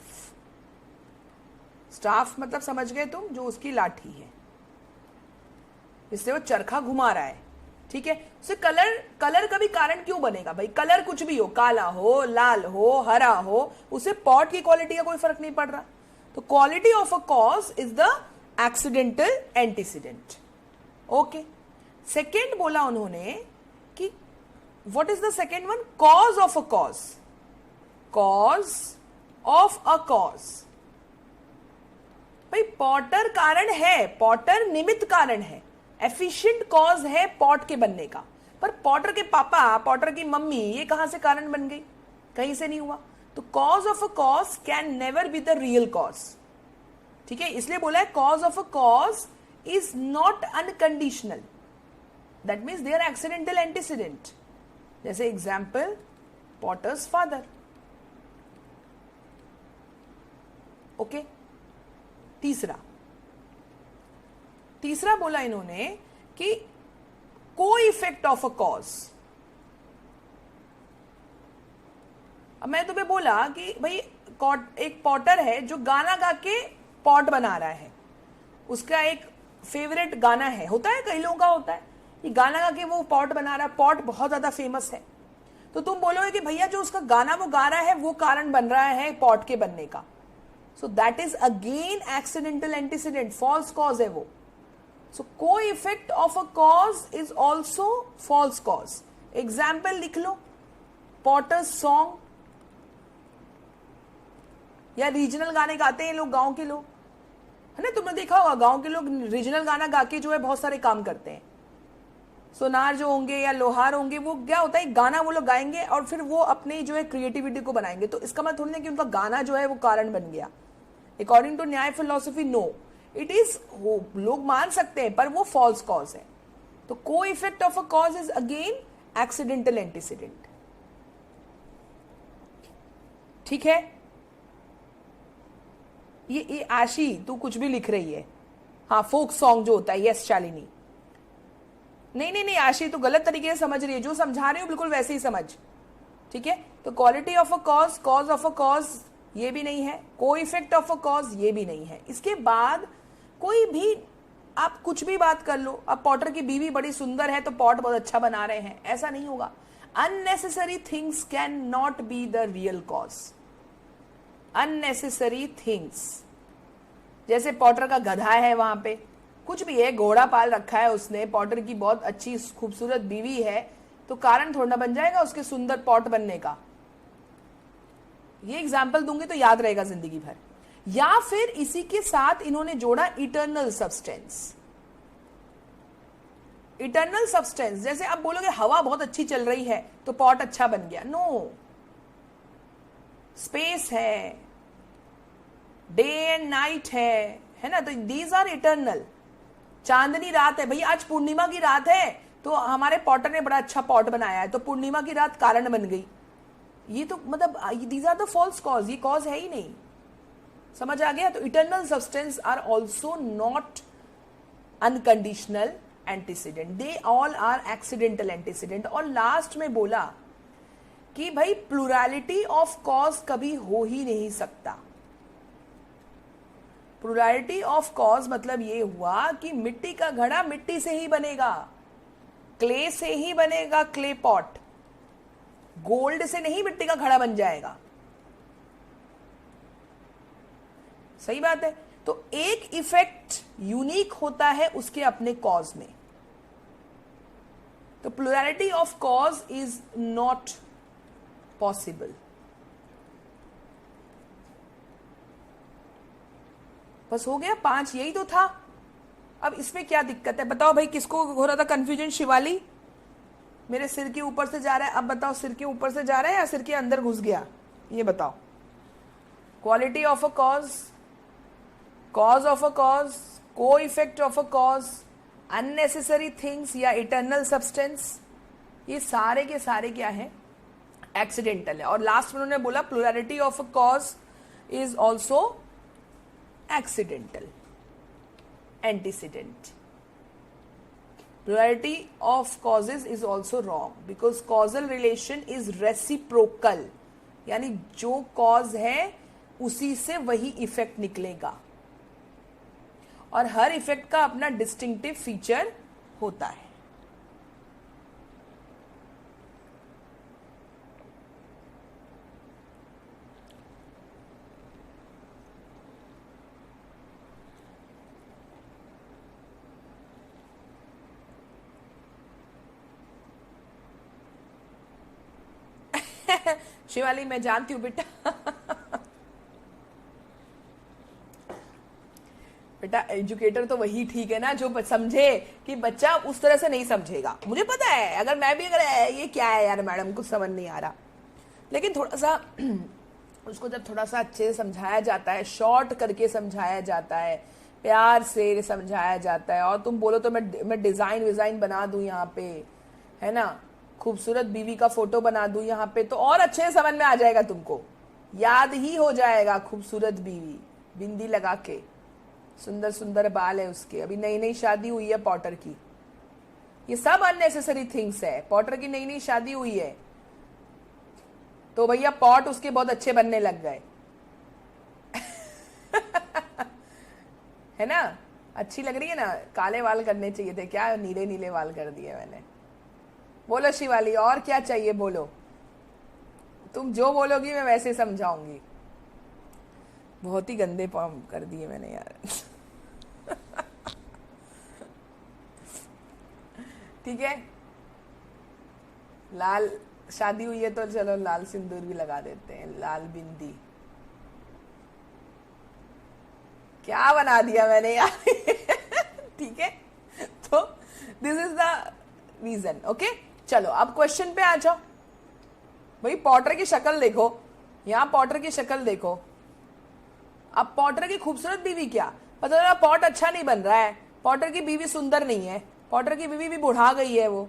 Staff मतलब समझ गए तुम, जो उसकी लाठी है, इसलिए वो चरखा घुमा रहा है, ठीक है। उसे कलर का भी कारण क्यों बनेगा भाई? कलर कुछ भी हो, काला हो, लाल हो, हरा हो, उसे पॉट की क्वालिटी का कोई फर्क नहीं पड़ रहा। तो quality of a cause is the accidental antecedent. Okay, second बोला उन्होंने कि what is the second one? Cause of a cause. Cause of a cause, भाई पॉटर कारण है, पॉटर निमित्त कारण है, एफिशिएंट कॉज है पॉट के बनने का, पर पॉटर के पापा, पॉटर की मम्मी, ये कहां से कारण बन गई? कहीं से नहीं हुआ। तो cause of a cause can never be the real cause, ठीक है। इसलिए बोला है cause of a cause is not unconditional, that means they are accidental antecedent. जैसे एग्जाम्पल, पॉटर्स फादर। ओके, तीसरा बोला इन्होंने कि को इफेक्ट ऑफ अ कॉज। अब मैं तुम्हें बोला कि भाई एक पॉटर है जो गाना गा के पॉट बना रहा है, उसका एक फेवरेट गाना है, होता है कई लोगों का होता है, ये गाना गा के वो पॉट बना रहा है, पॉट बहुत ज्यादा फेमस है। तो तुम बोलोगे कि भैया जो उसका गाना वो गा रहा है वो कारण बन रहा है पॉट के बनने का, so that is again accidental antecedent, false cause है वो। सो को effect of a cause is also false cause. Example लिख लो, पॉटर्स सॉन्ग, या रीजनल गाने गाते हैं लोग, गांव के लोग, है ना, तुमने देखा होगा गांव के लोग रीजनल गाना गा के जो है बहुत सारे काम करते हैं। सोनार जो होंगे या लोहार होंगे, वो क्या होता है, गाना वो लोग गाएंगे और फिर वो अपनी जो है क्रिएटिविटी को बनाएंगे। तो इसका मतलब थोड़ी ना कि उनका गाना जो है वो कारण बन गया। अकॉर्डिंग टू न्याय फिलोसफी, नो, इट इज, वो लोग मान सकते हैं पर वो फॉल्स कॉज है। तो को effect of a cause is again accidental antecedent, ठीक है। ये आशी तू कुछ भी लिख रही है, हाँ, फोक सॉन्ग जो होता है, यस शालिनी, नहीं आशी तो गलत तरीके से समझ रही है, जो समझा रही हूं बिल्कुल वैसे ही समझ, ठीक है। तो quality of a cause, cause of a cause ये भी नहीं है, co effect of a cause ये भी नहीं है। इसके बाद कोई भी आप कुछ भी बात कर लो, अब पॉटर की बीवी बड़ी सुंदर है तो पॉट बहुत अच्छा बना रहे हैं, ऐसा नहीं होगा। Unnecessary things can not be the real cause. Unnecessary things, जैसे पॉटर का गधा है, वहां पे कुछ भी है, घोड़ा पाल रखा है उसने, पॉटर की बहुत अच्छी खूबसूरत बीवी है, तो कारण थोड़ा ना बन जाएगा उसके सुंदर पॉट बनने का। ये एग्जाम्पल दूंगी तो याद रहेगा जिंदगी भर। या फिर इसी के साथ इन्होंने जोड़ा इटर्नल सब्सटेंस। इटर्नल सब्सटेंस, जैसे आप बोलोगे हवा बहुत अच्छी चल रही है तो पॉट अच्छा बन गया, नो। स्पेस है, डे एंड नाइट है ना, तो दीज आर इटर्नल। चांदनी रात है, भैया आज पूर्णिमा की रात है तो हमारे पॉटर ने बड़ा अच्छा पॉट बनाया है, तो पूर्णिमा की रात कारण बन गई। ये तो मतलब these are the false cause, ये कॉज है ही नहीं। समझ आ गया? तो eternal substance are also not unconditional antecedent, they all are accidental antecedent. और लास्ट में बोला कि भाई प्लुरैलिटी ऑफ कॉज कभी हो ही नहीं सकता। प्लुरैलिटी ऑफ कॉज मतलब ये हुआ कि मिट्टी का घड़ा मिट्टी से ही बनेगा, क्ले से ही बनेगा, क्ले पॉट, गोल्ड से नहीं मिट्टी का घड़ा बन जाएगा। सही बात है। तो एक इफेक्ट यूनिक होता है उसके अपने कॉज में। तो plurality of cause is not possible. बस हो गया 5, यही तो था। अब इसमें क्या दिक्कत है बताओ भाई, किसको हो रहा था कंफ्यूजन? शिवाली, मेरे सिर के ऊपर से जा रहा है, अब बताओ सिर के ऊपर से जा रहा है या सिर के अंदर घुस गया, ये बताओ। Quality of a cause, cause of a cause, co effect of a cause, unnecessary things या इटर्नल सब्सटेंस, ये सारे के सारे क्या है? एक्सीडेंटल है। और लास्ट में उन्होंने बोला plurality of a cause is also accidental antecedent. Plurality of causes is also wrong because causal relation is reciprocal, यानी जो cause है उसी से वही इफेक्ट निकलेगा और हर इफेक्ट का अपना डिस्टिंक्टिव फीचर होता है. शिवाली मैं जानती हूं बेटा. बेटा एजुकेटर तो वही ठीक है ना जो समझे कि बच्चा उस तरह से नहीं समझेगा. मुझे पता है अगर मैं भी अगर ये क्या है यार मैडम कुछ समझ नहीं आ रहा, लेकिन थोड़ा सा उसको जब थोड़ा सा अच्छे से समझाया जाता है, शॉर्ट करके समझाया जाता है, प्यार से समझाया जाता है, और तुम बोलो तो मैं डिजाइन विजाइन बना दूं यहाँ पे, है ना, खूबसूरत बीवी का फोटो बना दूं यहाँ पे, तो और अच्छे से समझ में आ जाएगा, तुमको याद ही हो जाएगा. खूबसूरत बीवी, बिंदी लगा के, सुंदर सुंदर बाल है उसके, अभी नई नई शादी हुई है पॉटर की. ये सब अननेसेसरी थिंग्स है. पॉटर की नई नई शादी हुई है तो भैया पॉट उसके बहुत अच्छे बनने लग गए. है ना, अच्छी लग रही है ना. काले वाल करने चाहिए थे, क्या नीले नीले वाल कर दिए मैंने. बोलो शिवाली और क्या चाहिए बोलो, तुम जो बोलोगी मैं वैसे समझाऊंगी. बहुत ही गंदे पॉम कर दिए मैंने यार. ठीक है, लाल शादी हुई है तो चलो लाल सिंदूर भी लगा देते हैं, लाल बिंदी. क्या बना दिया मैंने यार. ठीक है, तो this is the reason. Okay चलो अब क्वेश्चन पे आ जाओ. भाई पॉटर की शक्ल देखो, यहां पॉटर की शक्ल देखो. अब पॉटर की खूबसूरत बीवी क्या, पता चला पॉट अच्छा नहीं बन रहा है, पॉटर की बीवी सुंदर नहीं है, पॉटर की बीवी भी बुढ़ा गई है, वो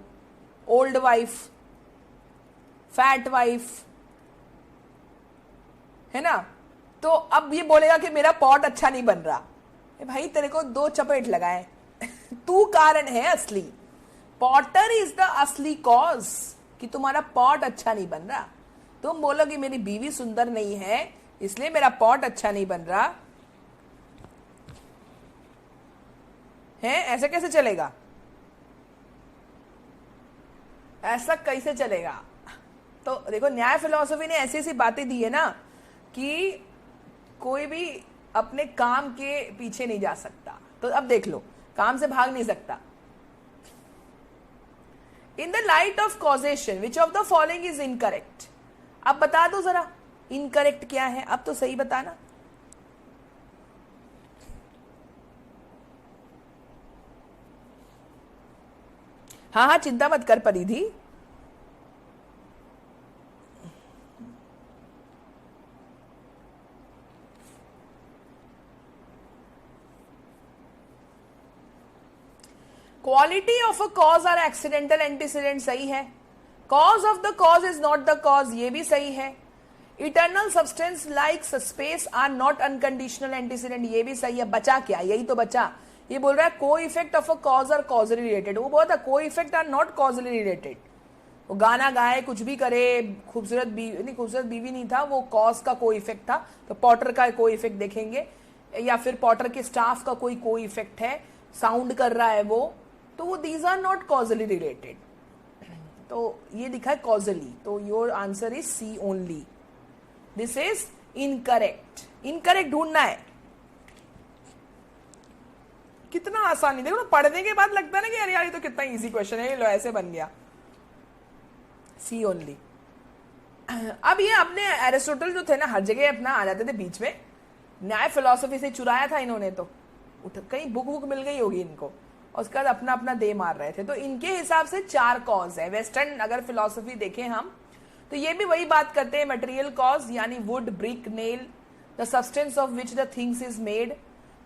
ओल्ड वाइफ, फैट वाइफ, है ना. तो अब ये बोलेगा कि मेरा पॉट अच्छा नहीं बन रहा. भाई तेरे को दो चपेट लगाए. तू कारण है असली. पॉटर इज द असली कॉज कि तुम्हारा पॉट अच्छा नहीं बन रहा. तुम बोलोगे मेरी बीवी सुंदर नहीं है इसलिए मेरा पॉट अच्छा नहीं बन रहा है. ऐसा कैसे चलेगा, ऐसा कैसे चलेगा. तो देखो न्याय फिलॉसफी ने ऐसी ऐसी बातें दी है ना कि कोई भी अपने काम के पीछे नहीं जा सकता. तो अब देख लो, काम से भाग नहीं सकता. In the light of causation which of the following is incorrect. अब बता दो जरा इनकरेक्ट क्या है, अब तो सही बताना. हाँ हाँ चिंता मत कर Paridhi. Quality of a cause are accidental antecedent सही है. Cause of the cause is not the cause ये भी सही है. Eternal substance like space are not unconditional antecedent ये भी सही है. बचा क्या, यही तो बचा. ये बोल रहा है co effect of a cause are causally related. वो बोलता co effect are not causally related. वो गाना गाए कुछ भी करे, खूबसूरत बीवी नहीं, खूबसूरत बीवी नहीं था वो, कॉज का को इफेक्ट था. तो पॉटर का को इफेक्ट देखेंगे, या फिर पॉटर के स्टाफ का कोई इफेक्ट है, साउंड कर रहा है वो, तो वो these are not causally related. तो ये लिखा है कॉजली, तो your answer is C only. This is incorrect. Incorrect ढूंढना है. कितना आसान है, देखो ना पढ़ने के बाद लगता है ना कि अरे यार ये तो कितना इजी क्वेश्चन है, लो ऐसे बन गया. सी ओनली. अब ये अपने एरिस्टोटल जो थे ना हर जगह अपना आ जाते थे बीच में. न्याय फिलोसफी से चुराया था इन्होंने, तो कहीं बुक मिल गई होगी इनको, और उसके बाद अपना अपना दे मार रहे थे. तो इनके हिसाब से 4 कॉज है. वेस्टर्न अगर फिलोसफी देखें हम तो ये भी वही बात करते हैं. मटेरियल कॉज यानी would, brick, nail, the substance of which the things is made.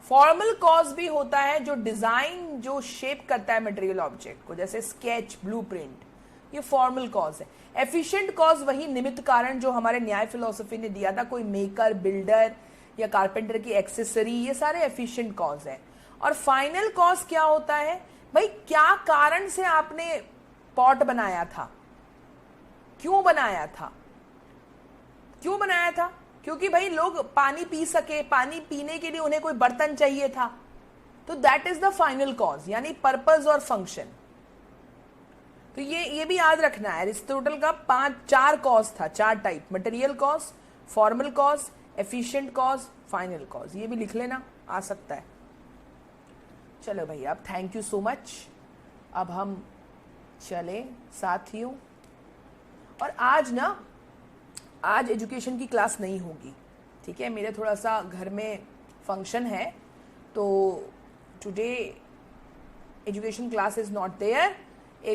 Formal cause भी होता है जो डिजाइन, जो शेप करता है मटेरियल ऑब्जेक्ट को, जैसे स्केच, ब्लूप्रिंट, ये फॉर्मल कॉज है. एफिशिएंट कॉज वही निमित्त कारण जो हमारे न्याय फिलोसफी ने दिया था, कोई मेकर, बिल्डर या कारपेंटर की एक्सेसरी, ये सारे एफिशिएंट कॉज है. और फाइनल कॉज क्या होता है, भाई क्या कारण से आपने पॉट बनाया था, क्यों बनाया था, क्यों बनाया था? क्योंकि भाई लोग पानी पी सके, पानी पीने के लिए उन्हें कोई बर्तन चाहिए था, तो that is the final cause, यानी पर्पस और फंक्शन। तो ये भी याद रखना है, एरिस्टोटल का चार कॉज था, चार type, material cause, formal cause, efficient cause, final cause. ये भी लिख लेना, आ सकता है। चलो भाई, अब थैंक यू सो मच। अब हम चले साथियों, और आज एजुकेशन की क्लास नहीं होगी, ठीक है? मेरे थोड़ा सा घर में फंक्शन है, तो today education class is not there.